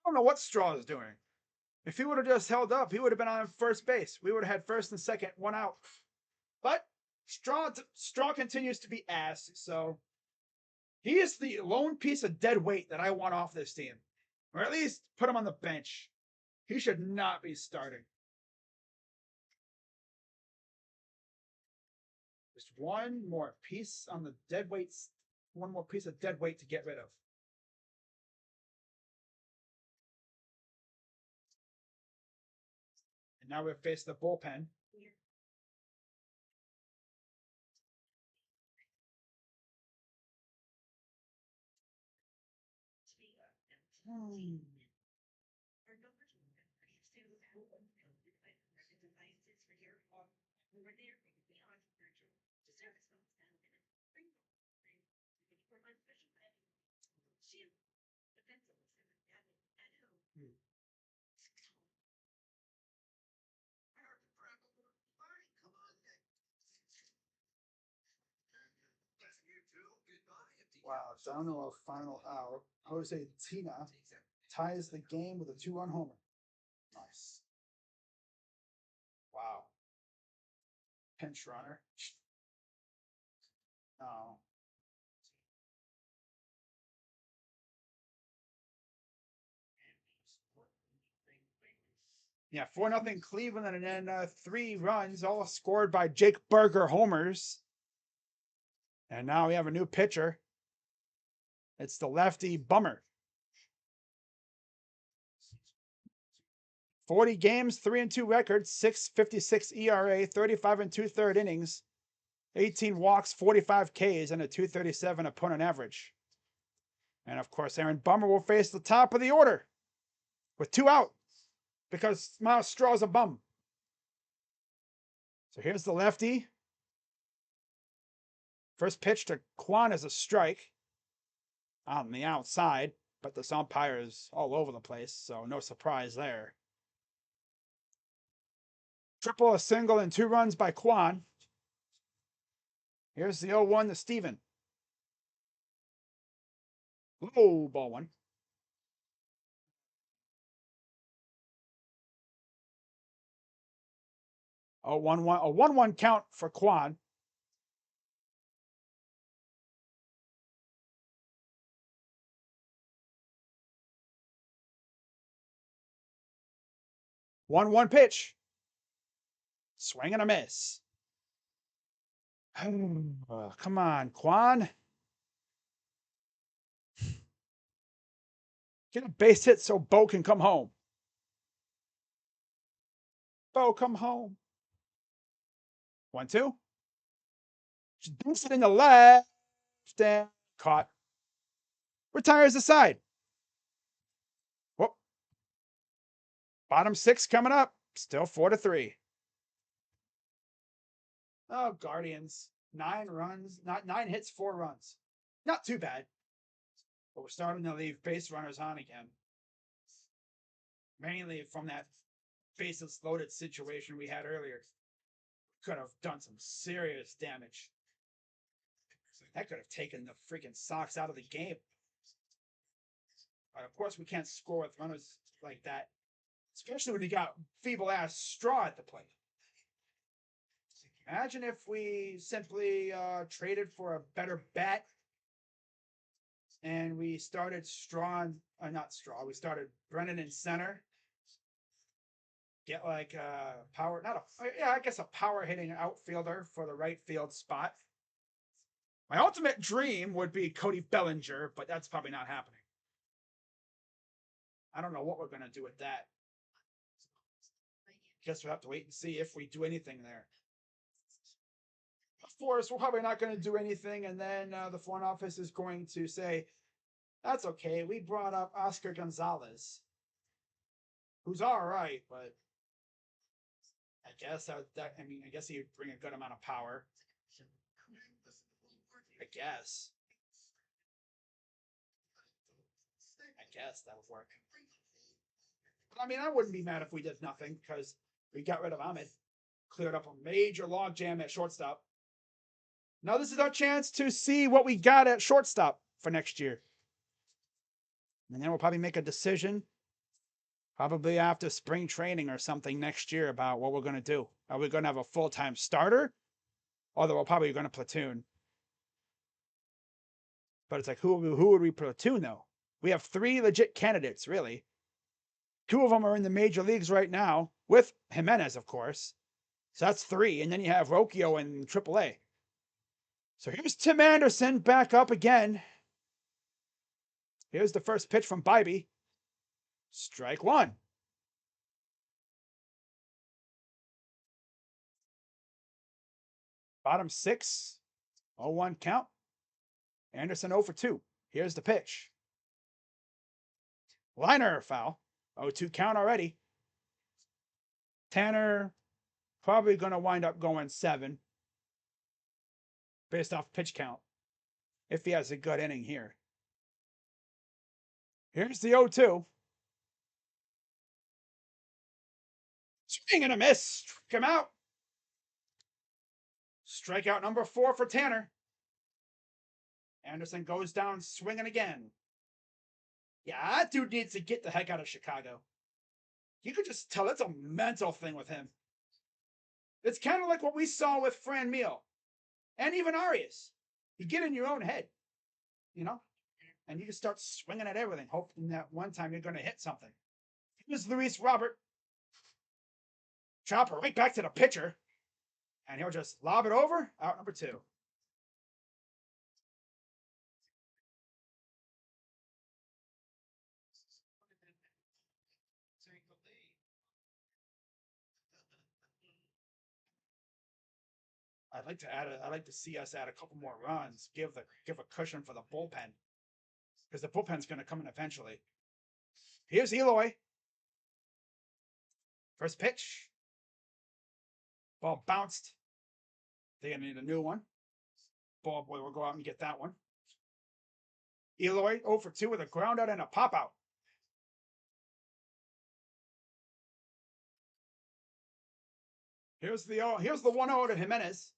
I don't know what Straw is doing. If he would have just held up, he would have been on first base. We would have had first and second, one out. But Straw continues to be ass. So he is the lone piece of dead weight that I want off this team, or at least put him on the bench. He should not be starting. Just one more piece on the dead weights. One more piece of dead weight to get rid of. And now we've faced the bullpen. Wow, down to a final out. Jose Tina ties the game with a 2-run homer. Nice. Wow. Pinch runner. No. Yeah, 4-0 Cleveland, and then 3 runs, all scored by Jake Burger homers. And now we have a new pitcher. It's the lefty Bummer. 40 games, 3-2 record, 6.56 ERA, 35 2/3 innings, 18 walks, 45 Ks, and a 237 opponent average. And of course, Aaron Bummer will face the top of the order with 2 out because Miles Straw's a bum. So here's the lefty. First pitch to Kwan is a strike on the outside, but the umpire is all over the place, so no surprise there. Triple, a single, and 2 runs by Kwan. Here's the 0-1 to Steven. Low ball one. A 1-1 count for Kwan. One pitch. Swing and a miss. Oh, come on, Kwan. Get a base hit so Bo can come home. Bo, come home. 1-2. Dumps it in the left and caught. Retires the side. Whoop. Bottom 6 coming up. Still 4-3. Oh, Guardians. 9 runs. Not 9 hits, 4 runs. Not too bad. But we're starting to leave base runners on again. Mainly from that bases loaded situation we had earlier. Could have done some serious damage. That could have taken the freaking Sox out of the game. But of course, we can't score with runners like that. Especially when you got feeble-ass Straw at the plate. Imagine if we simply traded for a better bat and we started we started Brennan in center. Get like a power, I guess a power hitting outfielder for the right field spot. My ultimate dream would be Cody Bellinger, but that's probably not happening. I don't know what we're going to do with that. Guess we'll have to wait and see if we do anything there. Of course, we're probably not going to do anything, and then the front office is going to say, that's okay, we brought up Oscar Gonzalez, who's all right, but I guess I guess he'd bring a good amount of power. I guess that would work. But I mean, I wouldn't be mad if we did nothing because we got rid of Ahmed, cleared up a major logjam at shortstop. Now this is our chance to see what we got at shortstop for next year. And then we'll probably make a decision probably after spring training or something next year about what we're going to do. Are we going to have a full-time starter? Or we're probably going to platoon. But it's like, who would we platoon, though? We have 3 legit candidates, really. 2 of them are in the major leagues right now, with Jimenez, of course. So that's 3. And then you have Rocchio in AAA. So here's Tim Anderson back up again. Here's the first pitch from Bibee. Strike 1. Bottom 6. 0-1 count. Anderson 0 for 2. Here's the pitch. Liner foul. 0-2 count already. Tanner probably going to wind up going 7. Based off pitch count. If he has a good inning here. Here's the 0-2. Swing and a miss. Strike him out. Strikeout number 4 for Tanner. Anderson goes down swinging again. Yeah, that dude needs to get the heck out of Chicago. You could just tell it's a mental thing with him. It's kind of like what we saw with Fran Meal. And even Arias. You get in your own head. You know? And you just start swinging at everything, hoping that one time you're going to hit something. Here's Luis Robert. Chopper right back to the pitcher. And he'll just lob it over. Out number 2. I'd like to see us add a couple more runs. Give a cushion for the bullpen. Because the bullpen's going to come in eventually. Here's Eloy. First pitch. Ball bounced. They're going to need a new one. Ball boy will go out and get that one. Eloy 0 for 2 with a ground out and a pop out. Here's the 1-0 to Jimenez.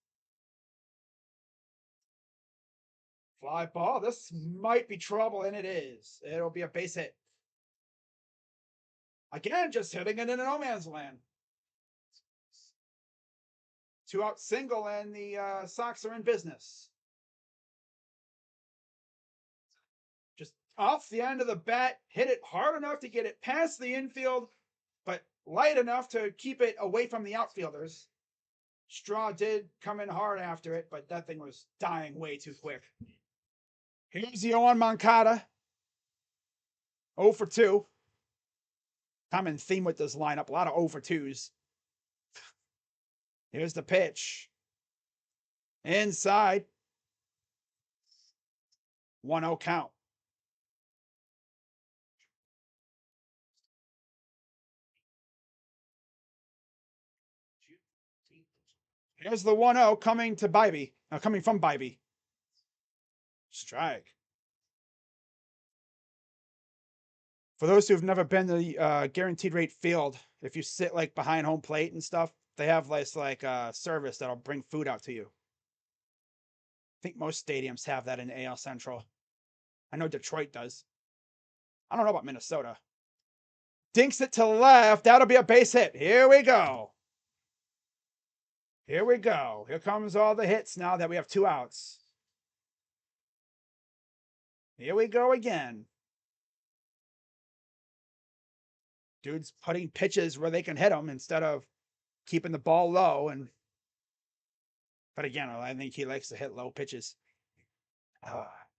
Fly ball. This might be trouble, and it is. It'll be a base hit. Again, just hitting it in no man's land. 2-out single, and the Sox are in business. Just off the end of the bat, hit it hard enough to get it past the infield, but light enough to keep it away from the outfielders. Straw did come in hard after it, but that thing was dying way too quick. Here's the 0-1 Moncada. 0 for 2. Common theme with this lineup. A lot of 0 for 2s. Here's the pitch. Inside. 1-0 count. Here's the 1-0 coming to Bibee. Coming from Bibee. Strike. For those who've never been to the guaranteed rate field, if you sit like behind home plate and stuff, they have like a service that'll bring food out to you. I think most stadiums have that in AL Central. I know Detroit does. I don't know about Minnesota. Dinks it to left. That'll be a base hit. Here we go. Here we go. Here comes all the hits now that we have 2 outs. Here we go again. Dude's putting pitches where they can hit them instead of keeping the ball low. But again, I think he likes to hit low pitches.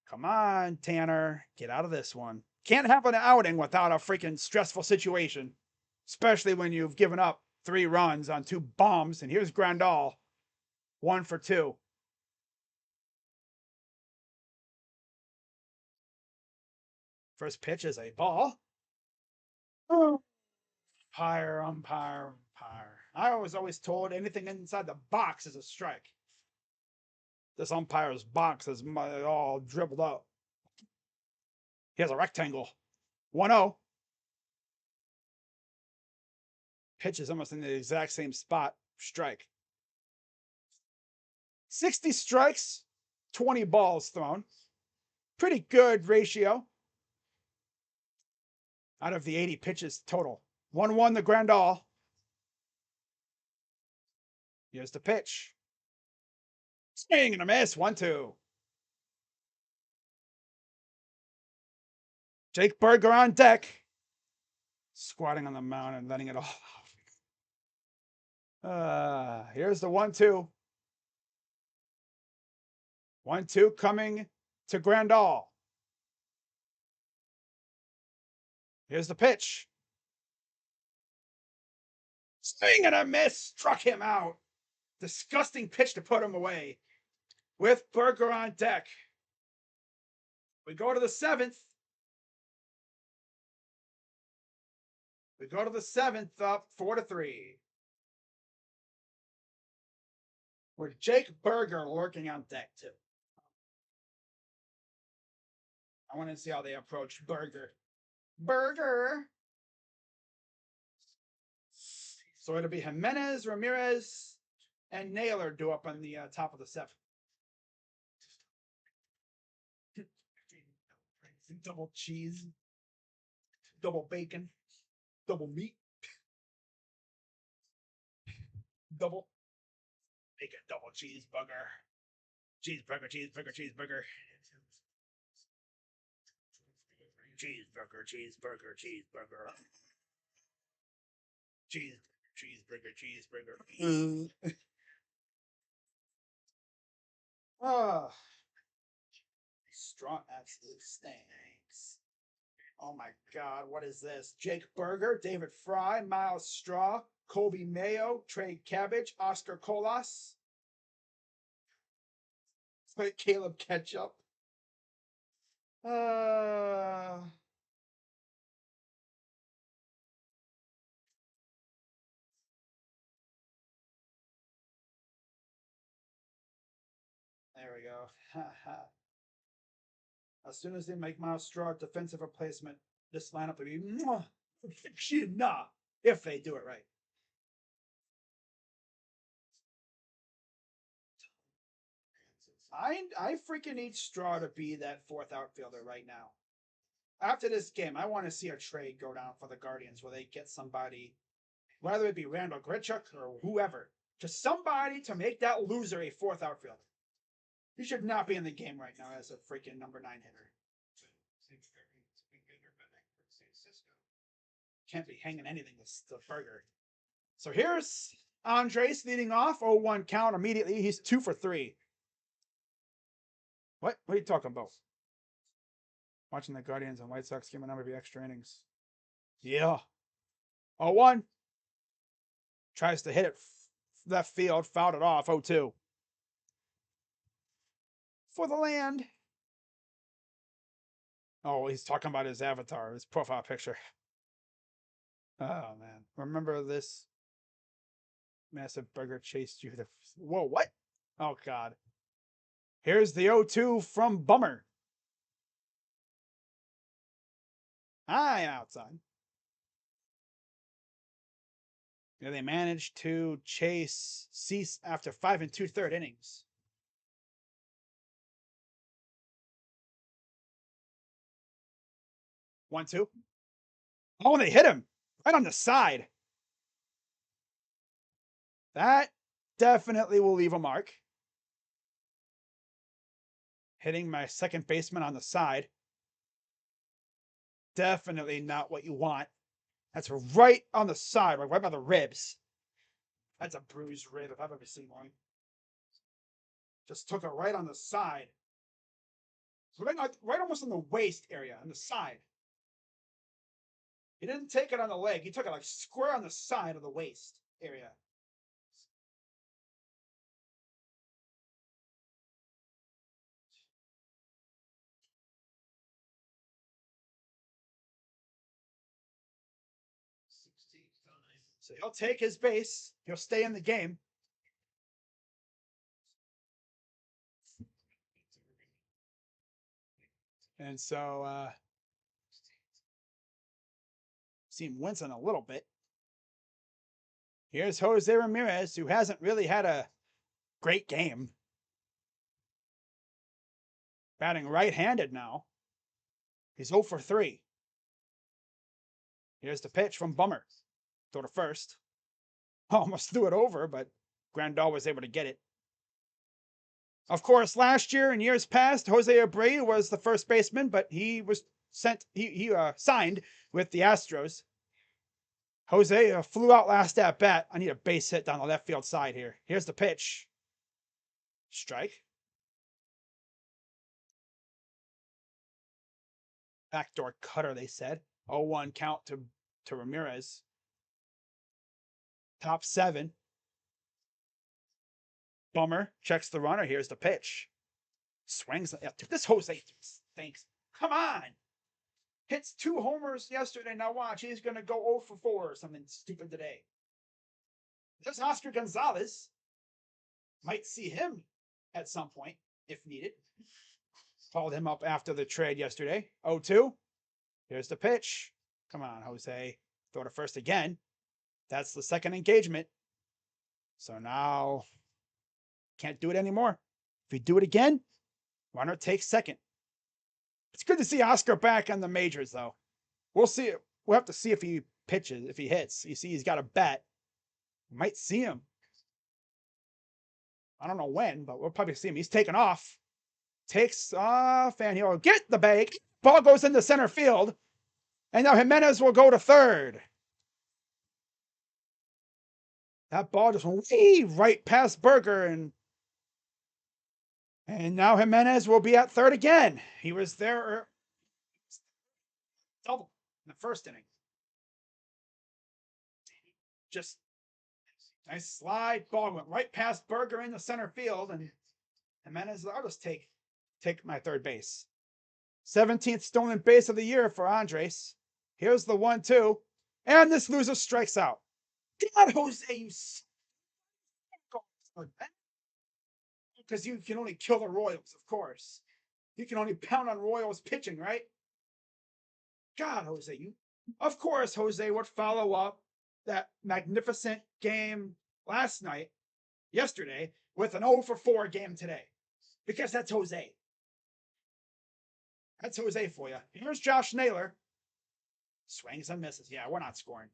Come on, Tanner. Get out of this one. Can't have an outing without a freaking stressful situation. Especially when you've given up 3 runs on 2 bombs. And here's Grandal. 1 for 2. First pitch is a ball. Oh. Umpire. I was always told anything inside the box is a strike. This umpire's box is all dribbled up. He has a rectangle. 1-0. Pitch is almost in the exact same spot. Strike. 60 strikes, 20 balls thrown. Pretty good ratio out of the 80 pitches total. 1-1 the Grandal. Here's the pitch. Swing and a miss. 1-2. Jake Berger on deck. Squatting on the mound and letting it all out. Here's the 1-2. 1-2 coming to Grandal. Here's the pitch. Swing and a miss. Struck him out. Disgusting pitch to put him away. With Berger on deck. We go to the 7th. We go to the 7th up 4-3. With Jake Berger lurking on deck too. I want to see how they approach Berger. Berger. So it'll be Jimenez, Ramirez, and Naylor due up on the top of the 7th. Double cheese, double bacon, double meat, double bacon, double cheeseburger, cheeseburger, cheeseburger, cheeseburger, cheeseburger, cheeseburger, cheeseburger, cheeseburger, cheeseburger. Ah, strong absolute stinks. Oh my God, what is this? Jake Berger, David Fry, Miles Straw, Colby Mayo, Trey Cabbage, Oscar Colas. It's like Caleb Ketchup. There we go. As soon as they make Miles Straw defensive replacement, this lineup will be nah, if they do it right. I freaking need Straw to be that 4th outfielder right now. After this game, I want to see a trade go down for the Guardians where they get somebody, whether it be Randall Grichuk or whoever, just somebody to make that loser a 4th outfielder. He should not be in the game right now as a freaking number 9 hitter. Can't be hanging anything to Berger. So here's Andres leading off. 0-1 count immediately. He's 2 for 3. What are you talking about? Watching the Guardians and White Sox game a number of extra innings. Yeah. 0-1. Tries to hit it left field. Fouled it off. 0-2. For the land. Oh, he's talking about his avatar, his profile picture. Oh, man. Remember this? Massive Burger chased you. Whoa, what? Oh, God. Here's the 0-2 from Bummer. I am outside. Yeah, they managed to chase Cease after 5 2/3 innings. One, two. Oh, they hit him right on the side. That definitely will leave a mark. Hitting my second baseman on the side. Definitely not what you want. That's right on the side, right by the ribs. That's a bruised rib if I've ever seen one. Just took it right on the side. So right almost on the waist area, on the side. He didn't take it on the leg. He took it like square on the side of the waist area. So he'll take his base. He'll stay in the game. And so See him wincing a little bit. Here's Jose Ramirez, who hasn't really had a great game. Batting right-handed now. He's 0 for 3. Here's the pitch from Bummer. Throw to first. Almost threw it over, but Grandal was able to get it. Of course, last year and years past, Jose Abreu was the first baseman, but he was signed with the Astros. Jose flew out last at bat. I need a base hit down the left field side here. Here's the pitch. Strike. Backdoor cutter, they said. 0-1 count to Ramirez. Top 7. Bummer checks the runner. Here's the pitch. Swings. This Jose stinks. Come on. Hits 2 homers yesterday. Now watch. He's going to go 0 for 4 or something stupid today. There's Oscar Gonzalez. Might see him at some point if needed. Called him up after the trade yesterday. 0-2. Here's the pitch. Come on, Jose. Throw to first again. That's the second engagement. So now can't do it anymore. If you do it again, runner takes second. It's good to see Oscar back on the majors, though. We'll see. We'll have to see if he pitches, if he hits. You see, he's got a bat. We might see him. I don't know when, but we'll probably see him. He's taking off. Takes off, and he'll get the bag. Ball goes into center field. And now Jimenez will go to third. That ball just went way right past Berger, and now Jimenez will be at third again. He was there double in the first inning. Just nice slide. Ball went right past Berger in the center field, and Jimenez, I'll just take my third base. 17th stolen base of the year for Andres. Here's the 1-2. And this loser strikes out. God, Jose, you because you can only kill the Royals, of course. You can only pound on Royals pitching, right? God, Jose, you. Of course, Jose would follow up that magnificent game yesterday, with an 0 for 4 game today. Because that's Jose. That's Jose for you. Here's Josh Naylor. Swings and misses. Yeah, we're not scoring.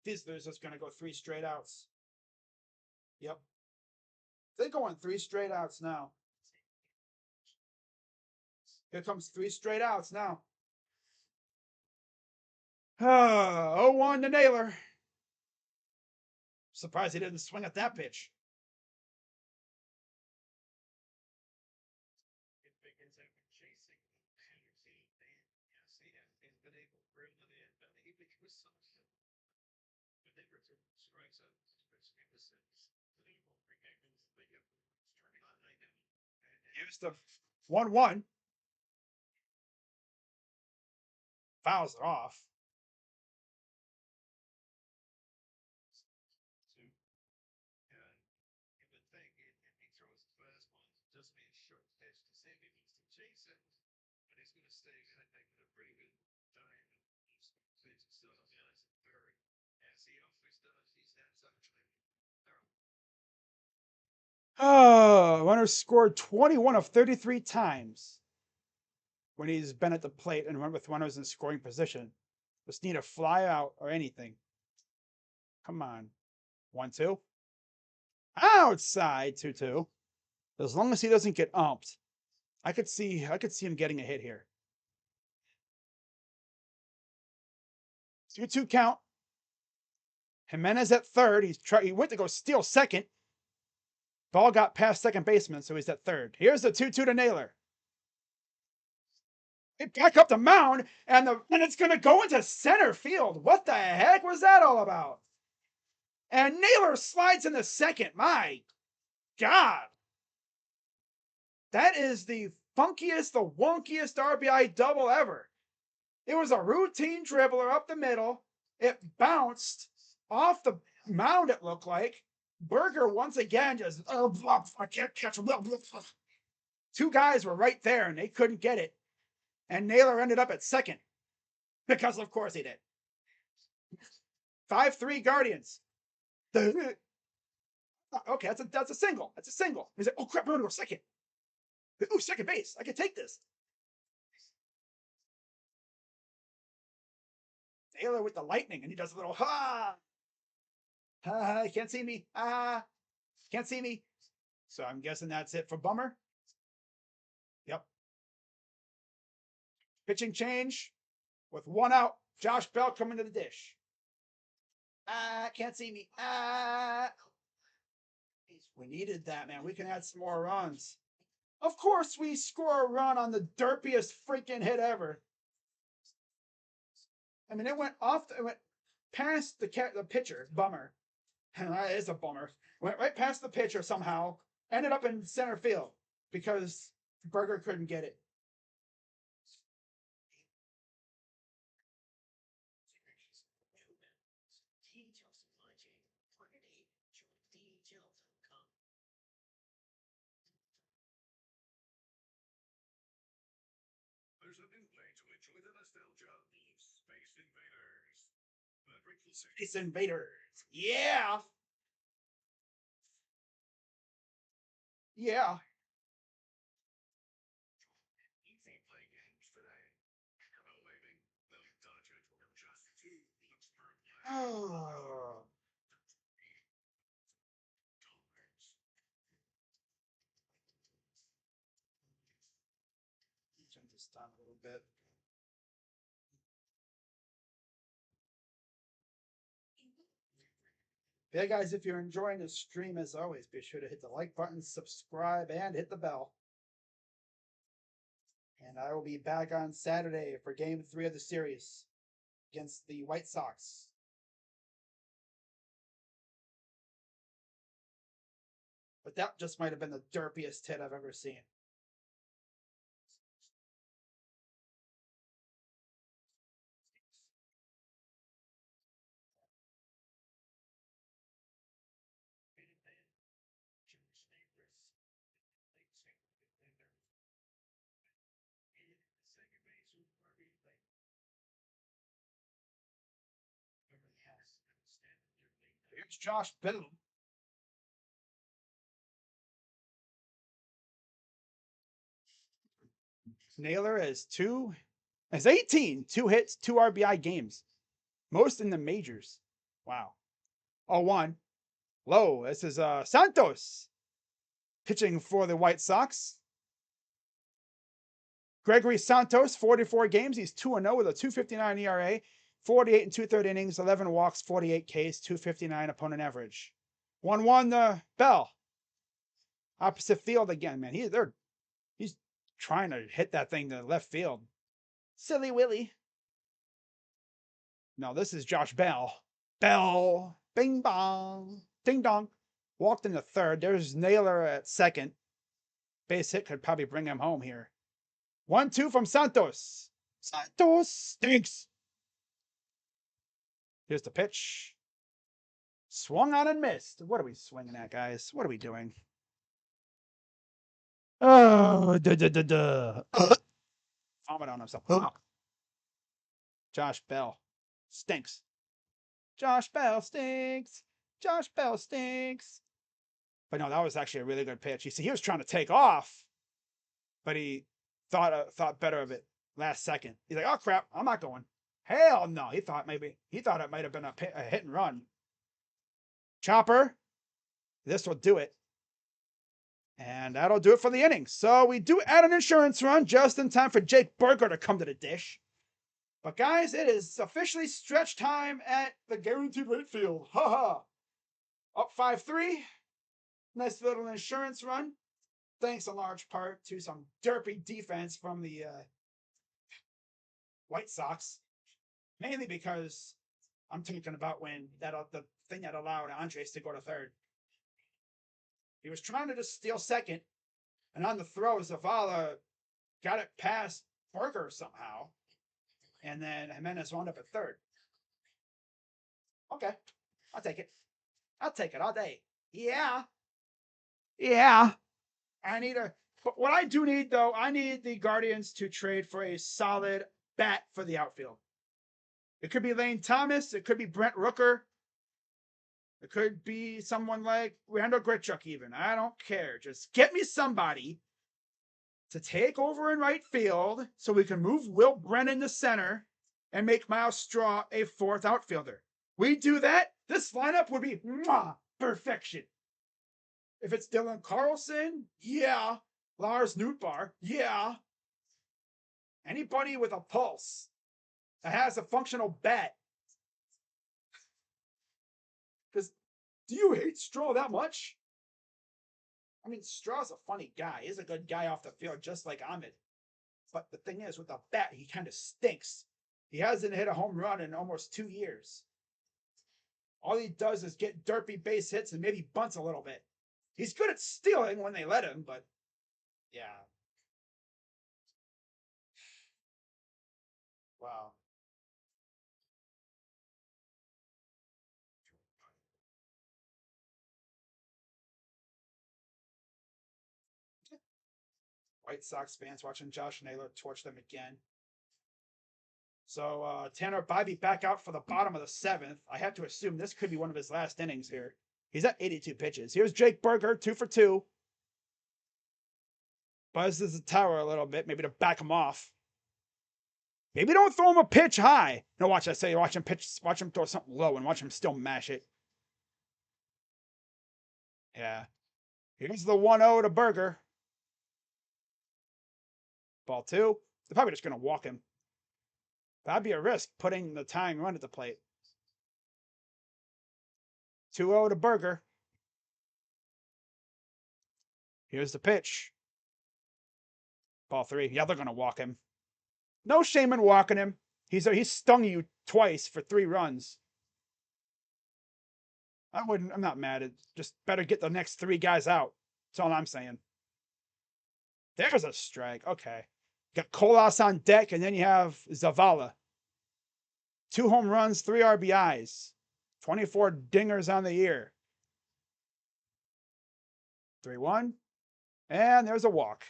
These losers going to go 3 straight outs. Yep. They're going 3 straight outs now. Here comes 3 straight outs now. 0-1 to Naylor. Surprised he didn't swing at that pitch. Here's the 1-1. Fouls it off. Runner scored 21 of 33 times when he's been at the plate and run with runners in scoring position. Just need a fly out or anything. Come on. 1-2. Outside 2-2. As long as he doesn't get umped, I could see him getting a hit here. 2-2 count. Jimenez at third. He went to go steal second. Ball got past second baseman, so he's at third. Here's the 2-2 to Naylor. They back up the mound, and it's going to go into center field. What the heck was that all about? And Naylor slides into second. My God. That is the funkiest, the wonkiest RBI double ever. It was a routine dribbler up the middle. It bounced off the mound, it looked like. Berger once again just, I can't catch him. 2 guys were right there and they couldn't get it. And Naylor ended up at second. Because of course he did. 5-3 Guardians. Okay, that's a single. That's a single. He's like, oh crap, I'm gonna go second. Ooh, second base. I can take this. Taylor with the lightning, and he does a little ha. Ha, you can't see me. Ah, can't see me. So I'm guessing that's it for Bummer. Yep. Pitching change with 1 out. Josh Bell coming to the dish. Ah, can't see me. Ah. We needed that, man. We can add some more runs. Of course, we score a run on the derpiest freaking hit ever. I mean, it went past the pitcher. Bummer. That is a bummer. Went right past the pitcher somehow. Ended up in center field because Berger couldn't get it. There's a new way to enjoy the nostalgia of Space Invaders. Space Invaders. Yeah. Yeah. Easy play games today. No waving, no dodge it, or just Oh. Turn this down a little bit. Yeah, guys, if you're enjoying the stream, as always, be sure to hit the like button, subscribe, and hit the bell. And I will be back on Saturday for Game 3 of the series against the White Sox. But that just might have been the derpiest hit I've ever seen. Here's Josh Bell. Naylor has 18, 2 hits, 2 RBI games. Most in the majors. Wow. 0-1. Low. This is Santos pitching for the White Sox. Gregory Santos, 44 games. He's 2-0 with a 2.59 ERA, 48 and 2/3 innings, 11 walks, 48 Ks, 2.59 opponent average. 1-1 the Bell. Opposite field again, man. He's trying to hit that thing to left field. Silly Willy. No, this is Josh Bell. Bell. Bing bong. Ding dong. Walked into third. There's Naylor at second. Base hit could probably bring him home here. 1-2 from Santos. Santos stinks. Here's the pitch. Swung on and missed. What are we swinging at, guys? What are we doing? Oh, vomit on himself. Josh Bell stinks. Josh Bell stinks. Josh Bell stinks. But no, that was actually a really good pitch. He was trying to take off, but he thought better of it last second. He's like, oh crap, I'm not going. Hell no. He thought it might have been a hit and run. Chopper. This will do it. And that'll do it for the inning. So we do add an insurance run just in time for Jake Berger to come to the dish. But guys, it is officially stretch time at the guaranteed rate field. Ha ha. Up 5-3. Nice little insurance run. Thanks in large part to some derpy defense from the White Sox. Mainly because I'm thinking about when the thing that allowed Andres to go to third. He was trying to just steal second, and on the throw, Zavala got it past Berger somehow, and then Jimenez wound up at third. Okay, I'll take it. I'll take it all day. Yeah. But what I do need, though, I need the Guardians to trade for a solid bat for the outfield. It could be Lane Thomas. It could be Brent Rooker. It could be someone like Randall Grichuk even. I don't care. Just get me somebody to take over in right field so we can move Will Brennan to center and make Miles Straw a fourth outfielder. We do that, this lineup would be perfection. If it's Dylan Carlson, yeah. Lars Nootbaar, yeah. Anybody with a pulse that has a functional bat. Because do you hate Straw that much? I mean, Straw's a funny guy. He's a good guy off the field, just like Ahmed. But the thing is, with the bat, he kind of stinks. He hasn't hit a home run in almost 2 years. All he does is get derpy base hits and maybe bunts a little bit. He's good at stealing when they let him, but yeah. Wow. White Sox fans watching Josh Naylor torch them again. So Tanner Bibee back out for the bottom of the 7th. I have to assume this could be one of his last innings here. He's at 82 pitches. Here's Jake Burger, 2 for 2. Buzzes the tower a little bit, maybe to back him off. Maybe don't throw him a pitch high. No, watch. I say, watch him throw something low and watch him still mash it. Yeah. Here's the 1-0 to Burger. Ball 2. They're probably just going to walk him. That'd be a risk, putting the tying run at the plate. 2-0 to Burger. Here's the pitch. Ball 3. Yeah, they're going to walk him. No shame in walking him. He's stung you twice for 3 runs. I'm not mad. It's just better get the next 3 guys out. That's all I'm saying. There's a strike. Okay. Got Colas on deck, and then you have Zavala. 2 home runs, 3 RBIs. 24 dingers on the year. 3-1. And there's a walk.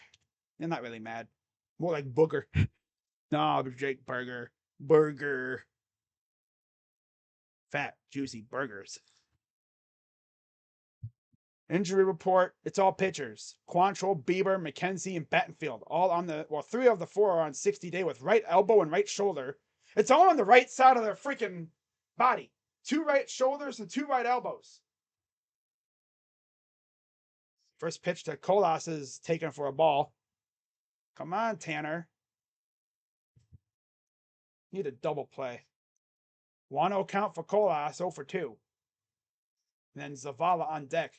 I'm not really mad. More like Booger. No, Jake Burger. Burger. Fat, juicy burgers. Injury report. It's all pitchers. Quantrill, Bieber, McKenzie, and Battenfield. All on the, 3 of the 4 are on 60-day with right elbow and right shoulder. It's all on the right side of their freaking body. 2 right shoulders and 2 right elbows. First pitch to Colas is taken for a ball. Come on, Tanner. Need a double play. 1-0 count for Colas, 0 for 2. And then Zavala on deck.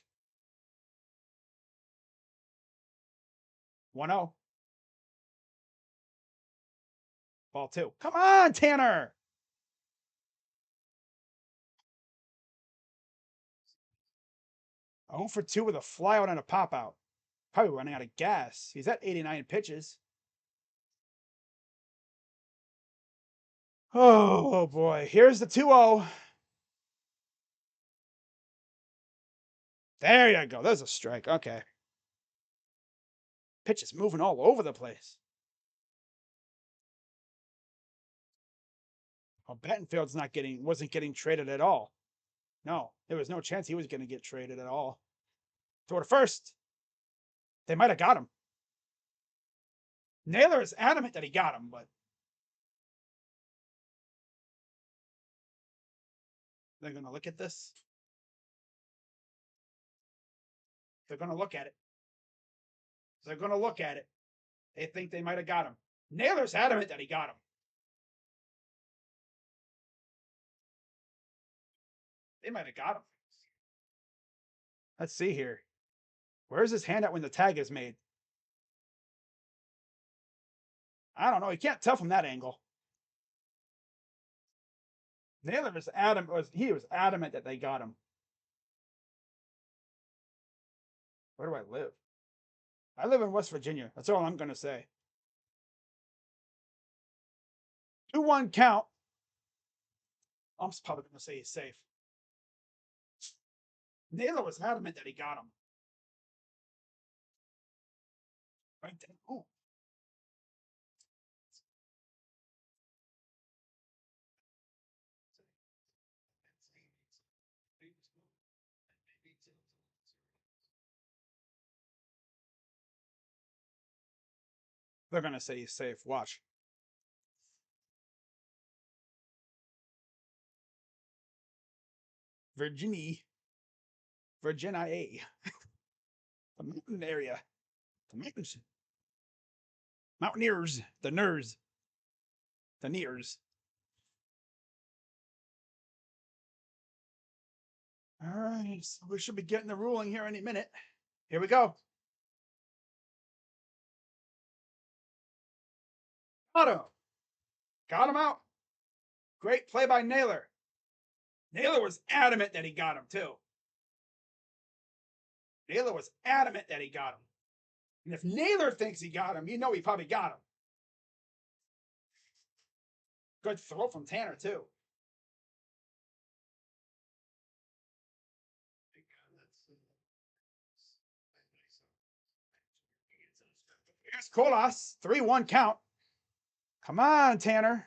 1-0. Ball 2. Come on, Tanner. Oh for 2 with a flyout and a pop out. Probably running out of gas. He's at 89 pitches. Oh boy. Here's the 2-0. There you go. There's a strike. Okay. Pitch is moving all over the place. Well, Battenfield's wasn't getting traded at all. No, there was no chance he was going to get traded at all. Throw to first. They might have got him. Naylor is adamant that he got him, but they're going to look at this. They're going to look at it. They're going to look at it. They think they might have got him. Naylor's adamant that he got him. They might have got him. Let's see here. Where's his hand at when the tag is made? I don't know. You can't tell from that angle. Naylor was adamant that they got him. Where do I live? I live in West Virginia. That's all I'm going to say. 2-1 count. I'm probably going to say he's safe. Naylor was adamant that he got him. Right there. Ooh. They're gonna say he's safe. Watch. Virginia. The mountain area. The mountains. Mountaineers. The nerds. The nears. All right. So we should be getting the ruling here any minute. Here we go. Auto. Got him out. Great play by Naylor. Naylor was adamant that he got him, too. Naylor was adamant that he got him. And if Naylor thinks he got him, you know he probably got him. Good throw from Tanner, too. Here's Colas. 3-1 count. Come on, Tanner.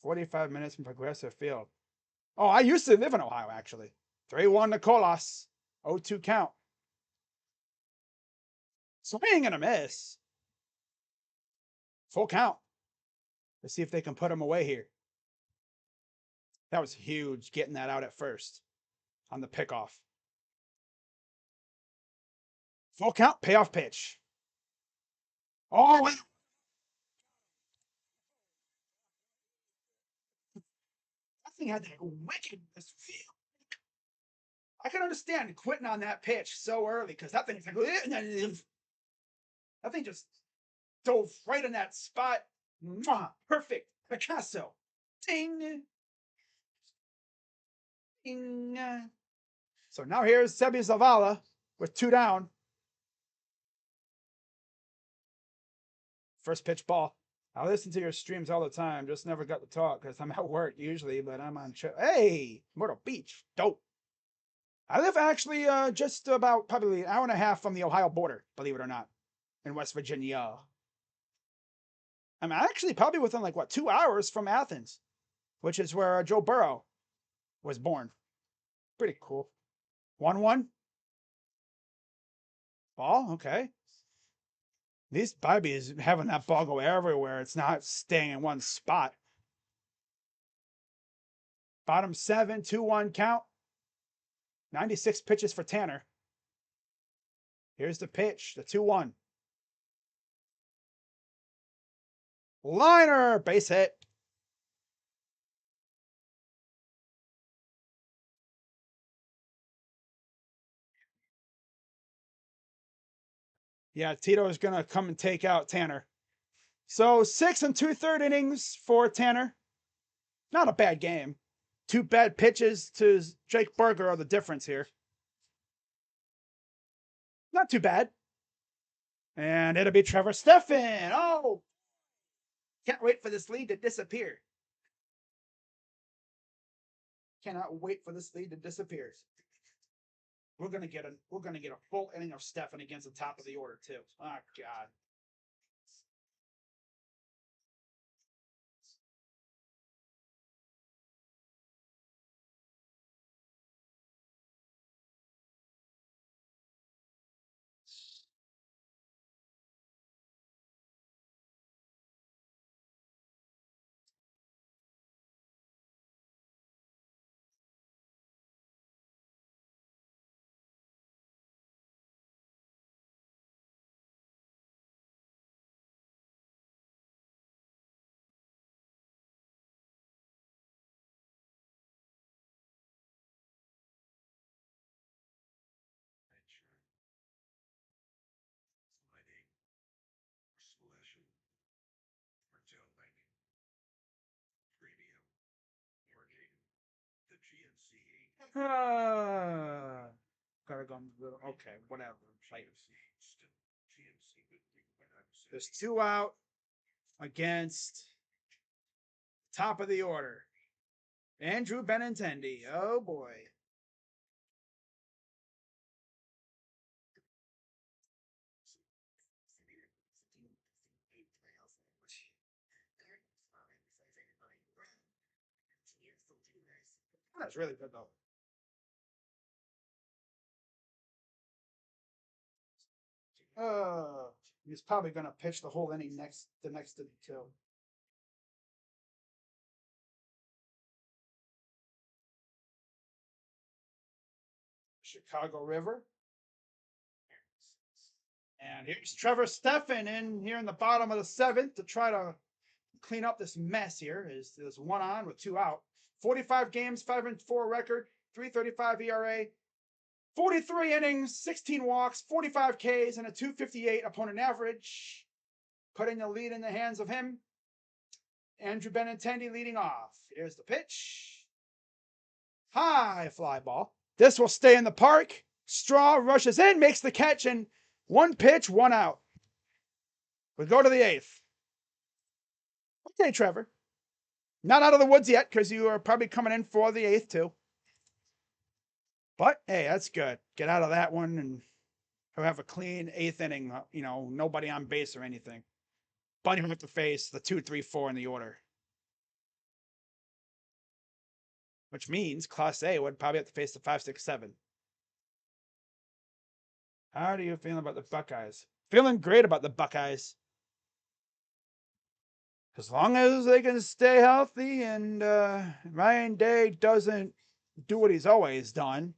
45 minutes from Progressive Field. Oh, I used to live in Ohio, actually. 3-1 to Colas. 0-2 count. Swing and a miss. Full count. Let's see if they can put him away here. That was huge, getting that out at first on the pickoff. Full count, payoff pitch. Oh, that thing had that wickedness feel. I can understand quitting on that pitch so early because that thing's like, that thing just dove right in that spot. Mwah, perfect. Picasso. Ding. Ding. So now here's Sebi Zavala with 2 down. First pitch ball. I listen to your streams all the time. Just never got to talk because I'm at work usually, but I'm on Hey, Myrtle Beach. Dope. I live actually just about probably an hour and a half from the Ohio border, believe it or not, in West Virginia. I'm actually probably within 2 hours from Athens, which is where Joe Burrow was born. Pretty cool. 1-1. Ball, okay. These Bibee is having that ball go everywhere. It's not staying in one spot. Bottom 7, 2-1 count. 96 pitches for Tanner. Here's the pitch, the 2-1. Liner, base hit. Yeah, Tito is going to come and take out Tanner. So 6 2/3 innings for Tanner. Not a bad game. 2 bad pitches to Jake Burger are the difference here. Not too bad. And it'll be Trevor Stephan. Oh, can't wait for this lead to disappear. Cannot wait for this lead to disappear. We're gonna get a full inning of Stephan against the top of the order too. Oh God. Gotta go. Okay, whatever. There's 2 out against top of the order. Andrew Benintendi. Oh boy. That's really good though. You He's probably going to pitch the whole inning the next inning too. Chicago River. And here's Trevor Stephan in here in the bottom of the seventh to try to clean up this mess here. There's one on with two out. 45 games, 5-4 record, 3.35 ERA, 43 innings, 16 walks, 45 Ks, and a 2.58 opponent average. Putting the lead in the hands of him. Andrew Benintendi leading off. Here's the pitch. High fly ball. This will stay in the park. Straw rushes in, makes the catch, and one pitch, one out. We go to the eighth. Okay, Trevor. Not out of the woods yet, because you are probably coming in for the eighth, too. But, hey, that's good. Get out of that one and have a clean eighth inning. Nobody on base or anything. But you have to face the 2, 3, 4 in the order. Which means Class A would probably have to face the 5, 6, 7. How do you feel about the Buckeyes? Feeling great about the Buckeyes. As long as they can stay healthy and Ryan Day doesn't do what he's always done,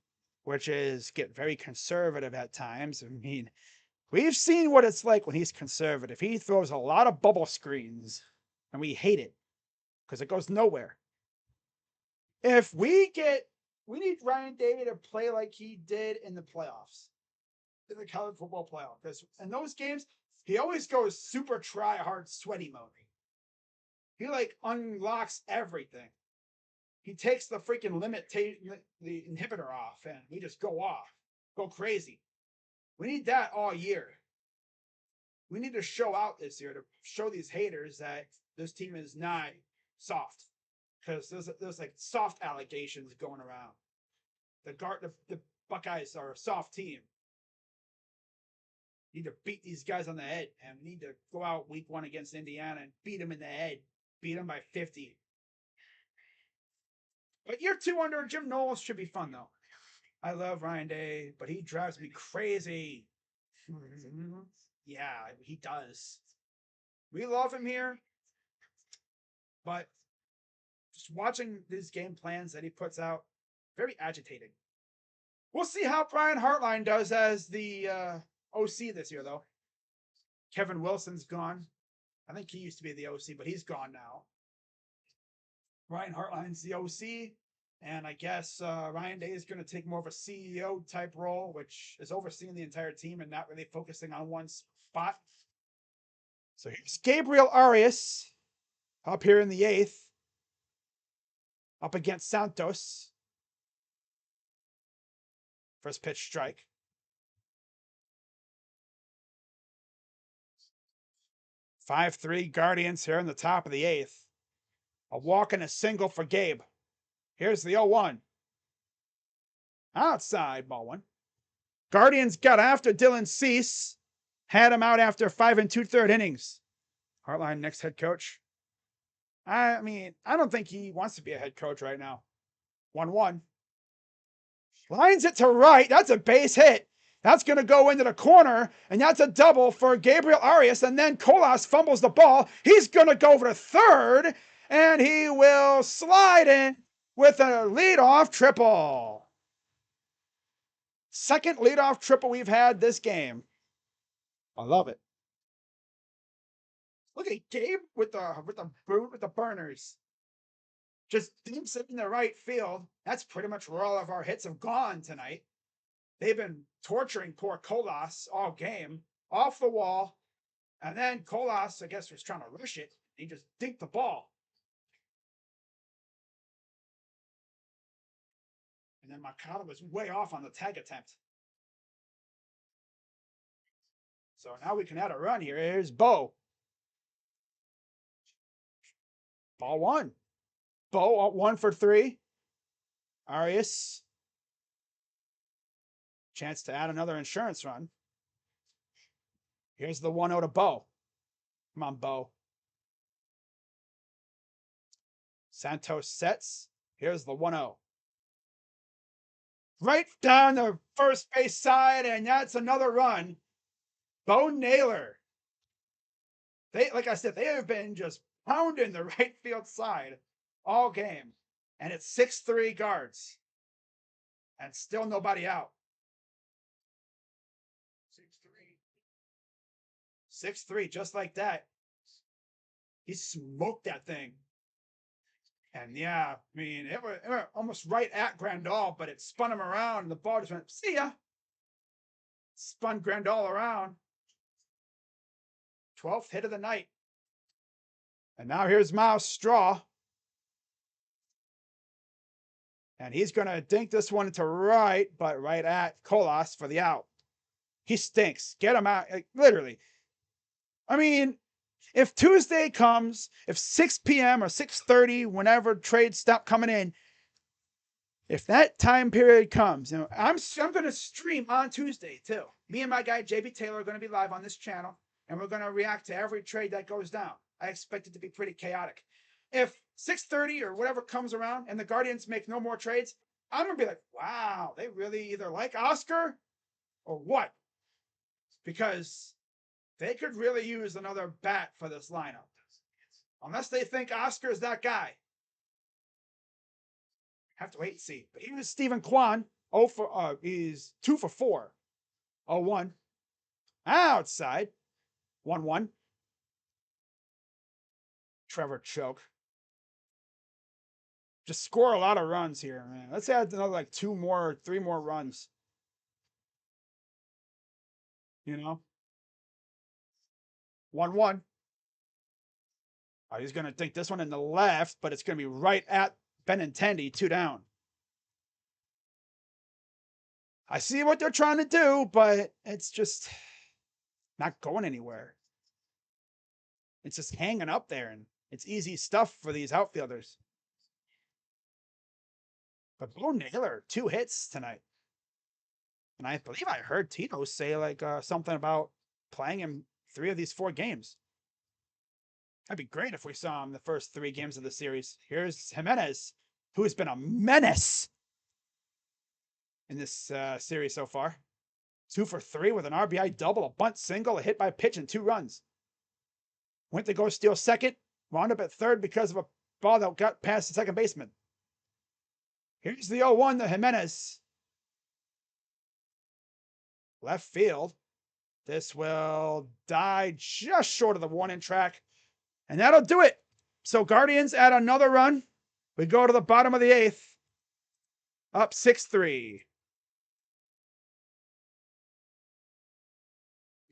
which is get very conservative at times. I mean, we've seen what it's like when he's conservative. He throws a lot of bubble screens, and we hate it because it goes nowhere. If we need Ryan Day to play like he did in the playoffs, in the college football playoff, because in those games, he always goes super try hard sweaty mode. He unlocks everything. He takes the freaking the inhibitor off, and we just go crazy. We need that all year. We need to show out this year to show these haters that this team is not soft, because there's soft allegations going around. The Buckeyes are a soft team. Need to beat these guys on the head, and we need to go out week 1 against Indiana and beat them in the head. Beat them by 50. But year 2 under Jim Knowles should be fun, though. I love Ryan Day, but he drives me crazy. Yeah, he does. We love him here, but just watching these game plans that he puts out, very agitating. We'll see how Brian Hartline does as the OC this year, though. Kevin Wilson's gone. I think he used to be the OC, but he's gone now. Ryan Hartline's the OC, and I guess Ryan Day is going to take more of a CEO type role, which is overseeing the entire team and not really focusing on one spot. So here's Gabriel Arias up here in the 8th, up against Santos. First pitch strike. 5-3 Guardians here in the top of the 8th. A walk and a single for Gabe. Here's the 0-1. Outside, ball 1. Guardians got after Dylan Cease. Had him out after 5 2/3 innings. Hartline, next head coach. I mean, I don't think he wants to be a head coach right now. 1-1. Lines it to right. That's a base hit. That's going to go into the corner, and that's a double for Gabriel Arias, and then Colas fumbles the ball. He's going to go over to third, and he will slide in with a leadoff triple. Second leadoff triple we've had this game. I love it. Look at Gabe with the burners. Just dimps it in the right field. That's pretty much where all of our hits have gone tonight. They've been torturing poor Colas all game, off the wall. And then Colas, I guess, was trying to rush it. He just dinked the ball. And then Mercado was way off on the tag attempt. So now we can add a run here. Here's Bo. Ball 1. Bo 1 for 3. Arias. Chance to add another insurance run. Here's the 1-0 to Bo. Come on, Bo. Santos sets. Here's the 1-0. Right down the first base side, and that's another run. Bo Naylor They, like I said, they have been just pounding the right field side all game. And it's 6-3 guards. And still nobody out. 6-3. 6-3, just like that. He smoked that thing. And yeah, I mean, it was almost right at Grandal, but it spun him around and the ball just went, see ya. Spun Grandal around. 12th hit of the night. And now here's Miles Straw. And he's going to dink this one to right, but right at Colas for the out. He stinks. Get him out. Like, literally. I mean, if Tuesday comes, if 6 p.m. or 6:30, whenever trades stop coming in, if that time period comes, I'm going to stream on Tuesday too. Me and my guy JB Taylor are going to be live on this channel, and we're going to react to every trade that goes down. I expect it to be pretty chaotic. If 6:30 or whatever comes around and the Guardians make no more trades, I'm going to be like, wow, they really either like Oscar or what? Because they could really use another bat for this lineup. Unless they think Oscar is that guy. Have to wait and see. But even Stephen Kwan, he's 2 for 4. 0-1. Outside. 1-1. Trevor choke. Just score a lot of runs here, man. Let's add another like 3 more runs. You know? 1-1. Oh, he's going to take this one in the left, but it's going to be right at Benintendi, 2 down. I see what they're trying to do, but it's just not going anywhere. It's just hanging up there, and it's easy stuff for these outfielders. But Bo Naylor, 2 hits tonight. And I believe I heard Tito say like something about playing him 3 of these 4 games. That'd be great if we saw him the first 3 games of the series. Here's Jimenez, who has been a menace in this series so far. 2 for 3 with an RBI double, a bunt single, a hit by pitch, and 2 runs. Went to go steal second, wound up at third because of a ball that got past the second baseman. Here's the 0-1 to Jimenez. Left field. This will die just short of the 1-in track. And that'll do it. So Guardians add another run. We go to the bottom of the 8th. Up 6-3.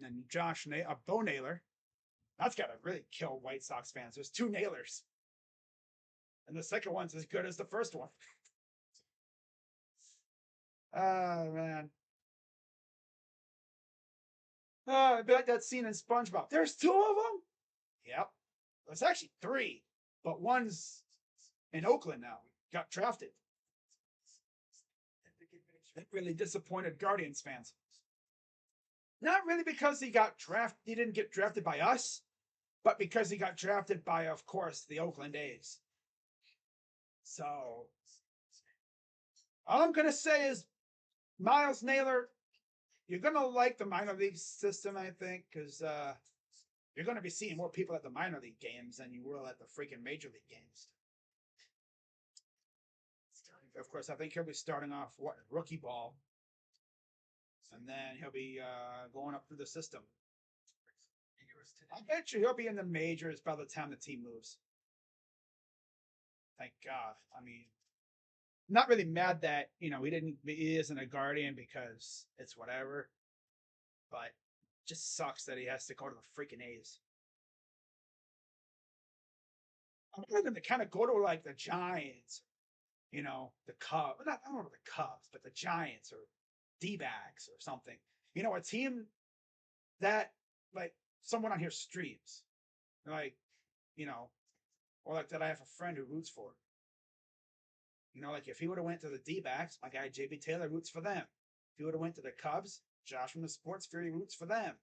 And Bo Naylor. That's got to really kill White Sox fans. There's 2 Naylors. And the second one's as good as the first one. Oh, man. Oh, it'd be like that scene in SpongeBob. There's 2 of them? Yep. There's actually 3. But one's in Oakland now. Got drafted. That really disappointed Guardians fans. Not really because he didn't get drafted by us, but because he got drafted by, of course, the Oakland A's. So, all I'm going to say is, Miles Naylor, you're going to like the minor league system, I think, because you're going to be seeing more people at the minor league games than you will at the freaking major league games. Of course, I think he'll be starting off rookie ball. And then he'll be going up through the system. I bet you he'll be in the majors by the time the team moves. Thank God. I mean, not really mad that, he isn't a Guardian because it's whatever. But just sucks that he has to go to the freaking A's. I want him to kind of go to like the Giants, the Cubs. I don't know the Cubs, but the Giants or D-backs or something. A team that like someone on here streams. Like, or like that I have a friend who roots for. Like if he would have went to the D-backs, my guy JB Taylor roots for them. If he would have went to the Cubs, Josh from the Sports Fury roots for them.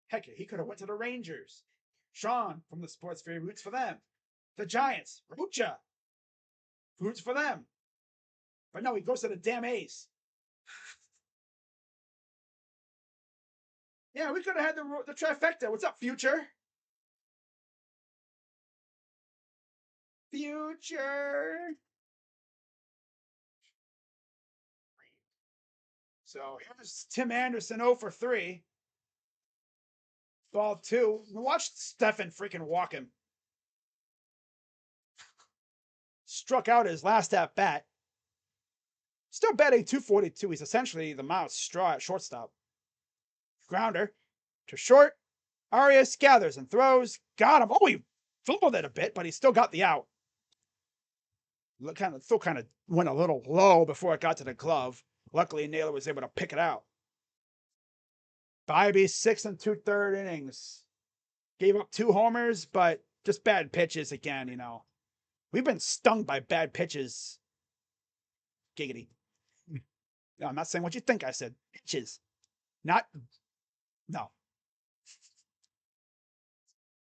Heck, he could have went to the Rangers. Sean from the Sports Fury roots for them. The Giants, Rucha, roots for them. But no, he goes to the damn A's. Yeah, we could have had the trifecta. What's up, Future? Future. So here's Tim Anderson 0 for 3. Ball 2. Watch Stefan freaking walk him. Struck out his last at bat. Still batting 242. He's essentially the Miles Straw at shortstop. Grounder to short. Arias gathers and throws. Got him. Oh, he fumbled it a bit, but he still got the out. Still kind of went a little low before it got to the glove. Luckily, Naylor was able to pick it out. Bibee 6 2/3 innings. Gave up 2 homers, but just bad pitches again, you know. We've been stung by bad pitches. Giggity. No, I'm not saying what you think I said. Pitches. Not. No.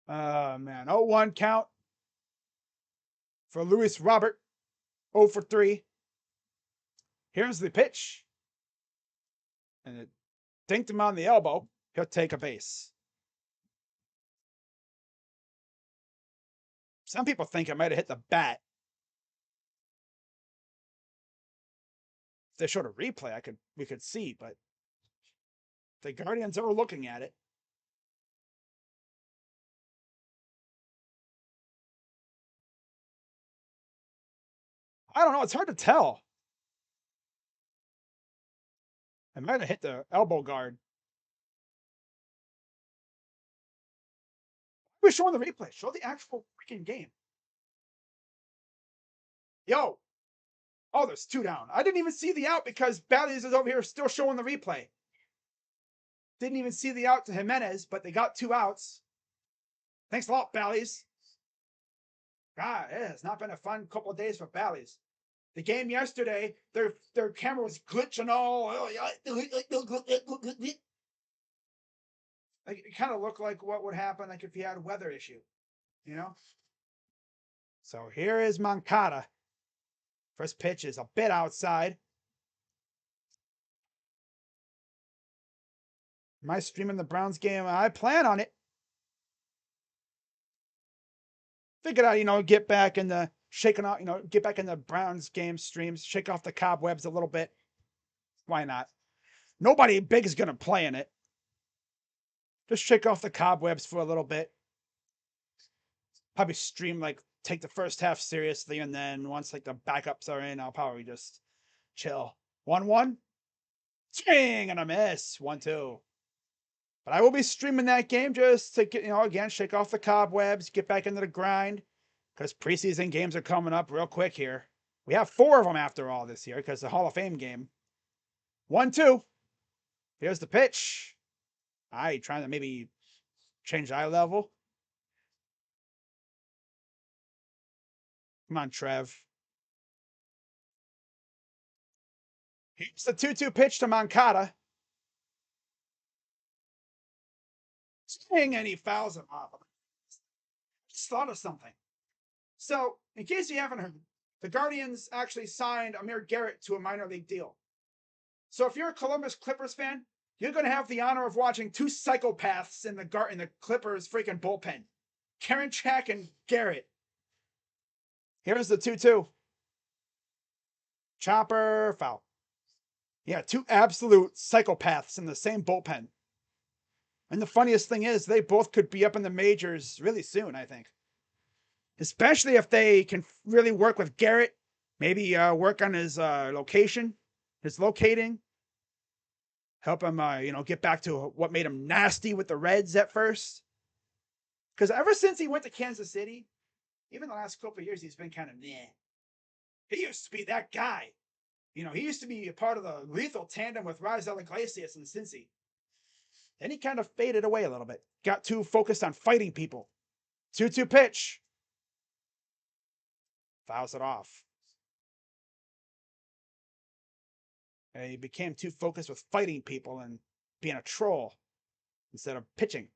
Man. 0-1 count for Luis Robert. 0 for 3. Here's the pitch. And it dinked him on the elbow. He'll take a base. Some people think it might have hit the bat. If they showed a replay, we could see, but the Guardians are looking at it. I don't know. It's hard to tell. It might have hit the elbow guard. We're showing the replay. Show the actual freaking game. Yo. Oh, there's 2 down. I didn't even see the out because Bally's is over here still showing the replay. Didn't even see the out to Jimenez, but they got 2 outs. Thanks a lot, Bally's. God, it has not been a fun couple of days for Bally's. The game yesterday, their camera was glitching all. Like, it kind of looked like what would happen like if you had a weather issue, you know? So here is Moncada. First pitch is a bit outside. Am I streaming the Browns game? I plan on it. Figured out, get back in the shaking off, get back in the Browns game streams, shake off the cobwebs a little bit. Why not? Nobody big is going to play in it. Just shake off the cobwebs for a little bit. Probably stream, take the first half seriously, and then once, the backups are in, I'll probably just chill. 1-1. Swing and a miss. 1-2. But I will be streaming that game just to get, again, shake off the cobwebs, get back into the grind, because preseason games are coming up real quick here. We have 4 of them after all this year because the Hall of Fame game. 1-2. Here's the pitch. Trying to maybe change eye level. Come on, Trev. Here's the 2-2 pitch to Moncada. Swing, and he fouls him off. I just thought of something. So, in case you haven't heard, the Guardians actually signed Amir Garrett to a minor league deal. So if you're a Columbus Clippers fan, you're going to have the honor of watching 2 psychopaths in the Clippers freaking bullpen. Karinchak and Garrett. Here's the 2-2. Chopper, foul. Yeah, 2 absolute psychopaths in the same bullpen. And the funniest thing is, they both could be up in the majors really soon, I think. Especially if they can really work with Garrett. Maybe work on his location, his locating. Help him, get back to what made him nasty with the Reds at first. Because ever since he went to Kansas City, even the last couple of years, he's been kind of meh. He used to be that guy. He used to be a part of the lethal tandem with Raisel Iglesias in Cincy. Then he kind of faded away a little bit. Got too focused on fighting people. 2-2 pitch. Fouls it off. And he became too focused with fighting people and being a troll instead of pitching.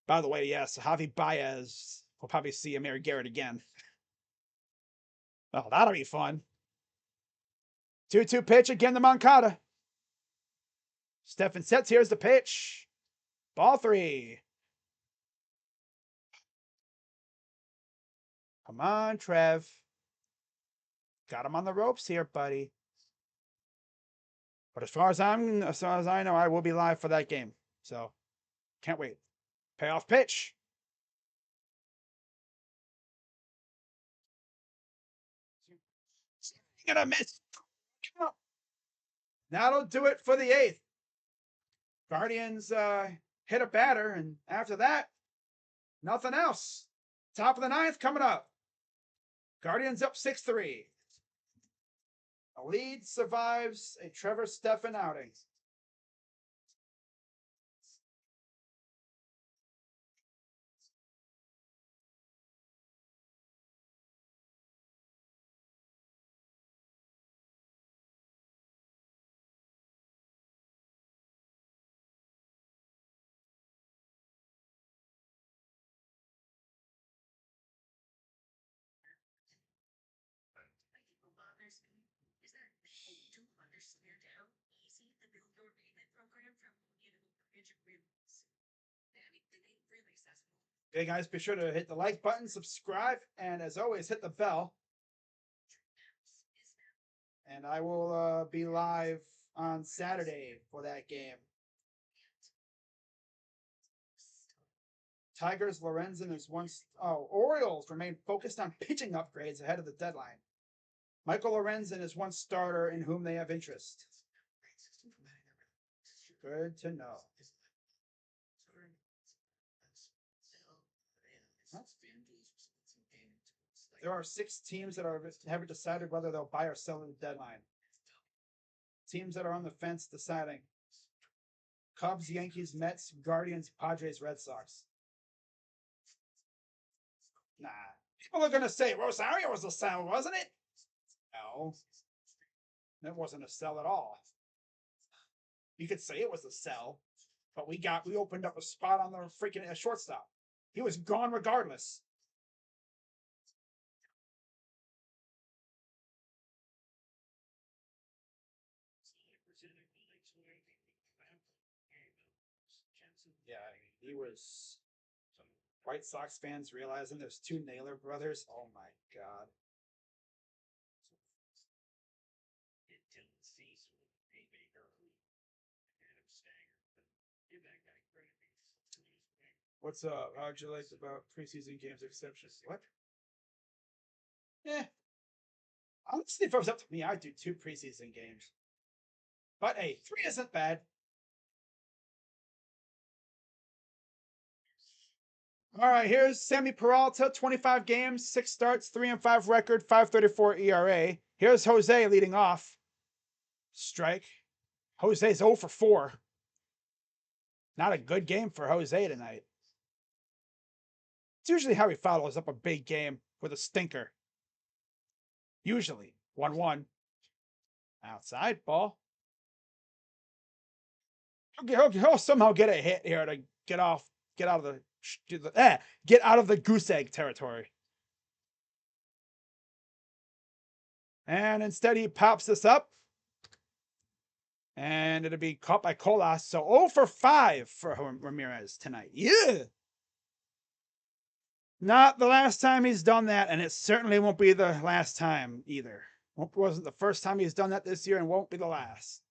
By the way, yes, Javi Baez will probably see Amir Garrett again. Oh, that'll be fun. 2-2 pitch again to Moncada. Stefan sets. Here's the pitch. Ball 3. Come on, Trev. Got him on the ropes here, buddy. But as far as I know, I will be live for that game. So can't wait. Payoff pitch. Gonna miss. That'll do it for the 8th. Guardians hit a batter, and after that, nothing else. Top of the 9th coming up. Guardians up 6-3. A lead survives a Trevor Stephan outing. Okay, guys, be sure to hit the like button, subscribe, and as always, hit the bell. And I will be live on Saturday for that game. Tigers, Lorenzen is once. Orioles remain focused on pitching upgrades ahead of the deadline. Michael Lorenzen is one starter in whom they have interest. Good to know. There are 6 teams that haven't decided whether they'll buy or sell at the deadline. Teams that are on the fence deciding: Cubs, Yankees, Mets, Guardians, Padres, Red Sox. Nah. People are going to say Rosario was a sell, wasn't it? No. That wasn't a sell at all. You could say it was a sell, but we opened up a spot on the freaking shortstop. He was gone regardless. Yeah, he was. White Sox fans realizing there's 2 Naylor brothers. Oh my god. What's up? How'd you like about preseason games exceptions? What? Honestly, if it was up to me, I'd do 2 preseason games. But hey, 3 isn't bad. All right, here's Sammy Peralta, 25 games, 6 starts, 3-5 record, 5.34 ERA. Here's Jose leading off. Strike. Jose's 0 for 4. Not a good game for Jose tonight. It's usually how he follows up a big game with a stinker. Usually 1-1. Outside ball. He'll somehow get a hit here to get out of the goose egg territory. And instead he pops this up. And it'll be caught by Colas. So 0 for 5 for Ramirez tonight. Yeah. Not the last time he's done that, and it certainly won't be the last time either. Wasn't the first time he's done that this year, and won't be the last.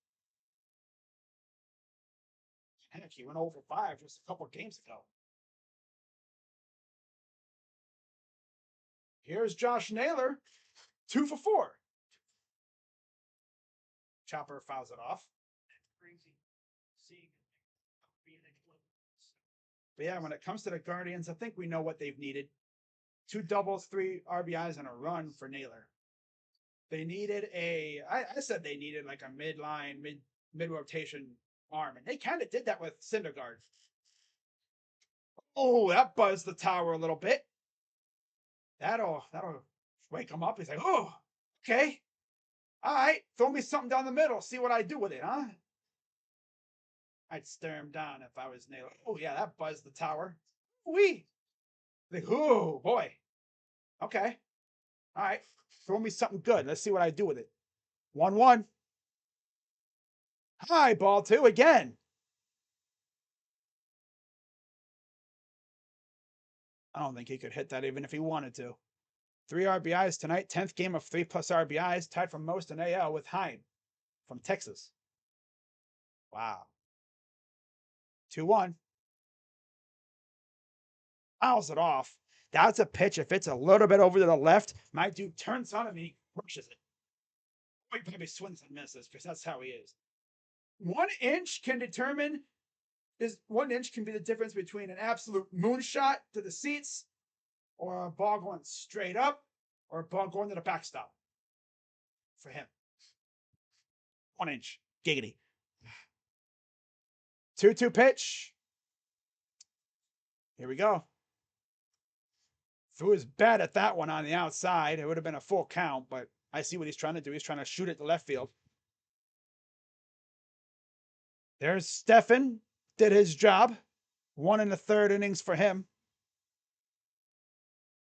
Heck, he went 0 for 5 just a couple of games ago. Here's Josh Naylor, 2 for 4. Chopper fouls it off. But yeah, when it comes to the Guardians, I think we know what they've needed. 2 doubles, 3 RBIs, and a run for Naylor. They needed I said they needed like a mid-line, mid-rotation arm, and they kind of did that with Syndergaard. Oh, that buzzed the tower a little bit. That'll wake him up. He's like, oh, okay. All right, throw me something down the middle. See what I do with it, huh? I'd stare him down if I was Naylor. Oh, yeah, that buzzed the tower. Wee. Like, oh, boy. Okay. All right, throw me something good. Let's see what I do with it. 1-1. High ball, 2 again. I don't think he could hit that even if he wanted to. 3 RBIs tonight. 10th game of 3+ RBIs. Tied for most in AL with Hyde from Texas. Wow. 2-1. Fouls it off. That's a pitch. If it's a little bit over to the left, my dude turns on him and he crushes it. He probably swings and misses because that's how he is. 1 inch can determine, 1 inch can be the difference between an absolute moonshot to the seats or a ball going straight up or a ball going to the backstop for him. 1 inch. Giggity. 2-2 pitch. Here we go. Threw his bat at that one on the outside. It would have been a full count, but I see what he's trying to do. He's trying to shoot it to left field. There's Stefan. Did his job. 1 1/3 innings for him.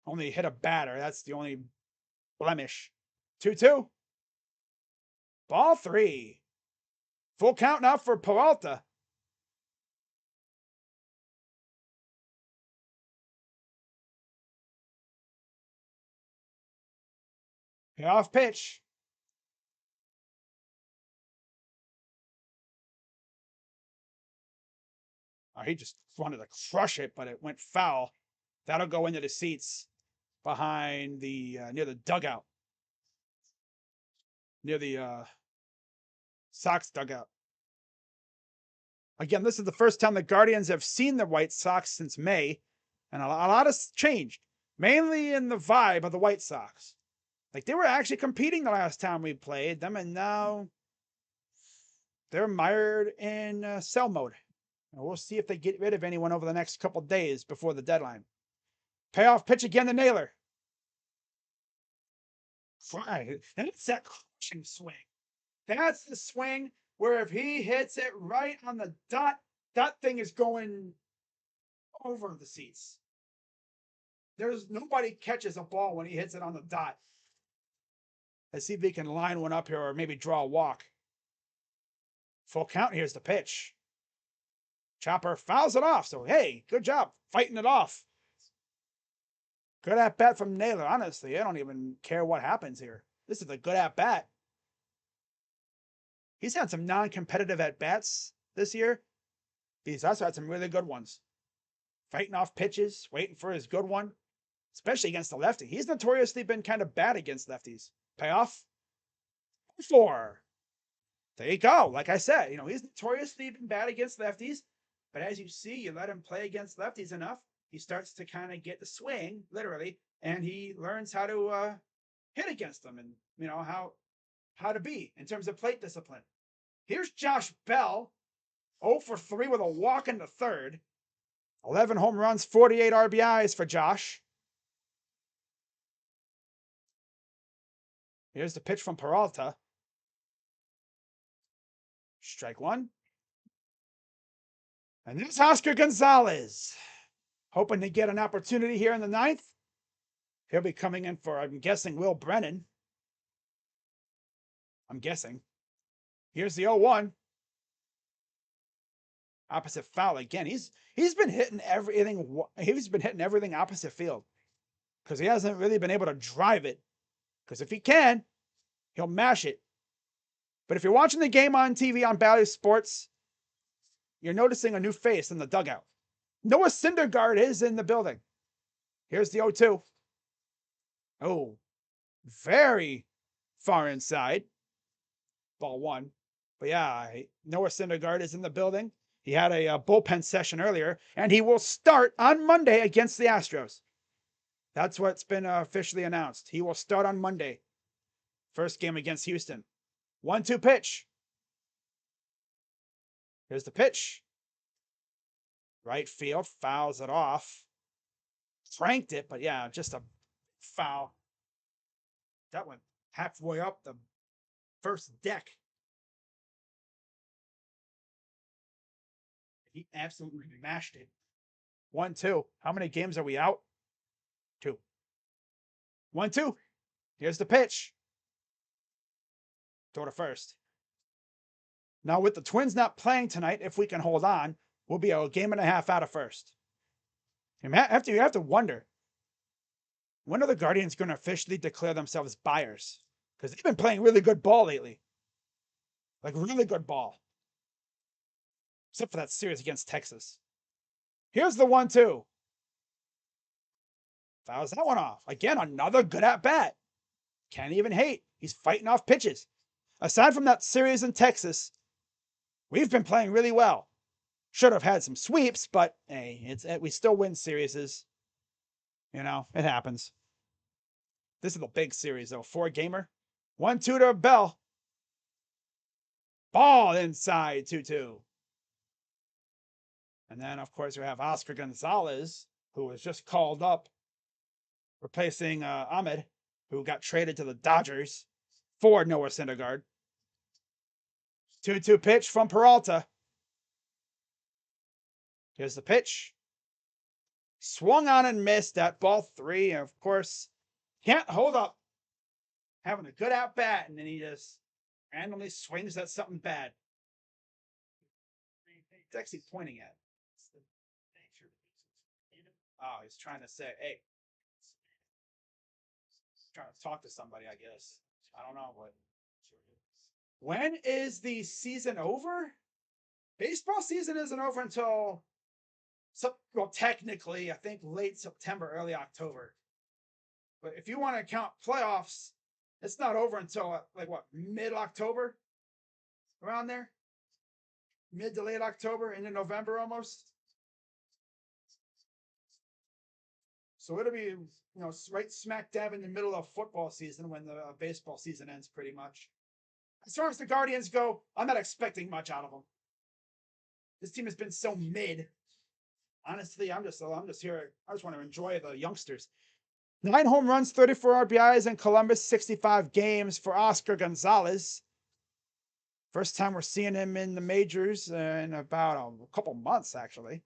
Only hit a batter. That's the only blemish. 2-2. Ball 3. Full count now for Peralta. Payoff pitch. Oh, he just wanted to crush it, but it went foul. That'll go into the seats behind the near the dugout, near the Sox dugout. Again, this is the first time the Guardians have seen the White Sox since May, and a lot has changed, mainly in the vibe of the White Sox. Like, they were actually competing the last time we played them, and now they're mired in sell mode. And we'll see if they get rid of anyone over the next couple days before the deadline. Payoff pitch again to Naylor. That's that crushing swing. That's the swing where if he hits it right on the dot, that thing is going over the seats. There's nobody catches a ball when he hits it on the dot. Let's see if he can line one up here or maybe draw a walk. Full count. Here's the pitch. Chopper fouls it off. So, hey, good job fighting it off. Good at bat from Naylor. Honestly, I don't even care what happens here. This is a good at bat. He's had some non-competitive at bats this year. He's also had some really good ones. Fighting off pitches, waiting for his good one, especially against the lefty. He's notoriously been kind of bad against lefties. Payoff. 4. There you go. Like I said, he's notoriously been bad against lefties. But as you see, you let him play against lefties enough, he starts to kind of get the swing, literally, and he learns how to hit against them and, how to be in terms of plate discipline. Here's Josh Bell, 0 for 3 with a walk in the third. 11 home runs, 48 RBIs for Josh. Here's the pitch from Peralta. Strike 1. And there's Oscar Gonzalez. Hoping to get an opportunity here in the 9th. He'll be coming in for, I'm guessing, Will Brennan. I'm guessing. Here's the 0-1. Opposite foul again. He's been hitting everything. He's been hitting everything opposite field because he hasn't really been able to drive it. Because if he can, he'll mash it. But if you're watching the game on TV on Bally Sports, you're noticing a new face in the dugout. Noah Syndergaard is in the building. Here's the 0-2. Oh, very far inside. Ball 1. But yeah, Noah Syndergaard is in the building. He had a bullpen session earlier, and he will start on Monday against the Astros. That's what's been officially announced. He will start on Monday. First game against Houston. 1-2 pitch. Here's the pitch. Right field, fouls it off. Franked it, but yeah, just a foul. That went halfway up the first deck. He absolutely mashed it. 1-2. How many games are we out? 2. 1-2. Here's the pitch. Throw to first. Now, with the Twins not playing tonight, if we can hold on, we'll be a game and a half out of first. You have to wonder. when are the Guardians going to officially declare themselves buyers? Because they've been playing really good ball lately. Like, really good ball. Except for that series against Texas. Here's the 1-2. Fouls that one off. Again, another good at bat. Can't even hate. He's fighting off pitches. Aside from that series in Texas, we've been playing really well. Should have had some sweeps, but hey, we still win series. You know, it happens. This is the big series, though. 4-gamer. 1-2 to Bell. Ball inside, 2-2. And then, of course, we have Oscar Gonzalez, who was just called up, replacing Ahmed, who got traded to the Dodgers for Noah Syndergaard. 2-2 pitch from Peralta. Here's the pitch. Swung on and missed at ball 3. And of course, can't hold up. Having a good at bat, and then he just randomly swings at something bad. He's actually pointing at. Oh, he's trying to say, hey. Trying to talk to somebody, I guess. I don't know what. When is the season over? Baseball season isn't over until, well, technically, I think late September, early October. But if you want to count playoffs, it's not over until like what, mid-October? Around there? Mid to late October, into November almost. So it'll be, right smack dab in the middle of football season when the baseball season ends, pretty much. As far as the Guardians go, I'm not expecting much out of them. This team has been so mid. Honestly, I'm just here. I just want to enjoy the youngsters. 9 home runs, 34 RBIs in Columbus, 65 games for Oscar Gonzalez. First time we're seeing him in the majors in about a couple months, actually.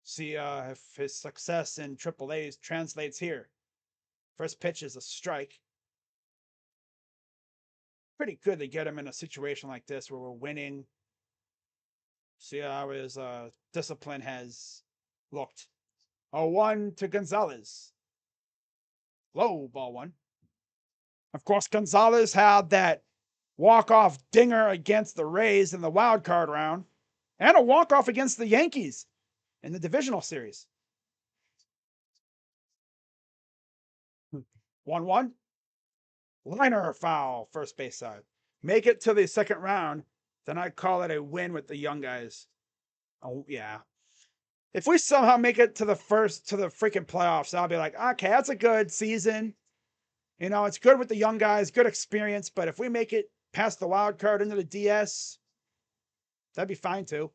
See if his success in AAA translates here. First pitch is a strike. Pretty good to get him in a situation like this where we're winning. See how his discipline has looked. 0-1 to Gonzalez. Low ball 1. Of course, Gonzalez had that walk-off dinger against the Rays in the wild card round, and a walk-off against the Yankees in the divisional series. 1-1. Liner foul, first base side. Make it to the second round, then I'd call it a win with the young guys. Oh, yeah. If we somehow make it to the freaking playoffs, I'll be like, okay, that's a good season. It's good with the young guys, good experience. But if we make it past the wild card into the DS, that'd be fine too.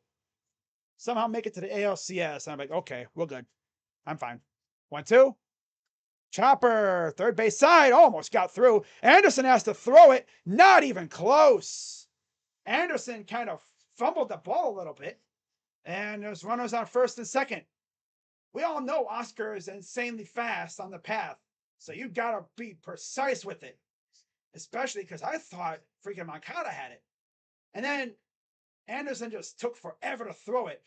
Somehow make it to the ALCS, and I'm like, okay, we're good. I'm fine. 1-2. Chopper, third base side, almost got through. Anderson has to throw it, not even close. Anderson kind of fumbled the ball a little bit. And there's runners on first and second. We all know Oscar is insanely fast on the path. So you got to be precise with it. Especially because I thought freaking Moncada had it. And then Anderson just took forever to throw it.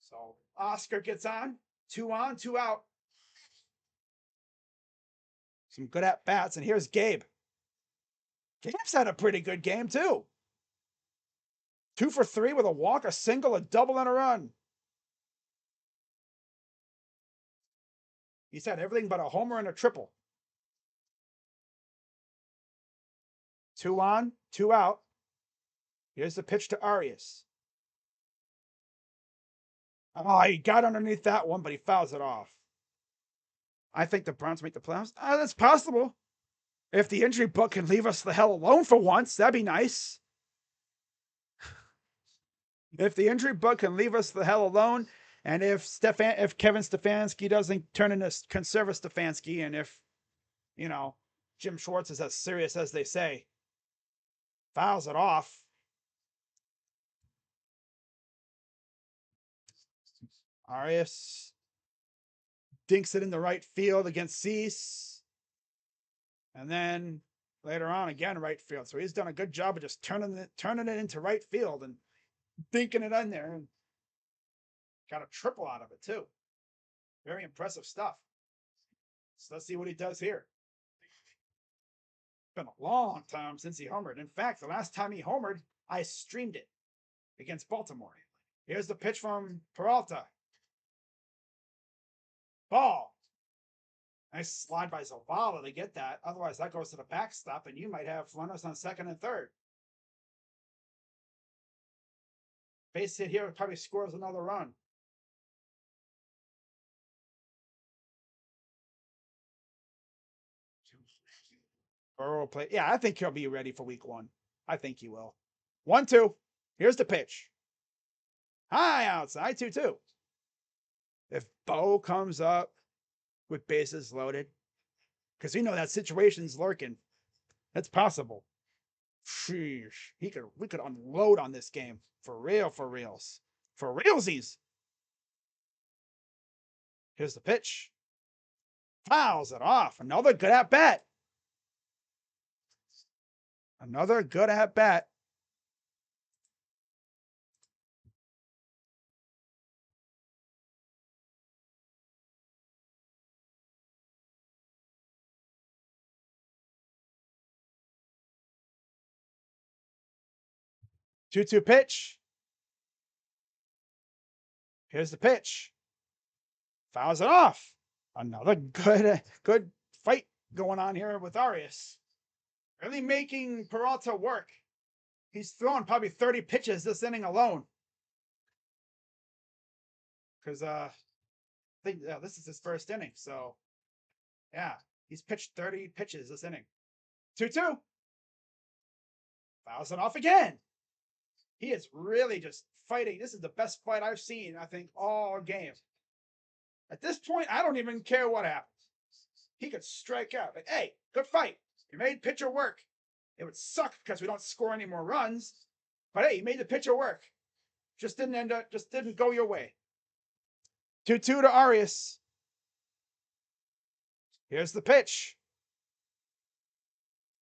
So Oscar gets on. 2 on, 2 out. Some good at-bats. And here's Gabe. Gabe's had a pretty good game, too. 2 for 3 with a walk, a single, a double, and a run. He's had everything but a homer and a triple. 2 on, 2 out. Here's the pitch to Arias. Oh, he got underneath that one, but he fouls it off. I think the Browns make the playoffs. That's possible. If the injury book can leave us the hell alone for once, that'd be nice. If the injury bug can leave us the hell alone, and if Kevin Stefanski doesn't turn into conservative Stefanski, and if, Jim Schwartz is as serious as they say, fouls it off. Arias dinks it in the right field against Cease. And then later on, again, right field. So he's done a good job of just turning it into right field and dinking it in there. Got a triple out of it, too. Very impressive stuff. So let's see what he does here. It's been a long time since he homered. In fact, the last time he homered, I streamed it against Baltimore. Here's the pitch from Peralta. Ball. Nice slide by Zavala to get that. Otherwise, that goes to the backstop, and you might have runners on second and third. Base hit here probably scores another run. Burrow play. Yeah, I think he'll be ready for week 1. I think he will. 1-2. Here's the pitch. High outside, 2-2. If Bo comes up with bases loaded, because we know that situation's lurking, that's possible. Sheesh. We could unload on this game. For real, for reals. For realsies. Here's the pitch. Fouls it off. Another good at bat. Another good at bat. Two-two pitch. Here's the pitch. Fouls it off. Another good fight going on here with Arias. Really making Peralta work. He's thrown probably 30 pitches this inning alone. Because I think this is his first inning. So, yeah, he's pitched 30 pitches this inning. 2-2. Fouls it off again. He is really just fighting. This is the best fight I've seen, I think, all game. At this point, I don't even care what happens. He could strike out. Like, hey, good fight. You made pitcher work. It would suck because we don't score any more runs. But hey, you made the pitcher work. Just didn't go your way. 2-2 to Arias. Here's the pitch.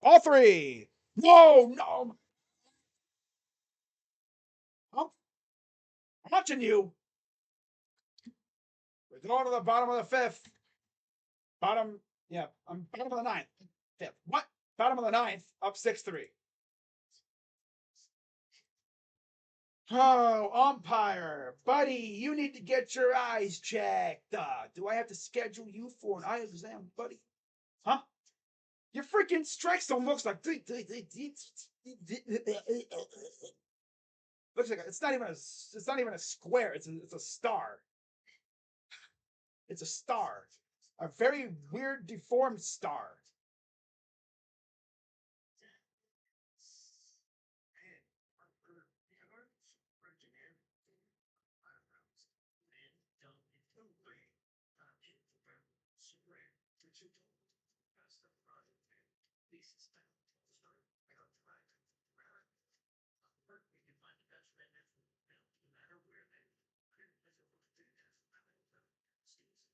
All 3. Whoa, no. I'm watching you. We're going to the bottom of the 5th. Bottom of the 9th. 5th. What? Bottom of the 9th, up 6-3. Oh, umpire. Buddy, you need to get your eyes checked. Do I have to schedule you for an eye exam, buddy? Huh? Your freaking strike zone looks like... Looks like it's not even a square. It's a star. It's a star. A very weird, deformed star.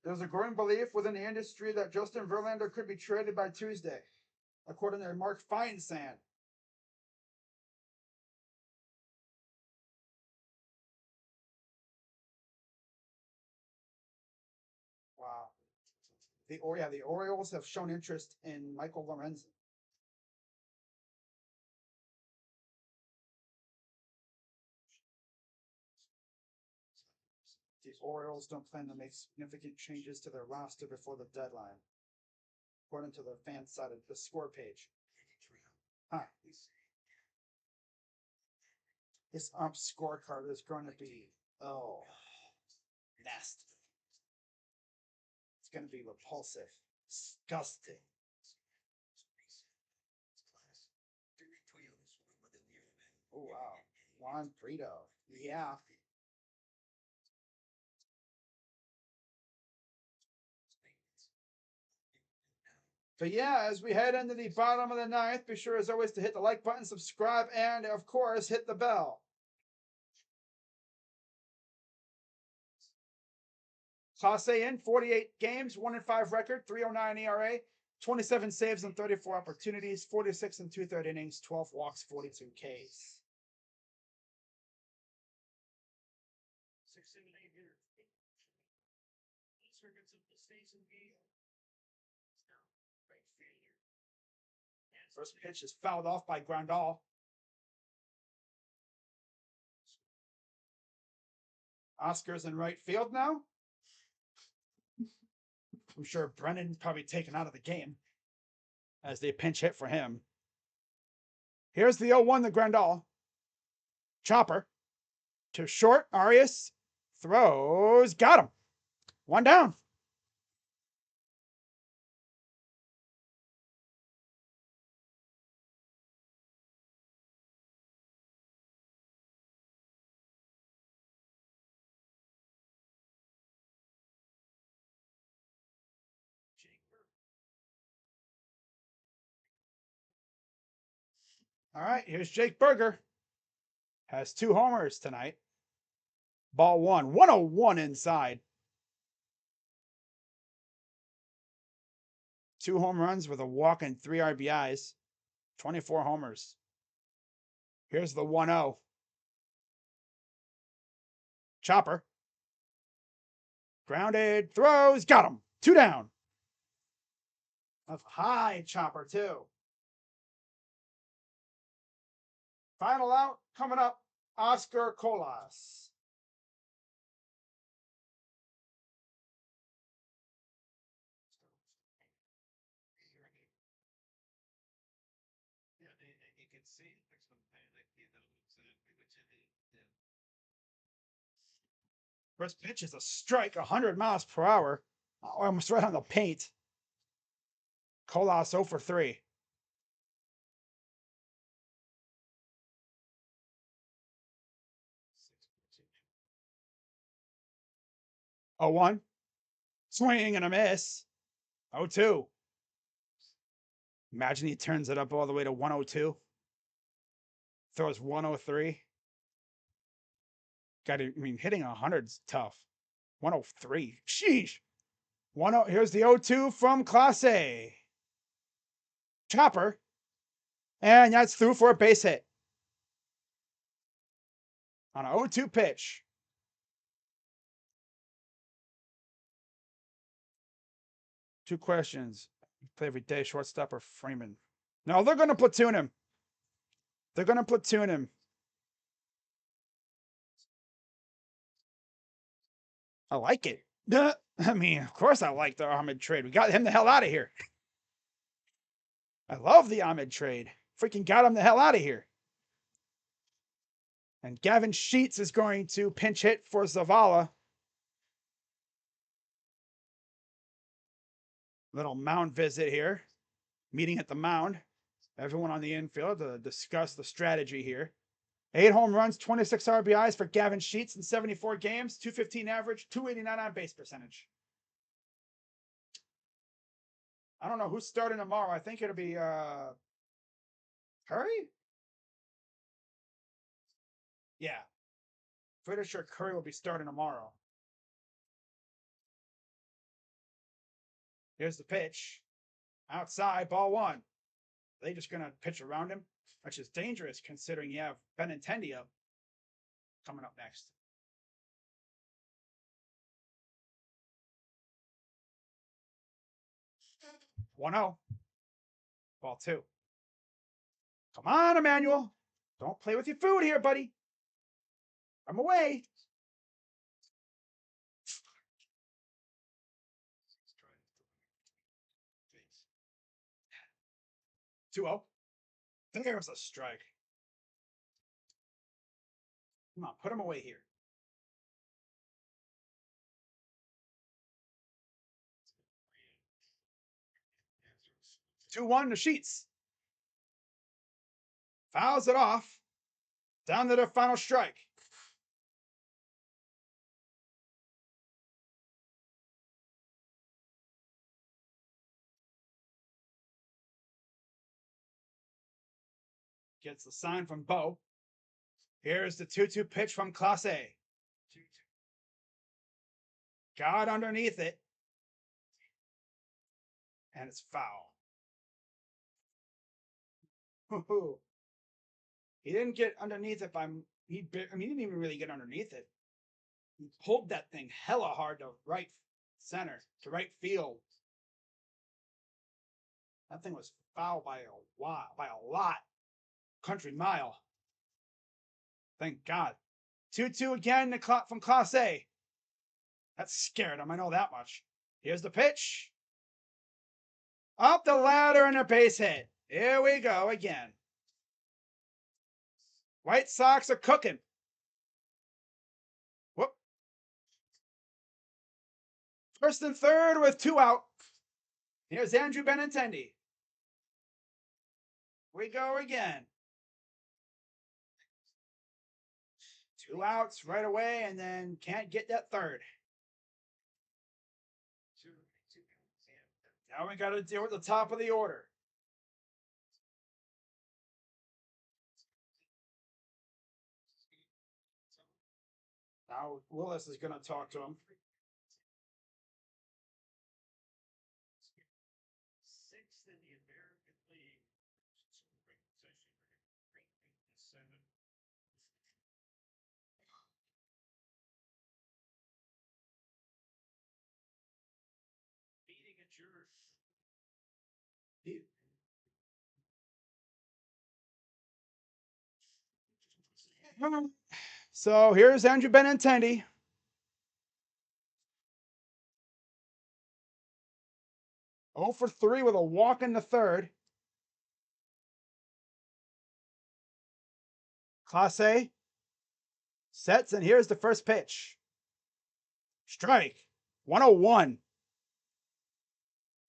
There's a growing belief within the industry that Justin Verlander could be traded by Tuesday, according to Mark Feinsand. Wow. The Orioles have shown interest in Michael Lorenzen. The Orioles don't plan to make significant changes to their roster before the deadline, according to the fan side of the score page. Huh. This ump scorecard is going to be, nasty. It's going to be repulsive, disgusting. Oh, wow. Juan Brito. Yeah. But yeah, as we head into the bottom of the 9th, be sure as always to hit the like button, subscribe, and of course, hit the bell. Clase in 48 games, 1-5 record, 3.09 ERA, 27 saves and 34 opportunities, 46 and 2/3 innings, 12 walks, 42 Ks. First pitch is fouled off by Grandal. Oscar's in right field now. I'm sure Brennan's probably taken out of the game as they pinch hit for him. Here's the 0-1 to Grandal. Chopper to short. Arias throws. Got him. One down. All right, here's Jake Berger. Has 2 homers tonight. Ball 1. 101 inside. 2 home runs with a walk and 3 RBIs. 24 homers. Here's the 1-0. Chopper. Grounded. Throws. Got him. 2 down. A high chopper, too. Final out coming up. Oscar Colas. First pitch is a strike, 100 miles per hour. Almost right on the paint. Colas 0 for 3. Oh, 1. Swing and a miss. 0-2. Imagine he turns it up all the way to 102. Throws 103. Hitting 100's tough. 103. Sheesh. 10. Here's the 0-2 from Class A. Chopper. And that's through for a base hit. On a 0-2 pitch. Two questions. Play every day, shortstop or Freeman? No, they're going to platoon him. They're going to platoon him. I like it. I mean, of course I like the Ahmed trade. We got him the hell out of here. I love the Ahmed trade. Freaking got him the hell out of here. And Gavin Sheets is going to pinch hit for Zavala. Little mound visit here. Meeting at the mound. Everyone on the infield to discuss the strategy here. 8 home runs, 26 RBIs for Gavin Sheets in 74 games, 215 average, 289 on base percentage. I don't know who's starting tomorrow. I think it'll be Curry? Yeah. Pretty sure Curry will be starting tomorrow. Here's the pitch. Outside, ball 1. Are they just going to pitch around him? Which is dangerous considering you have Benintendi coming up next. One 0. Ball 2. Come on, Emmanuel. Don't play with your food here, buddy. I'm away. 2-0. There's a strike. Come on, put him away here. Two 1 to Sheets. Fouls it off. Down to their final strike. Gets the sign from Bo. Here's the 2-2 pitch from Class A. Got underneath it. And it's foul. He didn't get underneath it by he didn't even really get underneath it. He pulled that thing hella hard to right center, to right field. That thing was foul by a lot. Country mile. Thank God. 2-2 again from Class A. That scared him. I know that much. Here's the pitch. Up the ladder and a base hit. Here we go again. White Sox are cooking. Whoop. First and third with 2 out. Here's Andrew Benintendi. We go again. 2 outs right away, and then can't get that third. Now we got to deal with the top of the order. Now Willis is going to talk to him. Sixth in the American League. Beating at yours. So here's Andrew Benintendi. Oh for 3 with a walk in the third. Class A sets, and here's the first pitch. Strike. 101.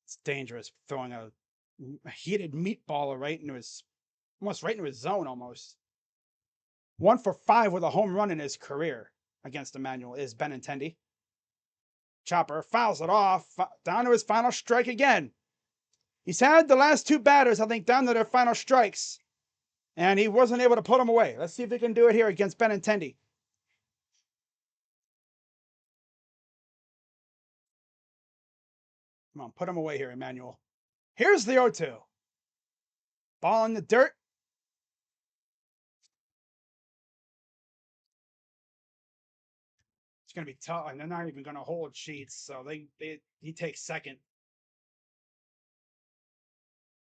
It's dangerous throwing a heated meatball right into his, almost right into his zone almost. 1 for 5 with a home run in his career against Emmanuel is Benintendi. Chopper fouls it off, down to his final strike again. He's had the last 2 batters, I think, down to their final strikes, and he wasn't able to put them away. Let's see if he can do it here against Benintendi. Come on, put him away here, Emmanuel. Here's the 0-2. Ball in the dirt. It's going to be tough, and they're not even going to hold Sheets, so he takes second.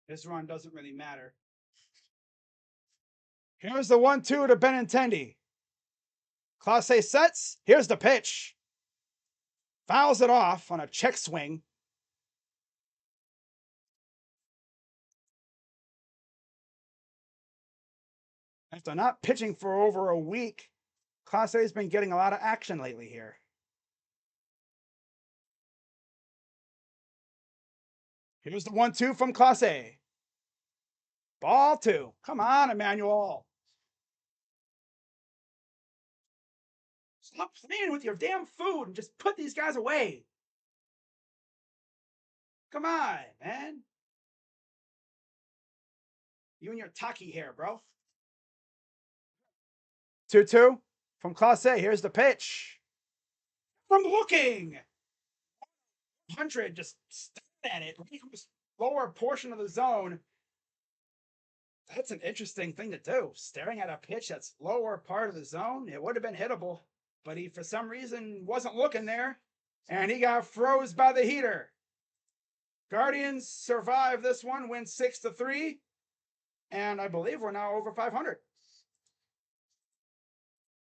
This run doesn't really matter. Here's the 1-2 to Benintendi. Class A sets. Here's the pitch. Fouls it off on a check swing. After not pitching for over a week, Class A has been getting a lot of action lately here. Here's the 1-2 from Class A. Ball 2. Come on, Emmanuel. Stop playing with your damn food and just put these guys away. Come on, man. You and your taki hair, bro. 2-2 from Class A. Here's the pitch. From looking. 100, just staring at it. Lower portion of the zone. That's an interesting thing to do. Staring at a pitch that's lower part of the zone. It would have been hittable, but he, for some reason, wasn't looking there, and he got froze by the heater. Guardians survive this one, win 6-3, and I believe we're now over 500.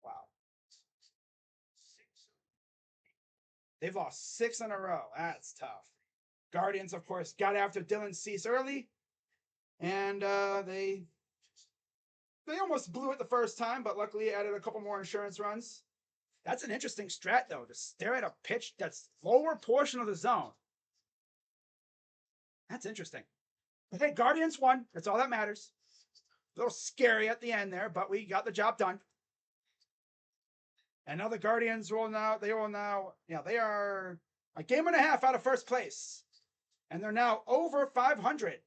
Wow. They've lost 6 in a row. That's tough. Guardians, of course, got after Dylan Cease early, and they almost blew it the first time, but luckily added a couple more insurance runs. That's an interesting strat, though, to stare at a pitch that's lower portion of the zone. That's interesting. But hey, Guardians won. That's all that matters. A little scary at the end there, but we got the job done. And now the Guardians they are a game and a half out of first place. And they're now over 500.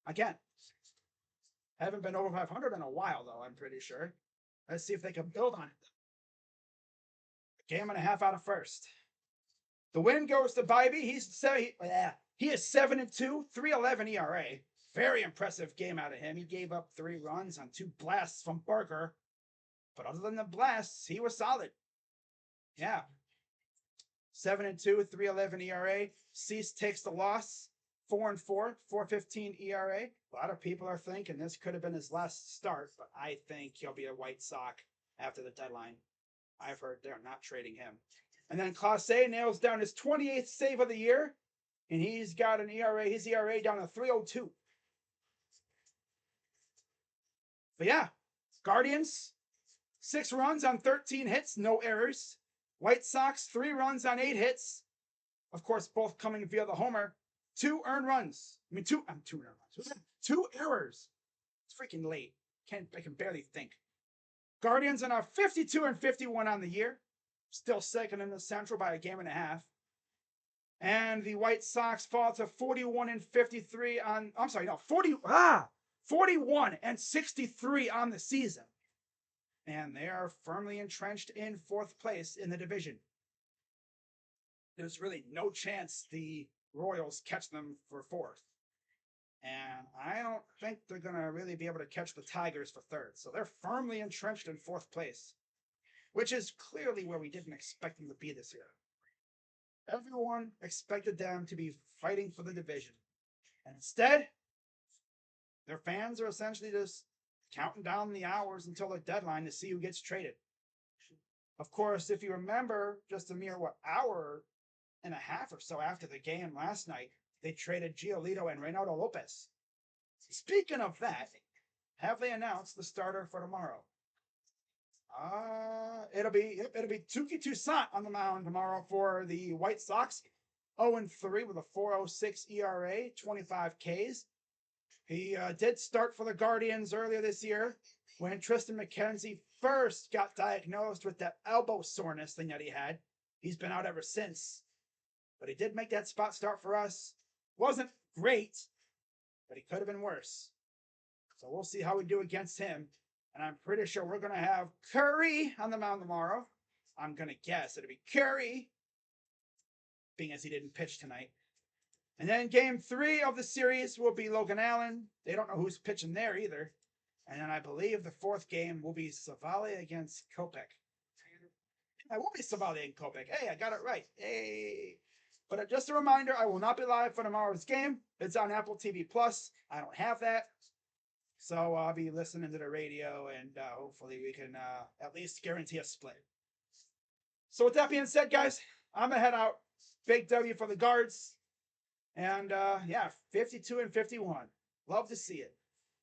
Again, haven't been over 500 in a while, though, I'm pretty sure. Let's see if they can build on it. A game and a half out of first. The win goes to Bibee. He is 7-2, 3.11 ERA. Very impressive game out of him. He gave up 3 runs on 2 blasts from Barker. But other than the blasts, he was solid. Yeah. 7-2, 3.11 ERA. Cease takes the loss. 4-4, 4.15 ERA. A lot of people are thinking this could have been his last start, but I think he'll be a White Sox after the deadline. I've heard they're not trading him. And then Clase nails down his 28th save of the year, and he's got an ERA, his ERA down to 3.02. But yeah, Guardians, 6 runs on 13 hits, no errors. White Sox, 3 runs on 8 hits. Of course, both coming via the homer. 2 earned runs. I mean, 2 earned runs. 2 errors. It's freaking late. I can barely think. Guardians are now 52-51 on the year. Still second in the Central by a game and a half. And the White Sox fall to 41-53 on, 41-63 on the season. And they are firmly entrenched in 4th place in the division. There's really no chance the Royals catch them for 4th. And I don't think they're going to really be able to catch the Tigers for 3rd. So they're firmly entrenched in 4th place, which is clearly where we didn't expect them to be this year. Everyone expected them to be fighting for the division. And instead, their fans are essentially just counting down the hours until the deadline to see who gets traded. Of course, if you remember, just a mere, hour and a half or so after the game last night, they traded Giolito and Reynaldo Lopez. Speaking of that, have they announced the starter for tomorrow? It'll be Touki Toussaint on the mound tomorrow for the White Sox. 0-3 with a 4.06 ERA, 25 Ks. He did start for the Guardians earlier this year when Tristan McKenzie first got diagnosed with that elbow soreness thing that he had. He's been out ever since. But he did make that spot start for us. Wasn't great, but he could have been worse. So we'll see how we do against him. And I'm pretty sure we're going to have Curry on the mound tomorrow. I'm going to guess it'll be Curry, being as he didn't pitch tonight. And then game 3 of the series will be Logan Allen. They don't know who's pitching there either. And then I believe the 4th game will be Savali against Kopech. I will be Savali and Kopech. Hey, I got it right. Hey. But just a reminder, I will not be live for tomorrow's game. It's on Apple TV Plus. I don't have that. So I'll be listening to the radio, and hopefully we can at least guarantee a split. So with that being said, guys, I'm going to head out. Big W for the Guards. And 52-51. Love to see it.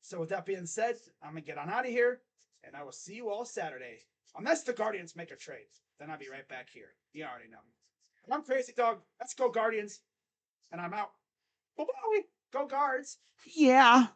So with that being said, I'm going to get on out of here, and I will see you all Saturday. Unless the Guardians make a trade. Then I'll be right back here. You already know. I'm Crazy Dog. Let's go Guardians. And I'm out. Bye-bye. Go Guards. Yeah.